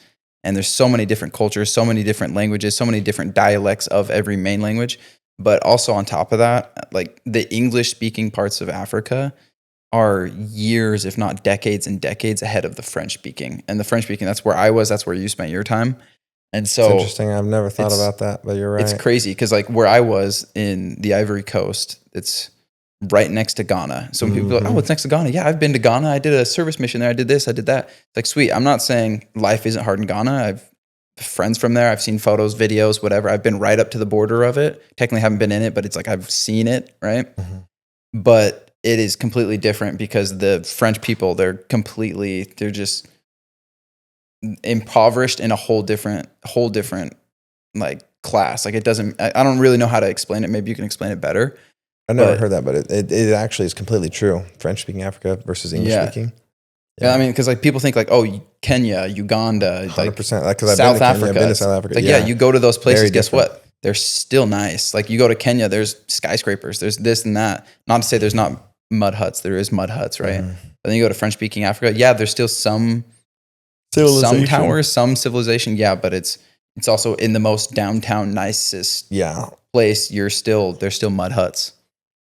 And there's so many different cultures, so many different languages, so many different dialects of every main language. But also on top of that, like the English speaking parts of Africa are years, if not decades and decades ahead of the French speaking. And the French speaking, that's where I was, that's where you spent your time. And it's so interesting. I've never thought about that, but you're right. it's crazy because like where I was in the Ivory Coast, it's right next to Ghana. So when people are like, oh, it's next to Ghana. Yeah, I've been to Ghana. I did a service mission there. I did this, I did that. It's like, sweet. I'm not saying life isn't hard in Ghana. I've friends from there. I've seen photos, videos, whatever. I've been right up to the border of it. Technically haven't been in it, but it's like I've seen it, right? But it is completely different because the French people, they're just impoverished in a whole different like class. Like it doesn't, I don't really know how to explain it. Maybe you can explain it better. I never heard that, but it actually is completely true. French speaking Africa versus English speaking. Yeah, I mean, because like people think like, oh, Kenya, Uganda, 100%. Like, because South Africa. I've been to South Africa. Like, yeah, you go to those places. Very guess different. what? They're still nice. Like you go to Kenya, there's skyscrapers, there's this and that. Not to say there's not mud huts. There is mud huts, right? But then you go to French speaking Africa. Yeah, there's still some towers, some civilization. Yeah, but it's also in the most downtown, nicest place. There's still mud huts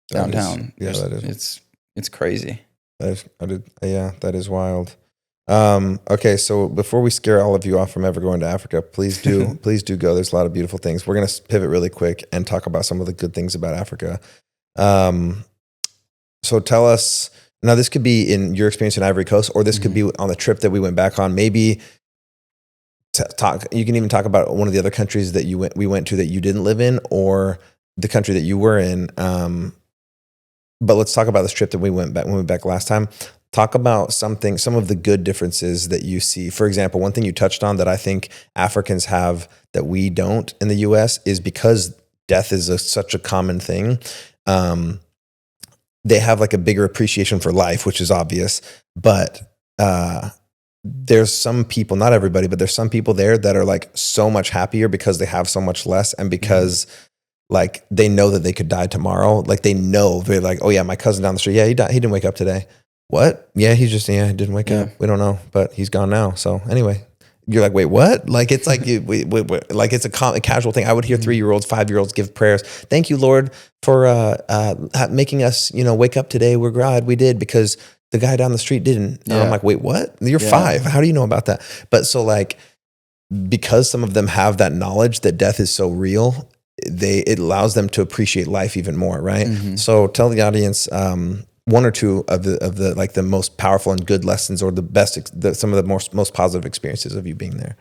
downtown. It's crazy. That is wild. Okay, so before we scare all of you off from ever going to Africa, please do go. There's a lot of beautiful things. We're going to pivot really quick and talk about some of the good things about Africa. So tell us, now this could be in your experience in Ivory Coast, or this could be on the trip that we went back on. Maybe you can even talk about one of the other countries that we went to that you didn't live in, or the country that you were in. But let's talk about this trip that we went back last time. Talk about some of the good differences that you see. For example, one thing you touched on that I think Africans have that we don't in the US is because death is such a common thing. They have like a bigger appreciation for life, which is obvious. But there's some people, not everybody, but there's some people there that are like so much happier because they have so much less, and because like they know that they could die tomorrow. Like they're like, oh yeah, my cousin down the street, yeah, he died. He didn't wake up today. What? Yeah, he didn't wake up. We don't know, but he's gone now. So anyway, you're like, wait, what? Like it's like like it's a casual thing. I would hear 3-year-olds, 5-year-olds give prayers. Thank you, Lord, for making us, wake up today. We're glad we did because the guy down the street didn't. And I'm like, wait, what? You're 5. How do you know about that? But so like, because some of them have that knowledge that death is so real, it allows them to appreciate life even more, right? So tell the audience one or two of the like the most powerful and good lessons, or the best, some of the most positive experiences of you being there.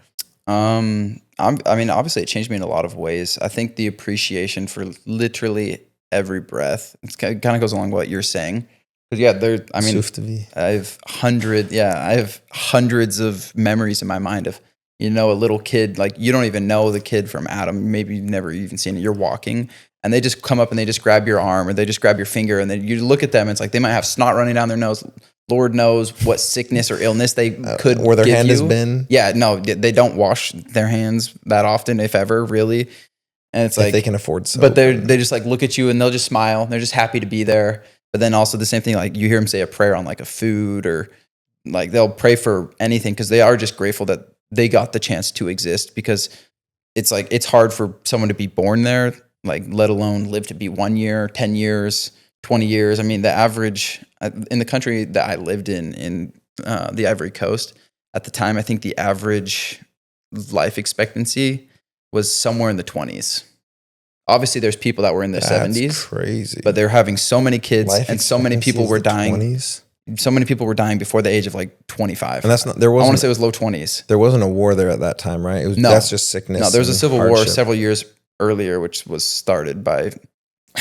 I mean, obviously, it changed me in a lot of ways. I think the appreciation for literally every breath. It kind of goes along with what you're saying. Because I have hundreds of memories in my mind of, a little kid, like you don't even know the kid from Adam. Maybe you've never even seen it. You're walking and they just come up and they just grab your arm, or they just grab your finger, and then you look at them. And it's like they might have snot running down their nose. Lord knows what sickness or illness they could or their give hand you. has been. Yeah, no, they don't wash their hands that often, if ever, really. And it's like they can afford soap. But they just like look at you and they'll just smile. They're just happy to be there. But then also the same thing, like you hear them say a prayer on like a food, or like they'll pray for anything because they are just grateful that they got the chance to exist, because it's like it's hard for someone to be born there, like let alone live to be 1 year, 10 years, 20 years. I mean, the average in the country that I lived in the Ivory Coast at the time, I think the average life expectancy was somewhere in the 20s. Obviously, there's people that were in their 70s. Crazy. But they're having so many kids, and so many people were dying. 20s? So many people were dying before the age of like 25. And that's not, I want to say it was low 20s. There wasn't a war there at that time, right? That's just sickness. No, there was a civil hardship. war several years earlier, which was started by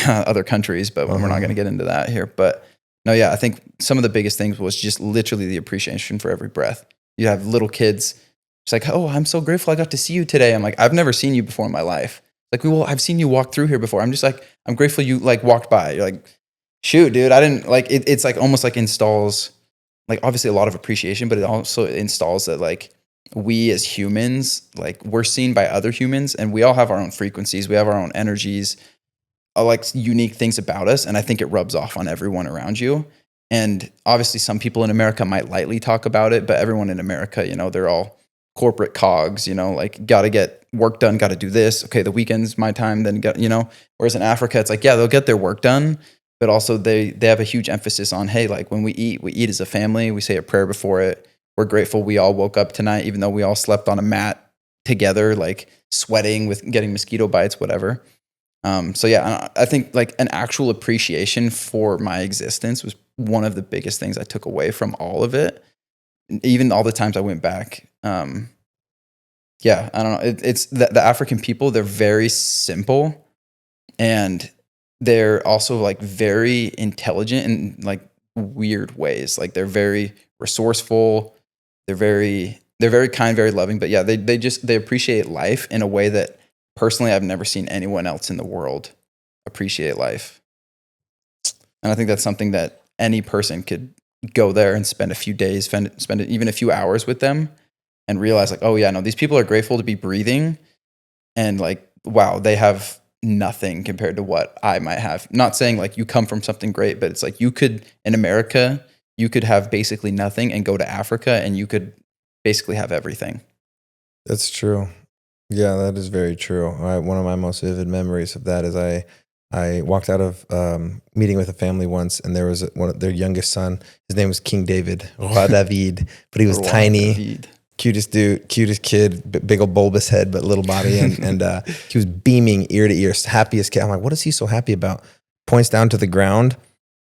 other countries, but we're not going to get into that here. But no, yeah, I think some of the biggest things was just literally the appreciation for every breath. You have little kids. It's like, oh, I'm so grateful I got to see you today. I'm like, I've never seen you before in my life. Like, well, I've seen you walk through here before. I'm just like, I'm grateful you like walked by. You're like, shoot, dude, I didn't like it. It's like almost like installs like obviously a lot of appreciation, but it also installs that like we as humans, like we're seen by other humans and we all have our own frequencies. We have our own energies, like unique things about us. And I think it rubs off on everyone around you. And obviously some people in America might lightly talk about it, but everyone in America, you know, they're all corporate cogs, you know, like got to get work done, got to do this. Okay, the weekend's my time, then you know, whereas in Africa, it's like, yeah, they'll get their work done, but also they have a huge emphasis on, hey, like when we eat as a family, we say a prayer before it. We're grateful we all woke up tonight, even though we all slept on a mat together, like sweating with getting mosquito bites, whatever. So yeah, I think like an actual appreciation for my existence was one of the biggest things I took away from all of it. Even all the times I went back. Yeah, I don't know. It's the African people, they're very simple and they're also like very intelligent in like weird ways. Like they're very resourceful. They're very kind, very loving. But yeah, they appreciate life in a way that personally I've never seen anyone else in the world appreciate life. And I think that's something that any person could go there and spend a few days, spend even a few hours with them and realize like, oh yeah, no, these people are grateful to be breathing and like, wow, they have nothing compared to what I might have. Not saying like you come from something great, but it's like you could, in America, you could have basically nothing and go to Africa and you could basically have everything. That's true. Yeah, that is very true. One of my most vivid memories of that is I walked out of meeting with a family once, and there was their youngest son. His name was King David, Roi David, but he was tiny, David. Cutest dude, cutest kid, big old bulbous head, but little body, and he was beaming ear to ear, happiest kid. I'm like, what is he so happy about? Points down to the ground.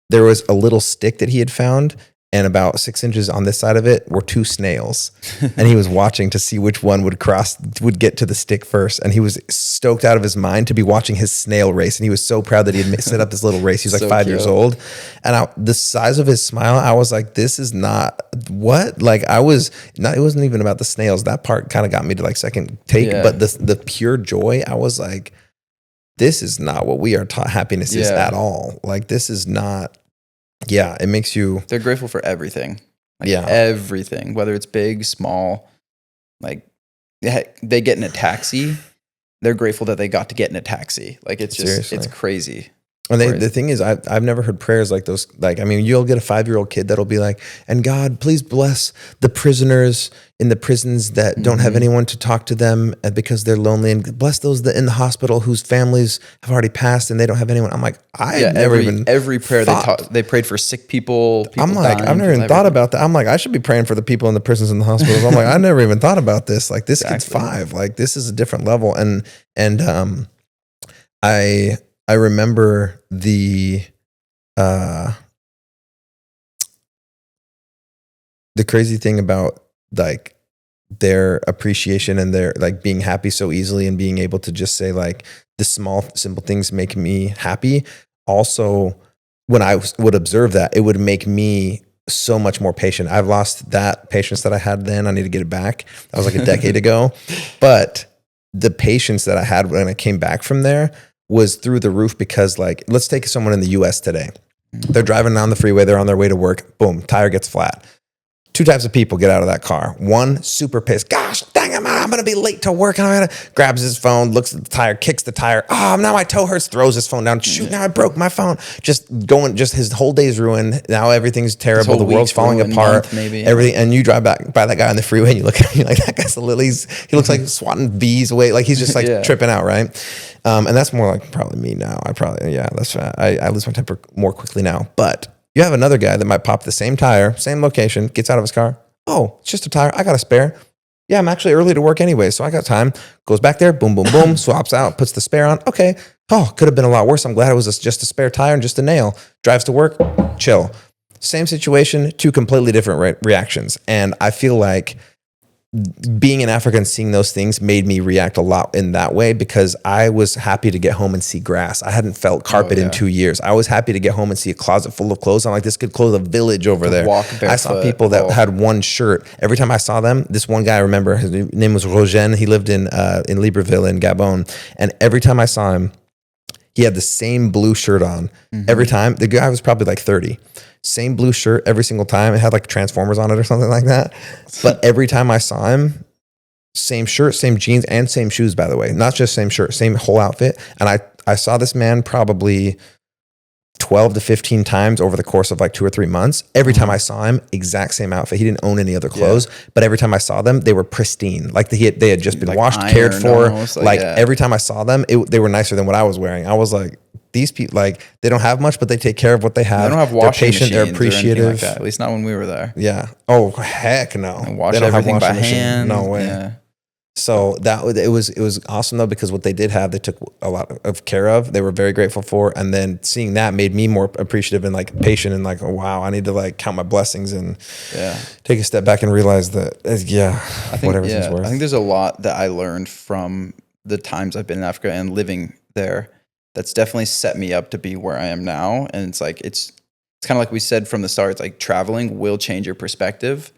There was a little stick that he had found, and about 6 inches on this side of it were 2 snails. And he was watching to see which one would get to the stick first. And he was stoked out of his mind to be watching his snail race. And he was so proud that he had set up this little race. He was like so 5 years old. And the size of his smile, I was like, this is not what? Like it wasn't even about the snails. That part kind of got me to like second take. Yeah. But the pure joy, I was like, this is not what we are taught happiness is at all. Like this is not. Yeah, it makes you... They're grateful for everything. Like everything, whether it's big, small. Like they get in a taxi. They're grateful that they got to get in a taxi. Like it's just, seriously. It's crazy. And the thing is, I've never heard prayers like those. Like, I mean, you'll get a 5-year-old kid that'll be like, and God, please bless the prisoners in the prisons that don't have anyone to talk to them because they're lonely, and bless those that in the hospital whose families have already passed and they don't have anyone. I'm like, every prayer they prayed for sick people. I'm like, I've never even thought about that. I'm like, I should be praying for the people in the prisons and the hospitals. I'm like, I never even thought about this. Like this kid's 5. Like this is a different level. And I remember the crazy thing about like their appreciation and their like being happy so easily and being able to just say like the small simple things make me happy. Also, when I would observe that, it would make me so much more patient. I've lost that patience that I had then. I need to get it back. That was like a decade ago. But the patience that I had when I came back from there was through the roof because like, let's take someone in the US today. They're driving down the freeway. They're on their way to work. Boom, tire gets flat. 2 types of people get out of that car. One, super pissed. Gosh, dang it, man, I'm going to be late to work. Grabs his phone, looks at the tire, kicks the tire. Oh, now my toe hurts, throws his phone down. Shoot, now I broke my phone. Just his whole day's ruined. Now everything's terrible. The world's falling apart. Maybe. Everything. And you drive back by that guy on the freeway and you look at him like, that guy's a lilies. He looks like swatting bees away. Like he's just like tripping out, right? And that's more like probably me now. That's right. I lose my temper more quickly now. But you have another guy that might pop the same tire, same location, gets out of his car. Oh, it's just a tire. I got a spare. Yeah, I'm actually early to work anyway, so I got time. Goes back there, boom, boom, boom, swaps out, puts the spare on. Okay. Oh, could have been a lot worse. I'm glad it was just a spare tire and just a nail. Drives to work, chill. Same situation, 2 completely different reactions. And I feel like being in Africa and seeing those things made me react a lot in that way, because I was happy to get home and see grass. I hadn't felt carpet in 2 years. I was happy to get home and see a closet full of clothes. I'm like, this could clothe a village over there. Walk barefoot. I saw people that had one shirt. Every time I saw them, this one guy, I remember, his name was Rogen. He lived in Libreville in Gabon. And every time I saw him, he had the same blue shirt on. Every time. The guy was probably like 30. Same blue shirt every single time. It had like Transformers on it or something like that. But every time I saw him, same shirt, same jeans, and same shoes, by the way. Not just same shirt, same whole outfit. And I saw this man probably 12 to 15 times over the course of like 2 or 3 months. Every time I saw him, exact same outfit. He didn't own any other clothes, but every time I saw them, they were pristine. Like they had just been washed, cared for. Almost, every time I saw them, they were nicer than what I was wearing. I was like, these people, like, they don't have much, but they take care of what they have. They don't have washing machines. They're appreciative. Or anything like that. At least not when we were there. Yeah. Oh, heck no. And wash everything by hand. No way. Yeah. So it was awesome though, because what they did have, they took a lot of care of. They were very grateful for, and then seeing that made me more appreciative and like patient and like, oh, wow, I need to like count my blessings and take a step back and realize that whatever's worth. I think there's a lot that I learned from the times I've been in Africa and living there that's definitely set me up to be where I am now. And it's like it's kind of like we said from the start. It's like traveling will change your perspective.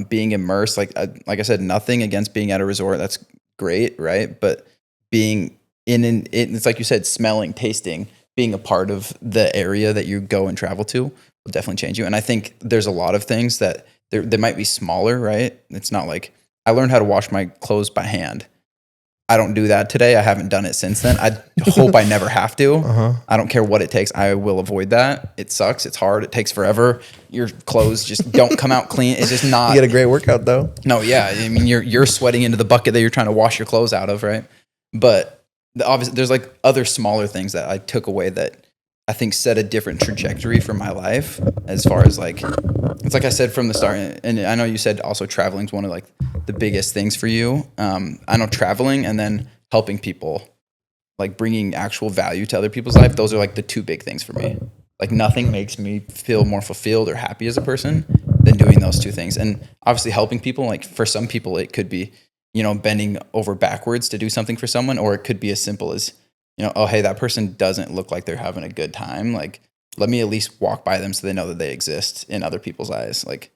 Being immersed, like I said, nothing against being at a resort. That's great, right? But being in it's like you said, smelling, tasting, being a part of the area that you go and travel to will definitely change you. And I think there's a lot of things that they might be smaller, right? It's not like I learned how to wash my clothes by hand. I don't do that today. I haven't done it since then. I hope I never have to. I don't care what it takes. I will avoid that. It sucks. It's hard. It takes forever. Your clothes just don't come out clean. It's just not. You get a great workout though. No, yeah. I mean, you're sweating into the bucket that you're trying to wash your clothes out of, right? But obviously, there's like other smaller things that I took away that I think set a different trajectory for my life, as far as like, it's like I said from the start, and I know you said also traveling is one of like the biggest things for you. I know traveling and then helping people, like bringing actual value to other people's life. Those are like the two big things for me. Like nothing makes me feel more fulfilled or happy as a person than doing those two things. And obviously helping people, like for some people, it could be, bending over backwards to do something for someone, or it could be as simple as, oh, hey, that person doesn't look like they're having a good time. Like, let me at least walk by them so they know that they exist in other people's eyes. Like,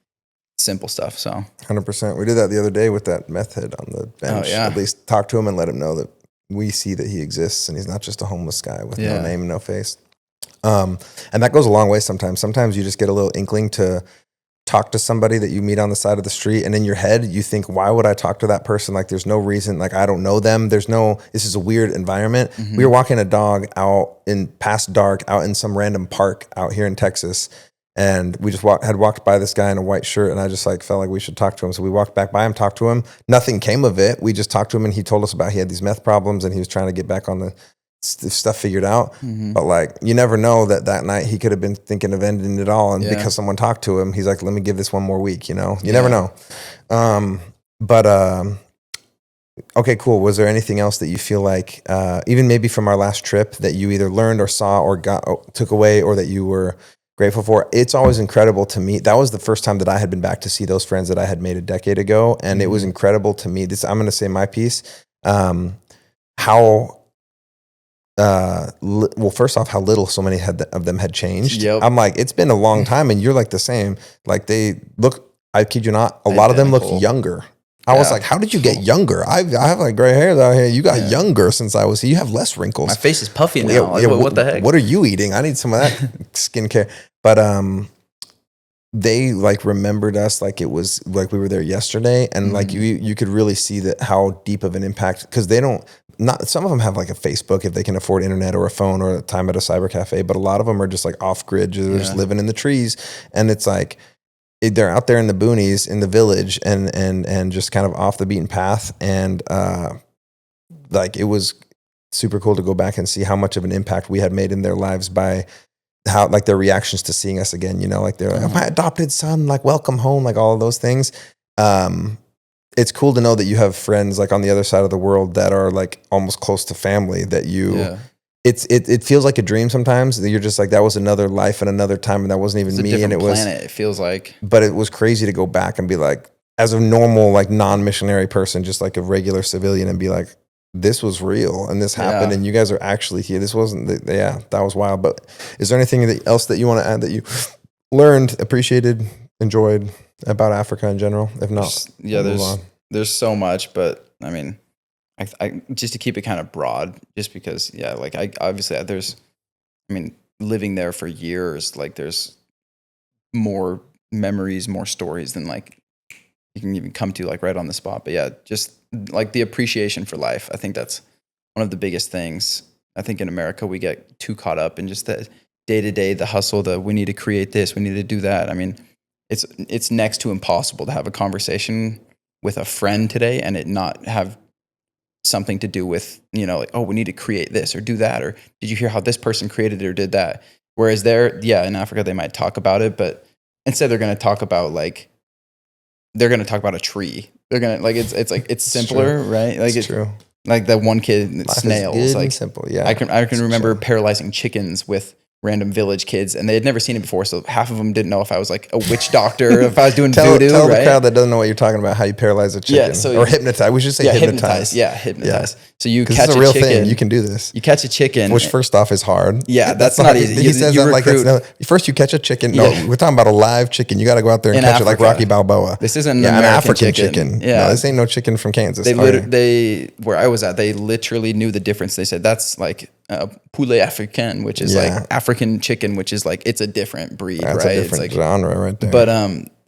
simple stuff. So 100%. We did that the other day with that meth head on the bench. Oh, yeah. At least talk to him and let him know that we see that he exists and he's not just a homeless guy with no name and no face. And that goes a long way sometimes. Sometimes you just get a little inkling to talk to somebody that you meet on the side of the street, and in your head you think, why would I talk to that person? Like, there's no reason. Like, I don't know them. This is a weird environment. We were walking a dog out in past dark out in some random park out here in Texas, and we just had walked by this guy in a white shirt, and I just like felt like we should talk to him. So we walked back by him, talked to him. Nothing came of it. We just talked to him, and he told us about he had these meth problems and he was trying to get back on the stuff figured out. But like, you never know that night he could have been thinking of ending it all, and because someone talked to him, he's like, let me give this one more week. You never know. Okay, cool. Was there anything else that you feel like even maybe from our last trip that you either learned or saw or took away, or that you were grateful for? It's always incredible to me. That was the first time that I had been back to see those friends that I had made a decade ago, and it was incredible to me. I'm going to say my piece. Well, first off, how little so many of them had changed. I'm like, it's been a long time, and you're like the same. Like, they look, I kid you not, a lot of them look younger. I was like, how did you get younger? I have like gray hairs out here. You got younger since I was here. You have less wrinkles. My face is puffy now. What the heck? What are you eating? I need some of that skincare. But they like remembered us like it was like we were there yesterday, and like you could really see that how deep of an impact, because some of them have like a Facebook if they can afford internet or a phone or a time at a cyber cafe, but a lot of them are just like off grid, just living in the trees, and it's like they're out there in the boonies in the village and just kind of off the beaten path, and like it was super cool to go back and see how much of an impact we had made in their lives by how like their reactions to seeing us again, like they're like, oh, my adopted son, like welcome home, like all of those things. It's cool to know that you have friends like on the other side of the world that are like almost close to family, that it feels like a dream sometimes, that you're just like, that was another life and another time, and that wasn't even me, and it was planet, it feels like. But it was crazy to go back and be like, as a normal, like non-missionary person, just like a regular civilian, and be like, this was real and this happened and you guys are actually here. This wasn't, that was wild. But is there anything else that you want to add that you learned, appreciated, enjoyed about Africa in general? If not, there's so much, but I mean, I just to keep it kind of broad, just because, like living there for years, like there's more memories, more stories than like you can even come to like right on the spot. But just like the appreciation for life. I think that's one of the biggest things. I think in America, we get too caught up in just the day to day, the hustle, we need to create this, we need to do that. I mean, it's next to impossible to have a conversation with a friend today and it not have something to do with, like, oh, we need to create this or do that. Or did you hear how this person created it or did that? Whereas in Africa, they might talk about it, but instead they're going to talk about a tree. They're going to it's simpler, right? Like it's true. Like that one kid, snails, like simple. Yeah. I can remember paralyzing chickens with random village kids, and they had never seen it before, so half of them didn't know if I was like a witch doctor, or if I was doing voodoo. Tell right? the crowd that doesn't know what you're talking about how you paralyze a chicken, or hypnotize. We should say hypnotize. Hypnotize. So you catch a real thing. You can do this. You catch a chicken, which first off is hard. Yeah, that's not easy. He says that like it's first you catch a chicken. No, we're talking about a live chicken. You got to go out there and catch it like Rocky Balboa. This isn't an African chicken. Yeah, no, this ain't no chicken from Kansas. They where I was at, they literally knew the difference. They said that's like poulet africain, which is like African chicken, which is like it's a different breed, right? A different genre right there. But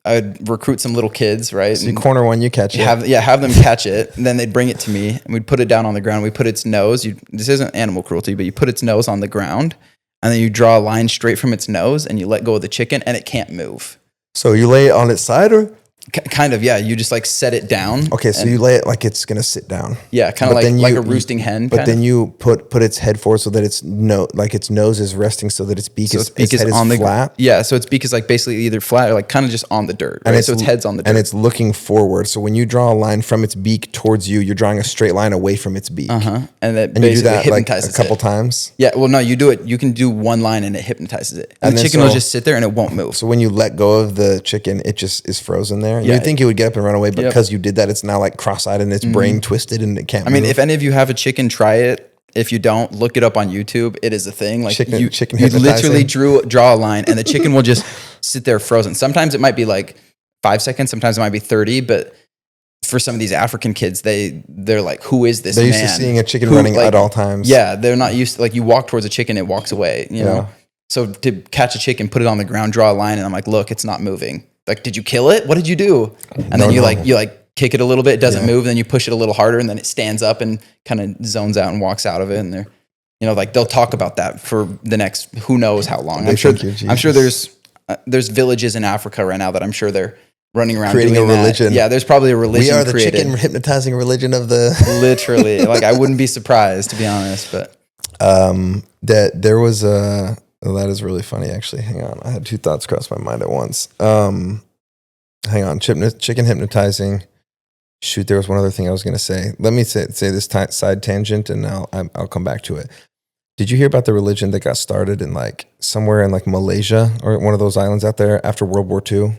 I'd recruit some little kids, right? So you corner one, you catch it. Have them catch it, and then they'd bring it to me, and we'd put it down on the ground. We put its nose. This isn't animal cruelty, but you put its nose on the ground, and then you draw a line straight from its nose, and you let go of the chicken, and it can't move. So you lay it on its side, or? Kind of, yeah. You just like set it down. Okay, so you lay it like it's gonna sit down. Yeah, kind of like a roosting hen. But then you put its head forward so that its nose is resting, so that its beak is on the flat. Yeah, so its beak is like basically either flat or like kind of just on the dirt. Right? So its head's on the dirt, and it's looking forward. So when you draw a line from its beak towards you, you're drawing a straight line away from its beak. And that you do that like a couple times. Yeah, well, no, you do it. You can do one line and it hypnotizes it, and the chicken will just sit there and it won't move. So when you let go of the chicken, it just is frozen there. Yeah, you'd think it would get up and run away, but because you did that, it's now like cross-eyed and its brain twisted and it can't move. I mean, if any of you have a chicken, try it. If you don't, look it up on YouTube. It is a thing. Like chicken you literally draw a line and the chicken will just sit there frozen. Sometimes it might be like 5 seconds. Sometimes it might be 30, but for some of these African kids, they're like, who is this man? They're used to seeing a chicken running at all times. Yeah, they're not used to, like, you walk towards a chicken, it walks away, you know? So to catch a chicken, put it on the ground, draw a line, and I'm like, look, it's not moving. Like, did you kill it? What did you do? And then you kick it a little bit, it doesn't move, and then you push it a little harder, and then it stands up and kind of zones out and walks out of it. And they're, like they'll talk about that for the next who knows how long. I'm sure there's villages in Africa right now that I'm sure they're running around creating doing a religion. That. Yeah, there's probably a religion. We are the created. Chicken hypnotizing religion of the literally. Like, I wouldn't be surprised, to be honest. But that there was a. Well, that is really funny, actually. Hang on. I had two thoughts cross my mind at once. Hang on. Chicken hypnotizing. Shoot, there was one other thing I was going to say. Let me say this side tangent, and I'll come back to it. Did you hear about the religion that got started in like somewhere in like Malaysia or one of those islands out there after World War II?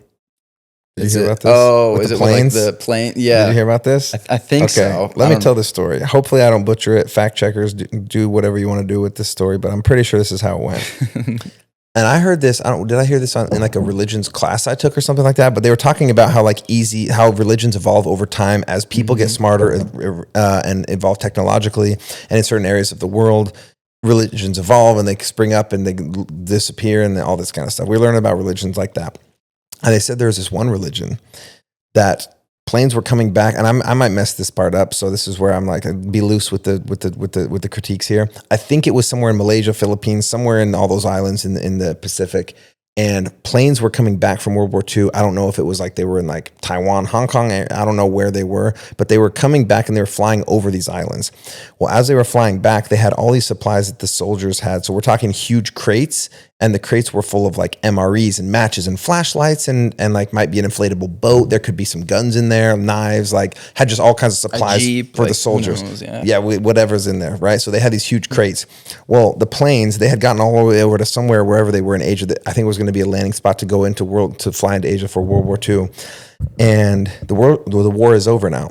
Did you hear about this? Oh, is it like the plane? Yeah. Did you hear about this? I think so. Let me tell this story. Hopefully I don't butcher it. Fact checkers, do whatever you want to do with this story, but I'm pretty sure this is how it went. And I heard this, did I hear this in like a religions class I took or something like that? But they were talking about how religions evolve over time as people get smarter and evolve technologically. And in certain areas of the world, religions evolve and they spring up and they disappear and all this kind of stuff. We learn about religions like that. And they said there was this one religion that planes were coming back, and I might mess this part up, so this is where I'm like, be loose with the critiques here. I think it was somewhere in Malaysia, Philippines, somewhere in all those islands in the Pacific, and planes were coming back from World War II. I don't know if it was like they were in like Taiwan, Hong Kong. I don't know where they were, but they were coming back and they were flying over these islands. Well, as they were flying back, they had all these supplies that the soldiers had. So we're talking huge crates and the crates were full of like MREs and matches and flashlights and like might be an inflatable boat. There could be some guns in there, knives, like had just all kinds of supplies Jeep, for like, the soldiers. who knows, Whatever's in there, right? So they had these huge crates. Well, the planes, they had gotten all the way over to somewhere, wherever they were in Asia, that I think was going to be a landing spot to go to fly into Asia for World War II. And the war is over now.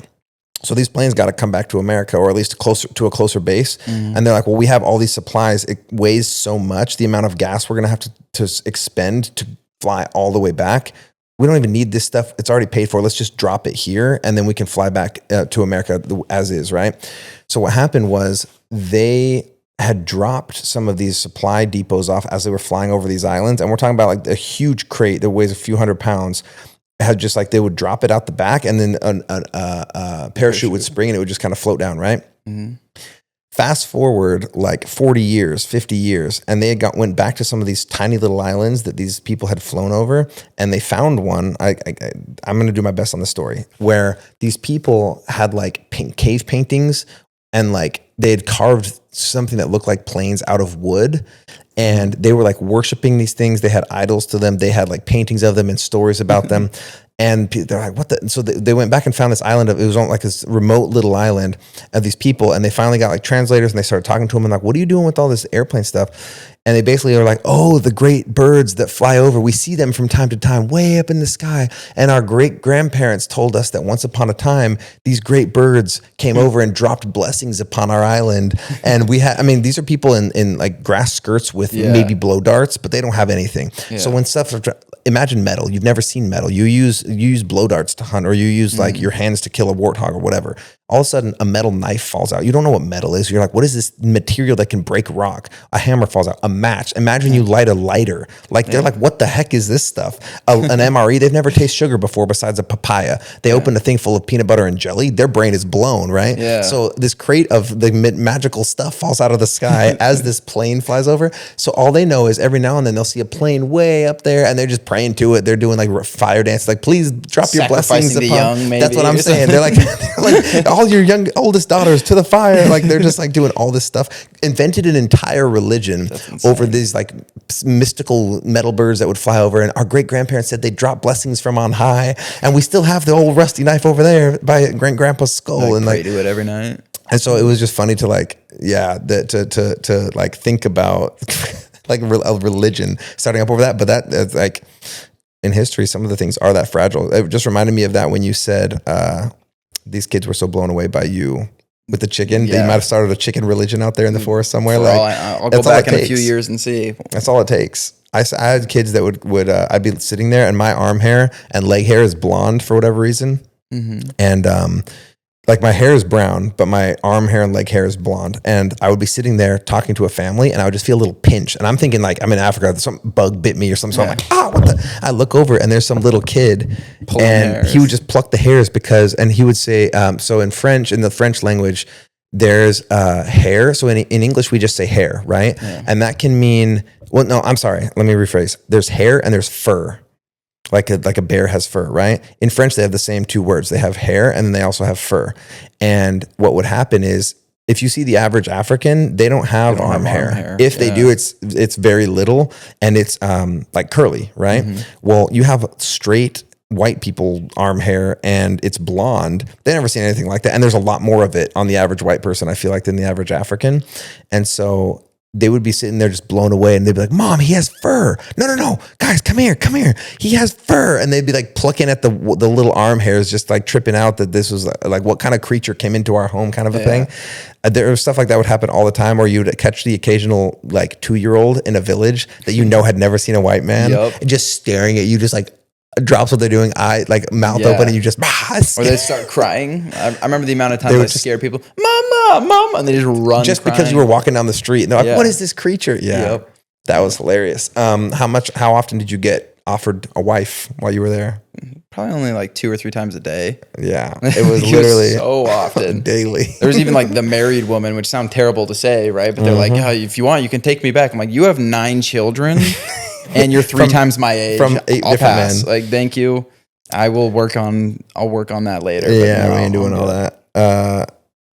So these planes got to come back to America, or at least to a closer base. And they're like, well, we have all these supplies. It weighs so much, the amount of gas we're going to have to expend to fly all the way back. We don't even need this stuff. It's already paid for. Let's just drop it here, and then we can fly back to America as is, right? So what happened was they had dropped some of these supply depots off as they were flying over these islands. And we're talking about like a huge crate that weighs a few hundred pounds. Had just like they would drop it out the back, and then a parachute would spring, and it would just kind of float down, right? Fast forward like 40 years, 50 years, and they went back to some of these tiny little islands that these people had flown over, and they found one. I'm going to do my best on the story, where these people had like cave paintings, and like they had carved something that looked like planes out of wood. And they were like worshiping these things. They had idols to them. They had like paintings of them and stories about them. And they're like, what the? And so they went back and found this island it was on like this remote little island of these people. And they finally got like translators, and they started talking to them and like, what are you doing with all this airplane stuff? And they basically are like, oh, the great birds that fly over. We see them from time to time way up in the sky. And our great grandparents told us that once upon a time, these great birds came over and dropped blessings upon our island. And these are people in like grass skirts with maybe blow darts, but they don't have anything. So when imagine metal. You've never seen metal. You use blow darts to hunt, or you use like your hands to kill a warthog or whatever. All of a sudden, a metal knife falls out. You don't know what metal is. You're like, what is this material that can break rock? A hammer falls out. A match. Imagine you light a lighter. Like they're like, what the heck is this stuff? An MRE. They've never tasted sugar before besides a papaya. They open a thing full of peanut butter and jelly. Their brain is blown, right? Yeah. So this crate of the magical stuff falls out of the sky as this plane flies over. So all they know is every now and then they'll see a plane way up there, and they're just praying to it. They're doing like fire dance, like please drop your blessings upon. Young, maybe, that's what I'm saying. They're like all your oldest daughters to the fire. Like they're just like doing all this stuff. Invented an entire religion over these like mystical metal birds that would fly over. And our great grandparents said they dropped blessings from on high, and we still have the old rusty knife over there by great grandpa's skull. And pray to it every night. And so it was just funny to like, to like think about like a religion starting up over that. But that's like in history, some of the things are that fragile. It just reminded me of that when you said these kids were so blown away by you with the chicken that you might have started a chicken religion out there in the forest somewhere. I'll go back in a few years and see. That's all it takes. I had kids that would I'd be sitting there, and my arm hair and leg hair is blonde for whatever reason. And like my hair is brown, but my arm hair and leg hair is blonde. And I would be sitting there talking to a family, and I would just feel a little pinch. And I'm thinking like, I'm in Africa, some bug bit me or something. So I'm like, what the? I look over, and there's some little kid, pulling hairs. He would just pluck the hairs and he would say, so in the French language, there's hair. So in English, we just say hair, right? Yeah. And that can mean, well, no, I'm sorry. Let me rephrase. There's hair and there's fur. Like a bear has fur, right? In French, they have the same two words. They have hair, and then they also have fur. And what would happen is, if you see the average African, they don't have arm hair. If they do, it's very little, and it's like curly, right? Well, you have straight white people arm hair, and it's blonde. They never seen anything like that, and there's a lot more of it on the average white person, I feel like, than the average African. And so they would be sitting there just blown away, and they'd be like, Mom, he has fur. No, guys, come here. He has fur. And they'd be like plucking at the little arm hairs, just like tripping out that this was like, what kind of creature came into our home kind of a thing. There was stuff like that would happen all the time, where you'd catch the occasional like 2-year-old in a village that had never seen a white man, and just staring at you, just like drops what they're doing, mouth open, and you just or they start crying. I remember the amount of times I scared people, Mama, and they just run just crying. Because you were walking down the street, and they're like, what is this creature? That was hilarious. How often did you get offered a wife while you were there? Probably only like 2 or 3 times a day. Yeah, it was literally so often, daily. There was even like the married woman, which sounds terrible to say, right? But they're like, if you want, you can take me back. I'm like, you have 9 children. And you're 3 times my age. From 8 different men. Like, thank you. I'll work on that later. Yeah, we ain't doing all that.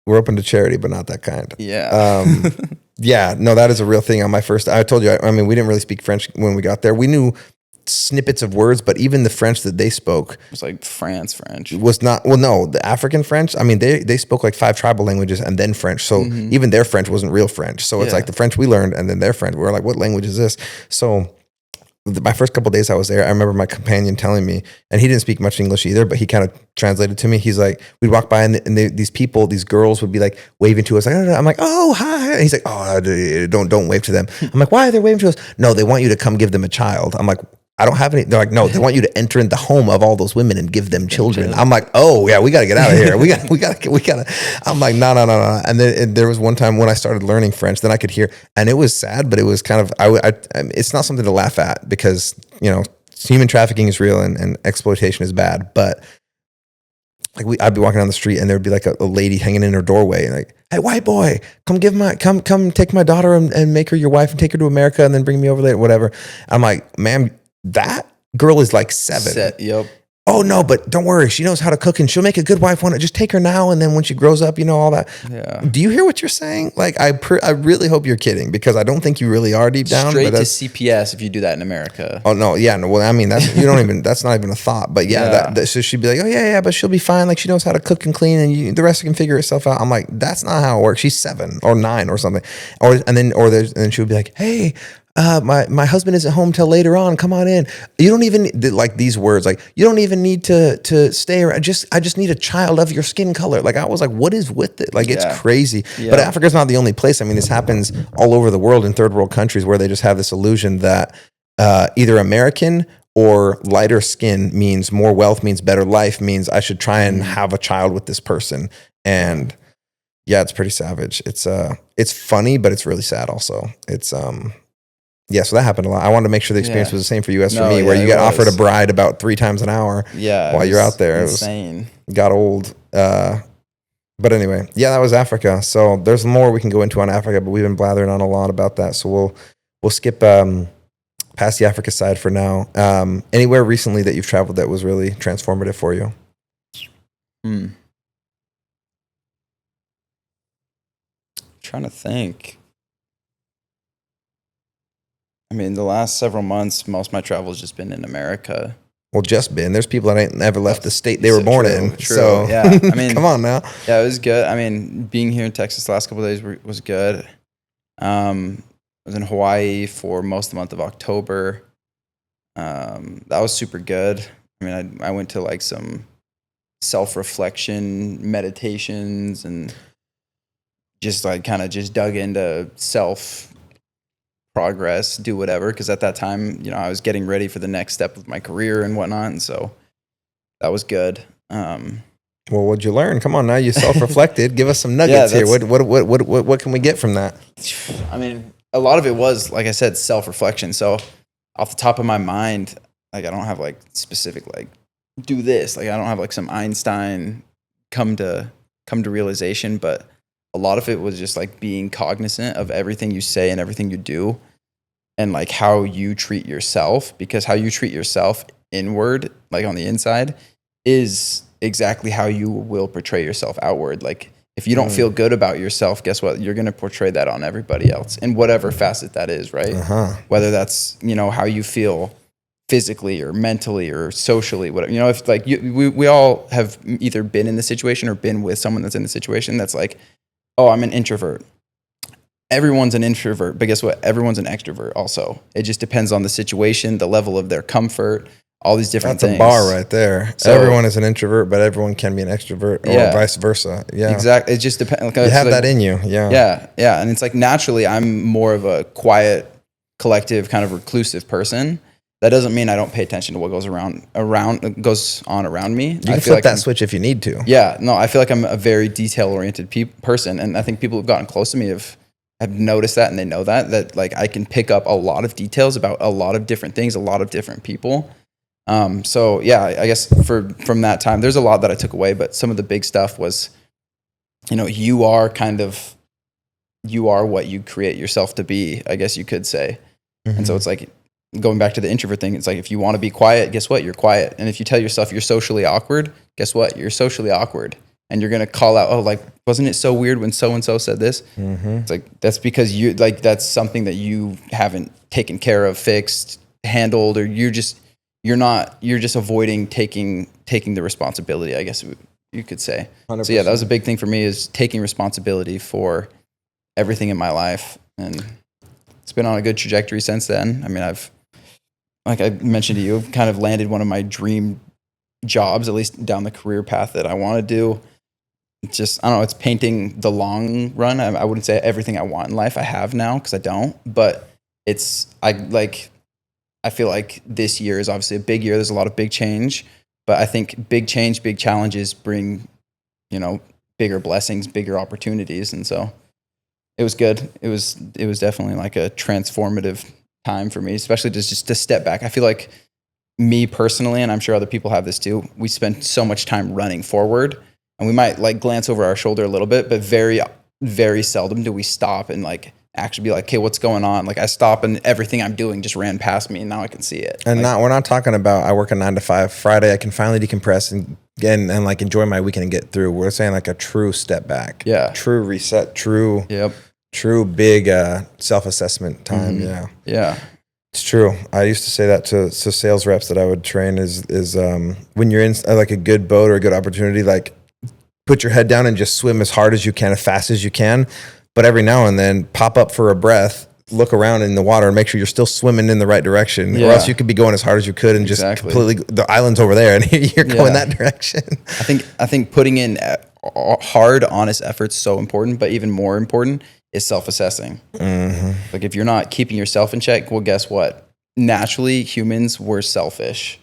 We're open to charity, but not that kind. Yeah. Yeah, no, that is a real thing. On my first, I told you, I mean, we didn't really speak French when we got there. We knew snippets of words, but even the French that they spoke It was like French. was not, well, no, the African French. I mean, they spoke like 5 tribal languages and then French. So even their French wasn't real French. So it's Yeah. like the French we learned and then their French. We were like, what language is this? So my first couple of days I was there, I remember my companion telling me, and he didn't speak much English either, but he kind of translated to me. He's like, we'd walk by and these people, these girls would be like waving to us. Like, I'm like, oh, hi. And he's like, oh, don't wave to them. I'm like, why are they waving to us? No, they want you to come give them a child. I'm like, I don't have any. They're like, no, they want you to enter in the home of all those women and give them children. I'm like, oh yeah, we got to get out of here. We got to. I'm like, no. And then there was one time when I started learning French, then I could hear, and it was sad, but it was kind of, it's not something to laugh at because, you know, human trafficking is real and exploitation is bad. But like I'd be walking down the street and there would be like a lady hanging in her doorway and like, hey, white boy, come take my daughter and make her your wife and take her to America and then bring me over later, whatever. I'm like, ma'am, that girl is like 7. Yep. Oh no, but don't worry. She knows how to cook and she'll make a good wife. Just take her now. And then when she grows up, you know, all that. Yeah. Do you hear what you're saying? Like, I really hope you're kidding because I don't think you really are deep down. Straight to CPS if you do that in America. Oh no. Yeah. No, well, I mean, that's not even a thought, but yeah, so she'd be like, oh yeah, but she'll be fine. Like she knows how to cook and clean and the rest can figure itself out. I'm like, that's not how it works. She's 7 or 9 or something. And then she would be like, hey, my husband isn't home till later on. Come on in. You don't even like these words. Like you don't even need to stay around. I just need a child of your skin color. Like I was like, what is with it? Like it's crazy. Yeah. But Africa's not the only place. I mean, this happens all over the world in third world countries where they just have this illusion that either American or lighter skin means more wealth, means better life, means I should try and have a child with this person. And yeah, it's pretty savage. It's funny, but it's really sad also. It's yeah, so that happened a lot. I wanted to make sure the experience was the same for you as for me, where you get offered a bride about 3 times an hour while you're out there. Insane. It got old. But anyway, yeah, that was Africa. So there's more we can go into on Africa, but we've been blathering on a lot about that. So we'll skip past the Africa side for now. Anywhere recently that you've traveled that was really transformative for you? Trying to think. I mean, the last several months, most of my travel has just been in America. Well, just been. There's people that ain't never left the state they were born in. True. So yeah, I mean, come on now. Yeah, it was good. I mean, being here in Texas the last couple of days was good. I was in Hawaii for most of the month of October. That was super good. I mean, I went to like some self-reflection meditations and just like kind of just dug into self progress, do whatever, because at that time, you know, I was getting ready for the next step of my career and whatnot, and so that was good. Well, what'd you learn? Come on now, you self-reflected. Give us some nuggets here. What can we get from that? I mean, a lot of it was, like I said, self-reflection. So off the top of my mind, like I don't have like specific like do this. Like I don't have like some Einstein come to realization, but a lot of it was just like being cognizant of everything you say and everything you do and like how you treat yourself, because how you treat yourself inward, like on the inside, is exactly how you will portray yourself outward. Like if you don't feel good about yourself, guess what? You're going to portray that on everybody else in whatever facet that is, right? Whether that's, you know, how you feel physically or mentally or socially, whatever, you know, if like we all have either been in the situation or been with someone that's in the situation that's like, oh, I'm an introvert. Everyone's an introvert, but guess what? Everyone's an extrovert also. It just depends on the situation, the level of their comfort, all these different things. That's a bar right there. So, everyone is an introvert, but everyone can be an extrovert or vice versa. Yeah, exactly. It just depends. You have that in you. Yeah. And it's like naturally I'm more of a quiet, collective, kind of reclusive person. That doesn't mean I don't pay attention to what goes on around me. You can flip that switch if you need to. Yeah, no, I feel like I'm a very detail-oriented person, and I think people who've gotten close to me have noticed that, and they know that like I can pick up a lot of details about a lot of different things, a lot of different people. So yeah, I guess from that time, there's a lot that I took away, but some of the big stuff was, you know, you are what you create yourself to be, I guess you could say. And so it's like, going back to the introvert thing, it's like if you want to be quiet, guess what? You're quiet. And if you tell yourself you're socially awkward, guess what? You're socially awkward. and you're gonna call out, oh, like, wasn't it so weird when so and so said this? It's like, that's because that's something that you haven't taken care of, fixed, handled, or you're just avoiding taking the responsibility, I guess you could say. 100%. So yeah, that was a big thing for me, is taking responsibility for everything in my life, and it's been on a good trajectory since then. I mean, like I mentioned to you, kind of landed one of my dream jobs, at least down the career path that I want to do. It's just, I don't know, it's painting the long run. I wouldn't say everything I want in life I have now, because I don't, but I feel like this year is obviously a big year. There's a lot of big change, but I think big change, big challenges bring, bigger blessings, bigger opportunities. And so it was good. It was definitely like a transformative time for me, especially just to step back. I feel like, me personally, and I'm sure other people have this too, we spend so much time running forward, and we might like glance over our shoulder a little bit, but very, very seldom do we stop and like actually be like, okay, what's going on? Like, I stop and everything I'm doing just ran past me, and now I can see it. And we're not talking about, I work a 9 to 5. Friday, I can finally decompress and like enjoy my weekend and get through. We're saying like a true step back. Yeah. True reset, true big self-assessment time. Mm-hmm. Yeah. It's true. I used to say that to sales reps that I would train is when you're in like a good boat or a good opportunity, like put your head down and just swim as hard as you can, as fast as you can. But every now and then pop up for a breath, look around in the water and make sure you're still swimming in the right direction, or else you could be going as hard as you could and just completely, the island's over there and you're going that direction. I think putting in hard, honest effort's so important, but even more important is self-assessing. Mm-hmm. Like, if you're not keeping yourself in check, well, guess what? Naturally, humans, we're selfish.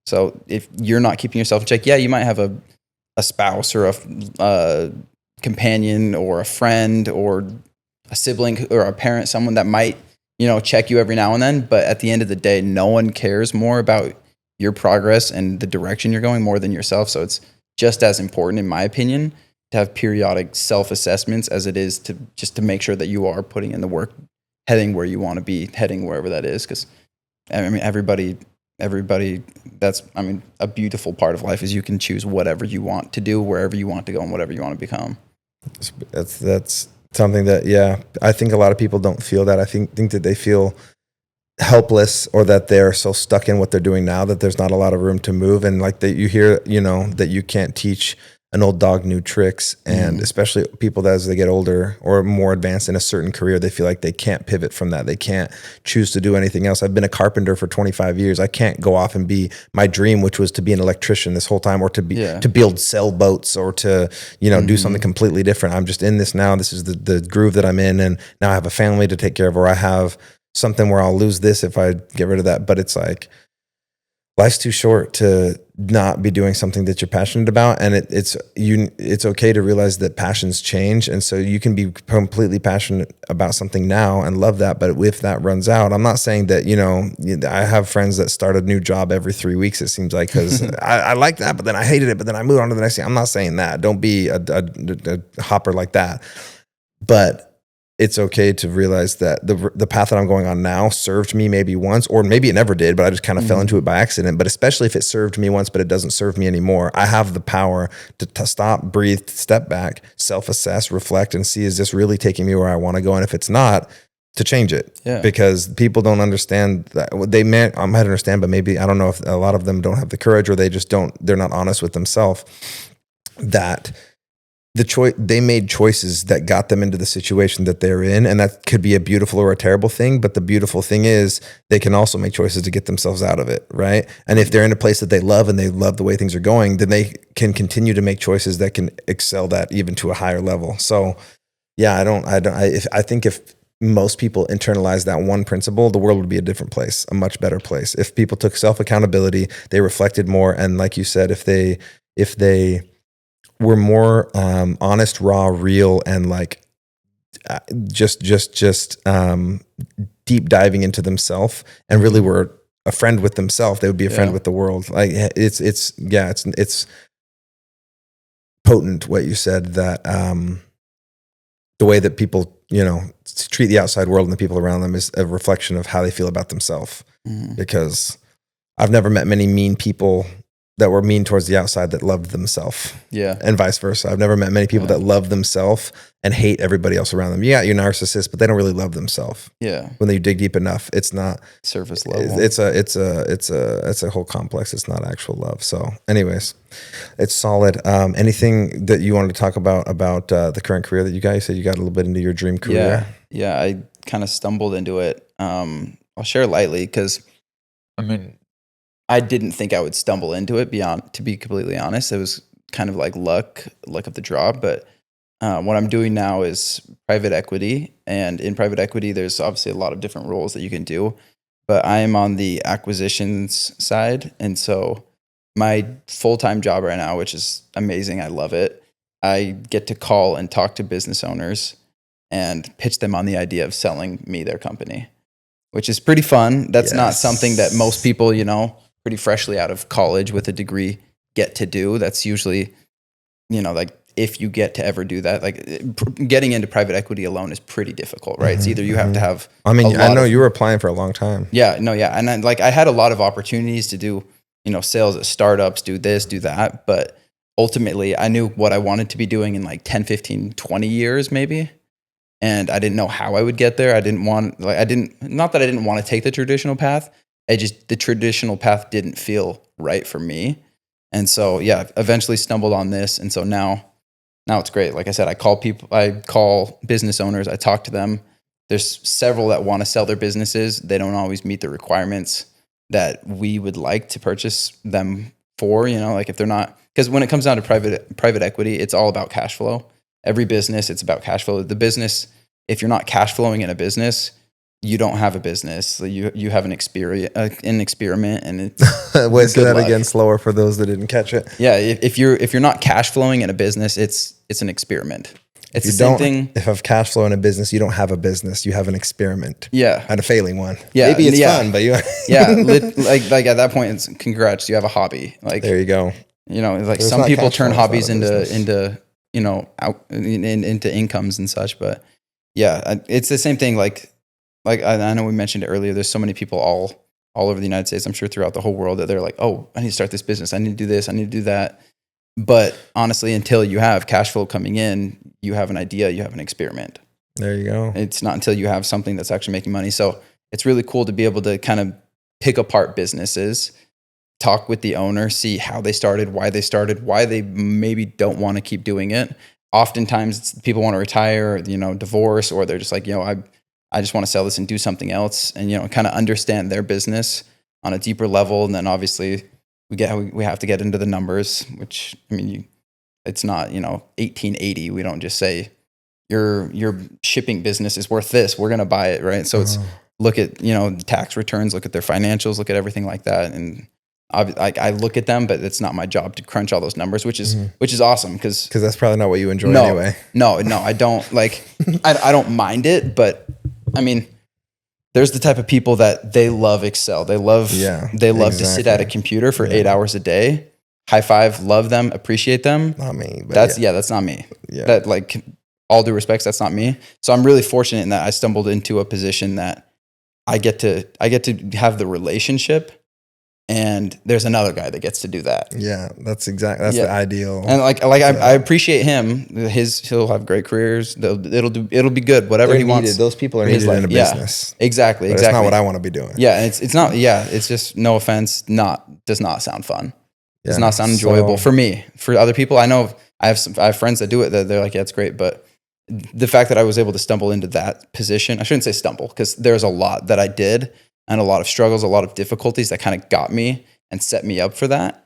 So if you're not keeping yourself in check, you might have a spouse or a companion or a friend or a sibling or a parent, someone that might, check you every now and then. But at the end of the day, no one cares more about your progress and the direction you're going more than yourself. So it's just as important, in my opinion, to have periodic self-assessments as it is to make sure that you are putting in the work, heading where you want to be, heading wherever that is. Because I mean, everybody, that's, I mean, a beautiful part of life is you can choose whatever you want to do, wherever you want to go, and whatever you want to become. That's something that, I think a lot of people don't feel that. I think that they feel helpless, or that they're so stuck in what they're doing now that there's not a lot of room to move. And like that you hear, that you can't teach an old dog new tricks. And especially people that as they get older or more advanced in a certain career, they feel like they can't pivot from that. They can't choose to do anything else. I've been a carpenter for 25 years. I can't go off and be my dream, which was to be an electrician this whole time, or to build sailboats, or to, do something completely different. I'm just in this now. This is the groove that I'm in. And now I have a family to take care of, or I have something where I'll lose this if I get rid of that. But it's like, life's too short to not be doing something that you're passionate about. And it's okay to realize that passions change. And so you can be completely passionate about something now and love that. But if that runs out, I'm not saying that, I have friends that start a new job every 3 weeks, it seems like, because I like that, but then I hated it, but then I moved on to the next thing. I'm not saying that. Don't be a hopper like that. But it's okay to realize that the path that I'm going on now served me maybe once, or maybe it never did, but I just kind of fell into it by accident. But especially if it served me once, but it doesn't serve me anymore, I have the power to stop, breathe, step back, self-assess, reflect, and see, is this really taking me where I want to go? And if it's not, to change it. Because people don't understand that. They might understand, but maybe, I don't know if a lot of them don't have the courage, or they're not honest with themselves, that they made choices that got them into the situation that they're in. And that could be a beautiful or a terrible thing. But the beautiful thing is they can also make choices to get themselves out of it. Right. And if they're in a place that they love and they love the way things are going, then they can continue to make choices that can excel that even to a higher level. So I think if most people internalize that one principle, the world would be a different place, a much better place. If people took self-accountability, they reflected more. And like you said, if they were more honest, raw, real, and like just deep diving into themselves, and really were a friend with themselves, they would be a friend with the world. Like it's potent what you said, that the way that people treat the outside world and the people around them is a reflection of how they feel about themselves. Because I've never met many mean people that were mean towards the outside that loved themselves. Yeah. And vice versa. I've never met many people that love themselves and hate everybody else around them. Yeah, you're narcissists, but they don't really love themselves. Yeah. When you dig deep enough, it's not surface level. It's a whole complex. It's not actual love. So anyways, it's solid. Anything that you wanted to talk about the current career that you guys said you got a little bit into your dream career? Yeah. I kind of stumbled into it. I'll share lightly because I mean, I didn't think I would stumble into it to be completely honest. It was kind of like luck of the draw. But what I'm doing now is private equity. And in private equity, there's obviously a lot of different roles that you can do. But I am on the acquisitions side. And so my full-time job right now, which is amazing, I love it. I get to call and talk to business owners and pitch them on the idea of selling me their company, which is pretty fun. That's not something that most people, pretty freshly out of college with a degree get to do. That's usually, like if you get to ever do that, like getting into private equity alone is pretty difficult, right? It's either you have to have, I know you were applying for a long time. Yeah. And I had a lot of opportunities to do, sales at startups, do this, do that. But ultimately I knew what I wanted to be doing in like 10, 15, 20 years maybe. And I didn't know how I would get there. Not that I didn't want to take the traditional path. The traditional path didn't feel right for me. And so, eventually stumbled on this. And so now it's great. Like I said, I call business owners, I talk to them. There's several that want to sell their businesses. They don't always meet the requirements that we would like to purchase them for, like if they're not, because when it comes down to private equity, it's all about cash flow. Every business, it's about cash flow. The business, if you're not cash flowing in a business, you don't have a business. You have an experiment, and wait, say that again slower for those that didn't catch it. Yeah, if you're not cash flowing in a business, it's an experiment. It's the same thing. If you have cash flow in a business, you don't have a business. You have an experiment. Yeah, and a failing one. Yeah, maybe it's fun, but you. like at that point, it's congrats. You have a hobby. Like there you go. Like some people turn hobbies into into incomes and such. But it's the same thing. Like I know we mentioned it earlier. There's so many people all over the United States, I'm sure throughout the whole world, that they're like, oh, I need to start this business. I need to do this. I need to do that. But honestly, until you have cash flow coming in, you have an idea, you have an experiment. There you go. It's not until you have something that's actually making money. So it's really cool to be able to kind of pick apart businesses, talk with the owner, see how they started, why they maybe don't want to keep doing it. Oftentimes people want to retire, or, divorce, or they're just like, I just want to sell this and do something else, and kind of understand their business on a deeper level. And then obviously we have to get into the numbers, which it's not 1880. We don't just say your shipping business is worth this, we're gonna buy it, right? So it's look at tax returns, look at their financials, look at everything like that, and I look at them, but it's not my job to crunch all those numbers, which is awesome because that's probably not what you enjoy anyway. No, I don't like. I don't mind it, but there's the type of people that they love Excel. They love to sit at a computer for 8 hours a day. High five, love them, appreciate them. Not me. But that's not me. Yeah. That, like, all due respects, that's not me. So I'm really fortunate in that I stumbled into a position that I get to have the relationship, and there's another guy that gets to do that. Yeah, that's the ideal. And I appreciate him. He'll have great careers. It'll be good. Whatever he wants. Those people are needed in a business. Exactly. But it's not what I want to be doing. Yeah, it's not. Yeah, it's just, no offense, does not sound fun. Does not sound enjoyable for me. For other people, I know I have friends that do it. That they're like, yeah, it's great. But the fact that I was able to stumble into that position, I shouldn't say stumble, because there's a lot that I did, and a lot of struggles, a lot of difficulties that kind of got me and set me up for that.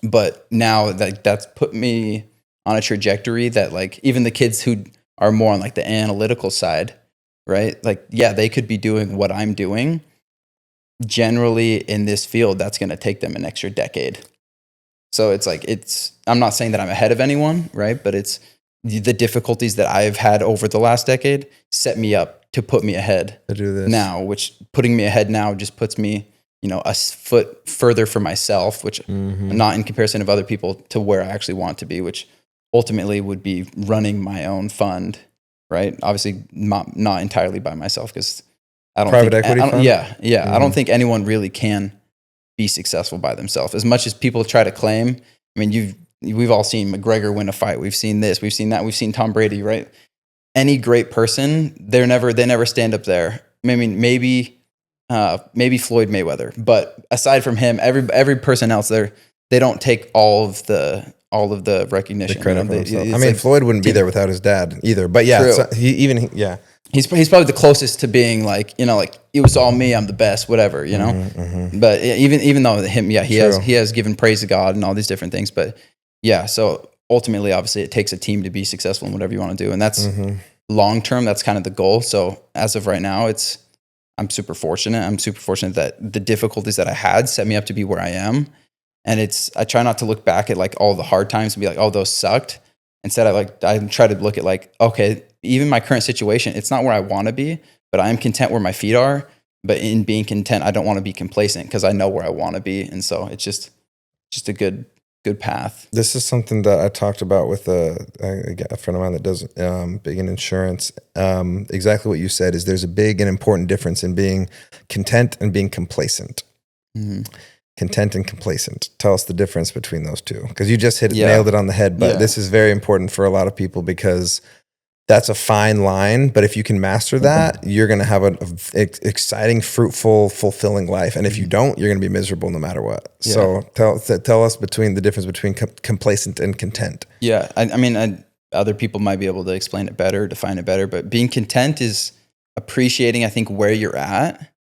But now that's put me on a trajectory that, like, even the kids who are more on like the analytical side, right? Like, yeah, they could be doing what I'm doing. Generally in this field, that's going to take them an extra decade. So it's like, I'm not saying that I'm ahead of anyone, right? But it's the difficulties that I've had over the last decade set me up to put me ahead to do this now, which putting me ahead now just puts me, a foot further for myself, which not in comparison of other people, to where I actually want to be, which ultimately would be running my own fund, right? Obviously not entirely by myself, because I don't private equity fund? Yeah. I don't think anyone really can be successful by themselves. As much as people try to claim, I mean, we've all seen McGregor win a fight. We've seen this, we've seen that, we've seen Tom Brady, right? Any great person, they never stand up there. I mean, maybe Floyd Mayweather, but aside from him, every person else there, they don't take all of the recognition. The credit for himself. I mean, Floyd wouldn't be there without his dad either. But yeah, so he's probably the closest to being like, like it was all me, I'm the best, whatever, you know. Mm-hmm. But even though him, he has given praise to God and all these different things. But yeah, so ultimately, obviously, it takes a team to be successful in whatever you want to do, and that's long term. That's kind of the goal. So as of right now, I'm super fortunate. I'm super fortunate that the difficulties that I had set me up to be where I am. And I try not to look back at like all the hard times and be like, oh, those sucked. Instead, I try to look at like, okay, even my current situation, it's not where I want to be, but I am content where my feet are. But in being content, I don't want to be complacent because I know where I want to be. And so it's just a good path. This is something that I talked about with a friend of mine that does big in insurance. Exactly what you said is there's a big and important difference in being content and being complacent. Mm-hmm. Content and complacent. Tell us the difference between those two, because you just nailed it on the head. But this is very important for a lot of people because that's a fine line. But if you can master that, you're going to have an exciting, fruitful, fulfilling life. And if you don't, you're going to be miserable no matter what. Yeah. So tell us the difference between complacent and content. Yeah, I mean, other people might be able to explain it better, define it better. But being content is appreciating, I think, where you're at.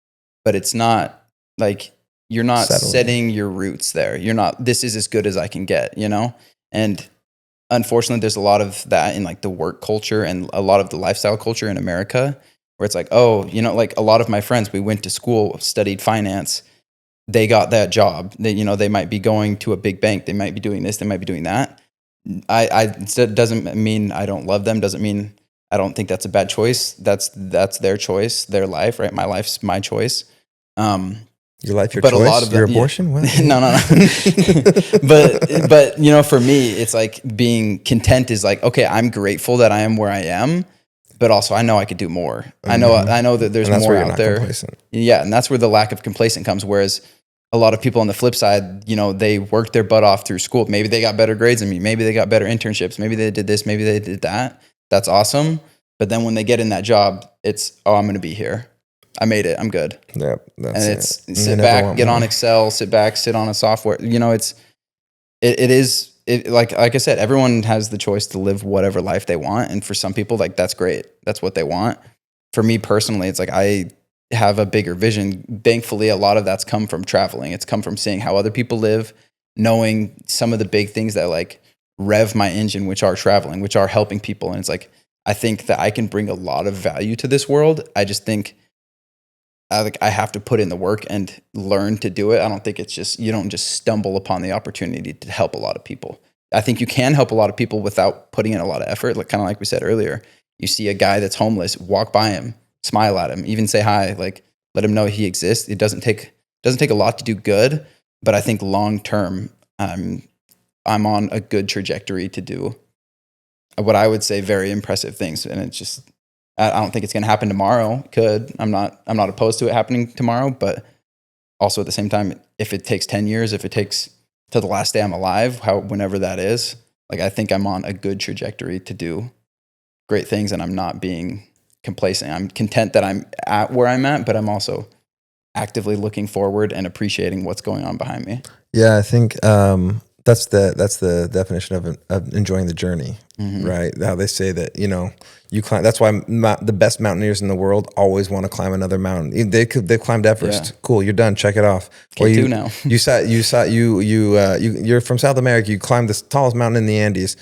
But it's not like you're not setting your roots there. You're not, this is as good as I can get, you know? And unfortunately, there's a lot of that in like the work culture and a lot of the lifestyle culture in America where it's like, oh, like a lot of my friends, we went to school, studied finance. They got that job. They might be going to a big bank. They might be doing this. They might be doing that. It doesn't mean I don't love them. Doesn't mean I don't think that's a bad choice. That's their choice, their life, right? My life's my choice. Your life, your choice, a lot of your abortion? What? No. But for me, it's like being content is like, okay, I'm grateful that I am where I am, but also I know I could do more. Mm-hmm. I know that there's more out there. Complacent. Yeah, and that's where the lack of complacent comes. Whereas a lot of people on the flip side, they worked their butt off through school. Maybe they got better grades than me. Maybe they got better internships. Maybe they did this. Maybe they did that. That's awesome. But then when they get in that job, it's, oh, I'm going to be here. I made it. I'm good. Yeah, and it's sit back, get on Excel, sit on a software. It is like I said, everyone has the choice to live whatever life they want, and for some people, like that's great. That's what they want. For me personally, it's like I have a bigger vision. Thankfully, a lot of that's come from traveling. It's come from seeing how other people live, knowing some of the big things that like rev my engine, which are traveling, which are helping people. And it's like I think that I can bring a lot of value to this world. I just think I have to put in the work and learn to do it. I don't think it's just, you don't just stumble upon the opportunity to help a lot of people. I think you can help a lot of people without putting in a lot of effort. Like kind of like we said earlier, you see a guy that's homeless, walk by him, smile at him, even say hi, like let him know he exists. It doesn't take a lot to do good, but I think long term, I'm on a good trajectory to do what I would say very impressive things. And it's just, I don't think it's going to happen tomorrow. It could. I'm not opposed to it happening tomorrow, but also at the same time, if it takes 10 years, if it takes to the last day I'm alive, whenever that is, like I think I'm on a good trajectory to do great things, and I'm not being complacent. I'm content that I'm at where I'm at, but I'm also actively looking forward and appreciating what's going on behind me. Yeah, I think that's the definition of enjoying the journey, mm-hmm. right? How they say that, you climb. That's why the best mountaineers in the world always want to climb another mountain. They've climbed Everest. Yeah. Cool, you're done. Check it off. K2 now. You're from South America. You climbed the tallest mountain in the Andes,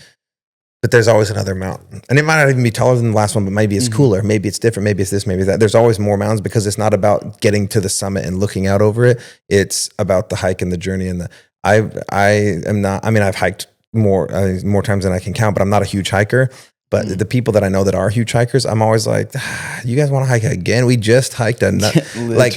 but there's always another mountain, and it might not even be taller than the last one, but maybe it's mm-hmm. cooler. Maybe it's different. Maybe it's this. Maybe that. There's always more mountains because it's not about getting to the summit and looking out over it. It's about the hike and the journey and the. I am not. I mean, I've hiked more times than I can count, but I'm not a huge hiker. But the people that I know that are huge hikers, I'm always like, you guys want to hike again? We just hiked Literally. Like,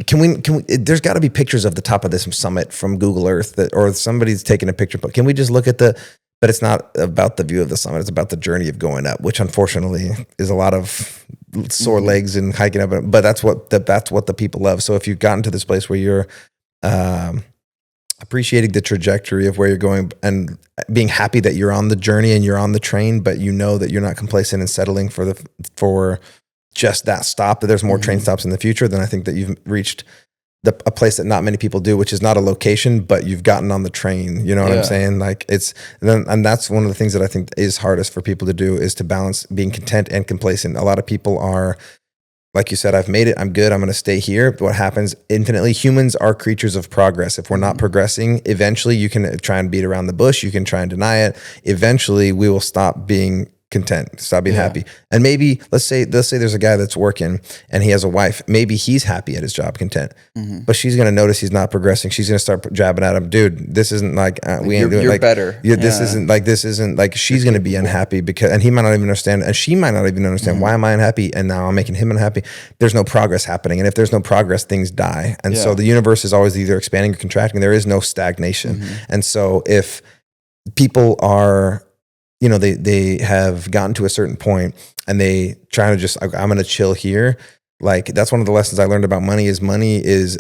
can we? There's got to be pictures of the top of this summit from Google Earth or somebody's taking a picture. But can we just look at but it's not about the view of the summit. It's about the journey of going up, which unfortunately is a lot of sore legs and hiking up. But that's what the people love. So if you've gotten to this place where you're appreciating the trajectory of where you're going and being happy that you're on the journey and you're on the train, but you know that you're not complacent and settling for just that stop, that there's more train stops in the future. Then I think that you've reached a place that not many people do, which is not a location, but you've gotten on the train. You know what I'm saying? Like and that's one of the things that I think is hardest for people to do, is to balance being content and complacent. A lot of people are, like you said, I've made it, I'm good, I'm going to stay here. But what happens infinitely, humans are creatures of progress. If we're not progressing, eventually you can try and beat around the bush, you can try and deny it. Eventually we will stop being content, stop being happy. And maybe let's say there's a guy that's working and he has a wife. Maybe he's happy at his job, content, but she's going to notice he's not progressing. She's going to start jabbing at him. Dude, this isn't like, we ain't doing you're like better. This isn't like, she's going to be unhappy because, and he might not even understand, and she might not even understand why am I unhappy. And now I'm making him unhappy. There's no progress happening. And if there's no progress, things die. And so the universe is always either expanding or contracting. There is no stagnation. And so if people are, you know, they have gotten to a certain point and they try to just, I'm going to chill here. Like, that's one of the lessons I learned about money is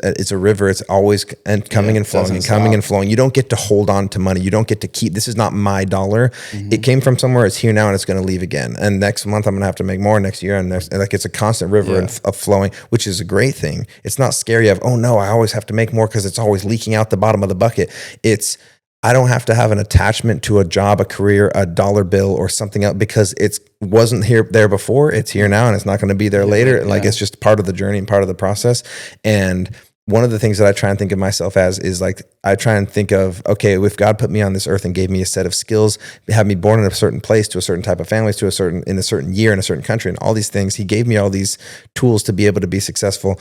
it's a river. It's always coming and flowing and coming and flowing. You don't get to hold on to money. You don't get to keep, this is not my dollar. It came from somewhere. It's here now and it's going to leave again. And next month I'm going to have to make more, next year. And like, it's a constant river of flowing, which is a great thing. It's not scary of, oh no, I always have to make more because it's always leaking out the bottom of the bucket. I don't have to have an attachment to a job, a career, a dollar bill, or something else because it wasn't there before. It's here now, and it's not going to be there later. Like, it's just part of the journey and part of the process. And one of the things that I try and think of myself as is like, I try and think of, okay, if God put me on this earth and gave me a set of skills, have me born in a certain place, to a certain type of families, in a certain year, in a certain country, and all these things, he gave me all these tools to be able to be successful.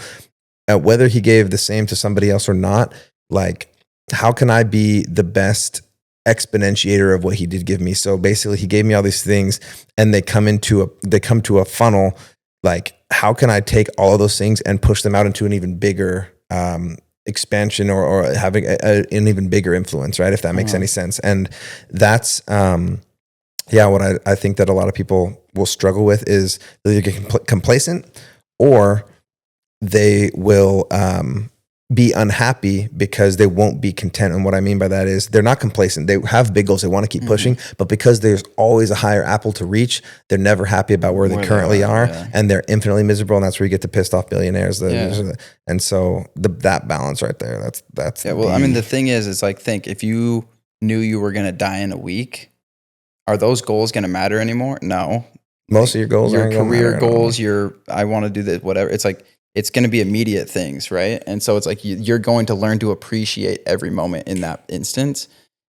Whether he gave the same to somebody else or not, like, how can I be the best exponentiator of what he did give me? So basically he gave me all these things and they come to a funnel. Like, how can I take all of those things and push them out into an even bigger expansion or having an even bigger influence, right? If that makes any sense. And that's, what I think that a lot of people will struggle with is they get complacent, or they will, be unhappy because they won't be content. And what I mean by that is they're not complacent. They have big goals. They want to keep pushing, but because there's always a higher apple to reach, they're never happy about where they currently are. And they're infinitely miserable. And that's where you get the pissed off billionaires. And so that balance right there, that's. Yeah. Well, I mean, the thing is, it's like, think if you knew you were going to die in a week, are those goals going to matter anymore? No. Most of your goals, your career goals, I want to do this, whatever. It's like, it's going to be immediate things, right? And so it's like you're going to learn to appreciate every moment in that instance.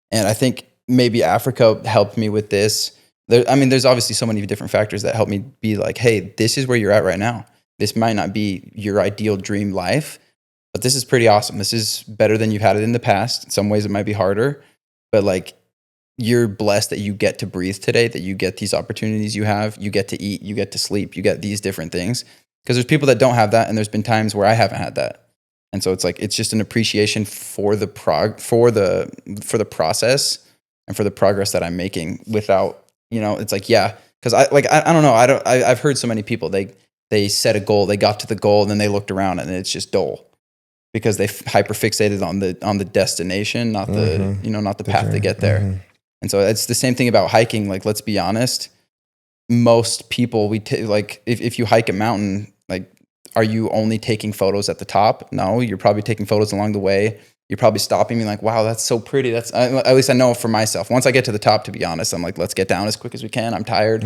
And I think maybe Africa helped me with this. There's obviously so many different factors that help me be like, hey, this is where you're at right now. This might not be your ideal dream life, but this is pretty awesome. This is better than you've had it in the past. In some ways it might be harder, but like, you're blessed that you get to breathe today, that you get these opportunities you have, you get to eat, you get to sleep, you get these different things. Because there's people that don't have that, and there's been times where I haven't had that, and so it's like it's just an appreciation for the process and for the progress that I'm making. Without, it's like, because I don't know, I've heard so many people they set a goal, they got to the goal, and then they looked around and it's just dull because they hyper fixated on the destination, not the not the path to get there. And so it's the same thing about hiking. Like, let's be honest. Most people like if you hike a mountain, like, are you only taking photos at the top? No, you're probably taking photos along the way. You're probably stopping me like, wow, that's so pretty. That's at least I know for myself. Once I get to the top, to be honest, I'm like, let's get down as quick as we can. I'm tired,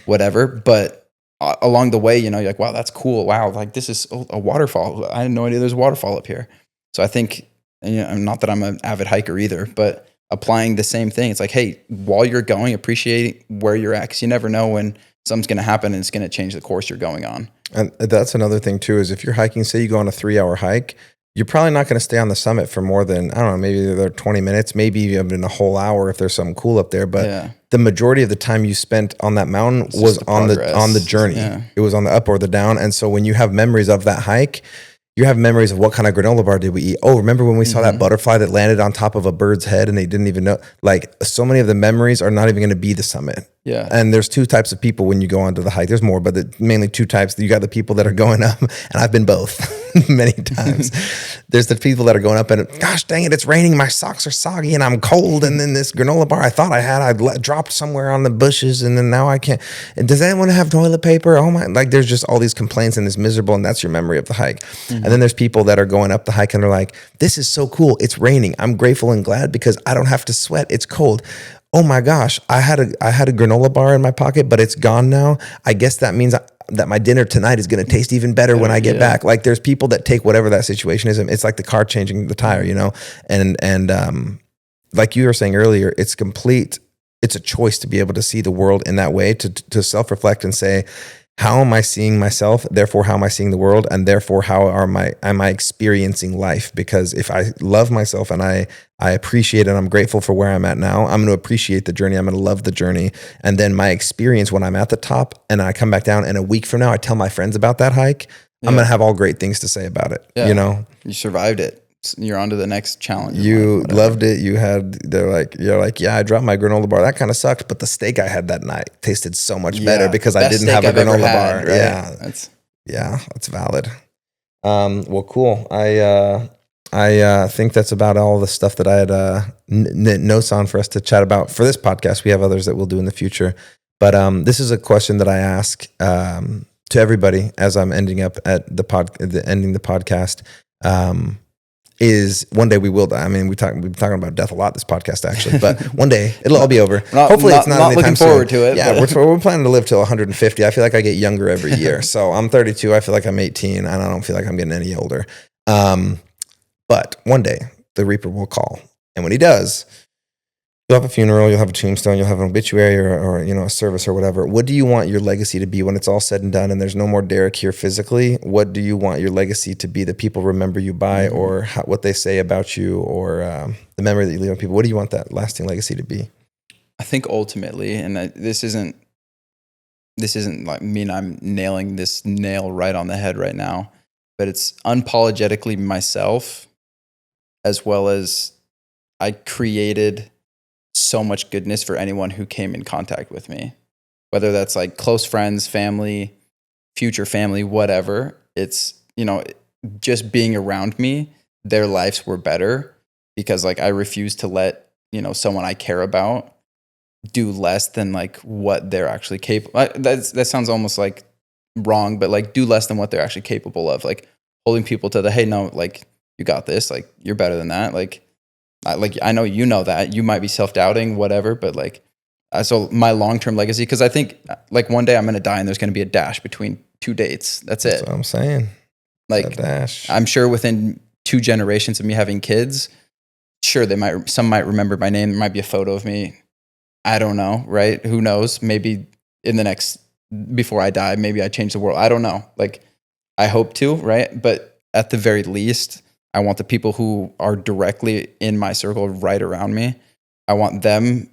whatever. But along the way, you're like, wow, that's cool. Wow, like this is a waterfall. I had no idea there's a waterfall up here. So I think, not that I'm an avid hiker either, but applying the same thing. It's like, hey, while you're going, appreciate where you're at, because you never know when something's going to happen and it's going to change the course you're going on. And that's another thing too, is if you're hiking, say you go on a 3-hour hike, you're probably not going to stay on the summit for more than, I don't know, maybe they're 20 minutes, maybe even a whole hour if there's something cool up there. But the majority of the time you spent on that mountain was on the journey. Yeah. It was on the up or the down. And so when you have memories of that hike, you have memories of what kind of granola bar did we eat? Oh, remember when we saw that butterfly that landed on top of a bird's head and they didn't even know? Like, so many of the memories are not even going to be the summit. Yeah. And there's two types of people when you go onto the hike. There's more, but mainly two types. You got the people that are going up, and I've been both many times. There's the people that are going up and, gosh dang it, it's raining. My socks are soggy and I'm cold. And then this granola bar I thought I dropped somewhere on the bushes, and then now I can't. And does anyone have toilet paper? Oh my! Like there's just all these complaints and this miserable, and that's your memory of the hike. And then there's people that are going up the hike and they're like, this is so cool. It's raining. I'm grateful and glad because I don't have to sweat. It's cold. Oh my gosh, I had a granola bar in my pocket, but it's gone now. I guess that means that my dinner tonight is going to taste even better when I get back. Like there's people that take whatever that situation is. It's like the car changing the tire, you know? And like you were saying earlier, it's a choice to be able to see the world in that way, to self-reflect and say, how am I seeing myself? Therefore, how am I seeing the world? And therefore, how am I experiencing life? Because if I love myself and I appreciate it, I'm grateful for where I'm at now, I'm going to appreciate the journey. I'm going to love the journey. And then my experience when I'm at the top and I come back down, and a week from now, I tell my friends about that hike, I'm going to have all great things to say about it. You know, you survived it. You're on to the next challenge. You loved it. You're like, yeah, I dropped my granola bar. That kind of sucked, but the steak I had that night tasted so much better because I didn't have a granola bar. Right? Yeah, that's valid. Well, cool. I think that's about all the stuff that I had notes on for us to chat about for this podcast. We have others that we'll do in the future, but this is a question that I ask to everybody as I'm ending up at ending the podcast. Is one day we will die. I mean, we've been talking about death a lot this podcast actually, but one day it'll all be over. Hopefully it's not anytime looking forward to it. Yeah, we're planning to live till 150. I feel like I get younger every year. So I'm 32. I feel like I'm 18, and I don't feel like I'm getting any older. But one day the Reaper will call, and when he does, you'll have a funeral, you'll have a tombstone, you'll have an obituary or a service or whatever. What do you want your legacy to be when it's all said and done and there's no more Derek here physically? What do you want your legacy to be that people remember you by, or what they say about you, or the memory that you leave on people? What do you want that lasting legacy to be? I think ultimately, and this isn't like I'm nailing this nail right on the head right now, but it's unapologetically myself, as well as I created so much goodness for anyone who came in contact with me, whether that's like close friends, family, future family, whatever. It's, just being around me, their lives were better because like I refuse to let, someone I care about do less than like what they're actually capable. That sounds almost like wrong, but like do less than what they're actually capable of. Like holding people to hey, no, like you got this, like you're better than that. Like I know that you might be self-doubting, whatever, but like, so my long-term legacy, because I think like one day I'm going to die and there's going to be a dash between two dates. That's it. That's what I'm saying. Like, dash. I'm sure within 2 generations of me having kids, sure, some might remember my name. There might be a photo of me. I don't know, right? Who knows? Maybe before I die, maybe I change the world. I don't know. Like, I hope to, right? But at the very least, I want the people who are directly in my circle right around me, I want them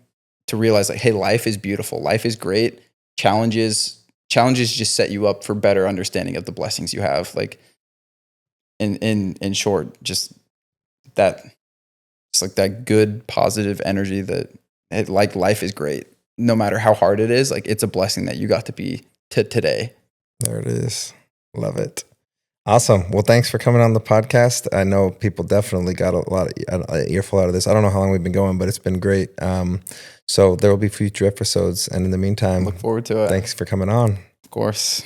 to realize like, hey, life is beautiful. Life is great. Challenges just set you up for better understanding of the blessings you have. Like in short, just that, it's like that good, positive energy that like life is great. No matter how hard it is, like it's a blessing that you got to be today. There it is. Love it. Awesome. Well, thanks for coming on the podcast. I know people definitely got a lot of earful out of this. I don't know how long we've been going, but it's been great. So there will be future episodes. And in the meantime, Look forward to it. Thanks for coming on. Of course.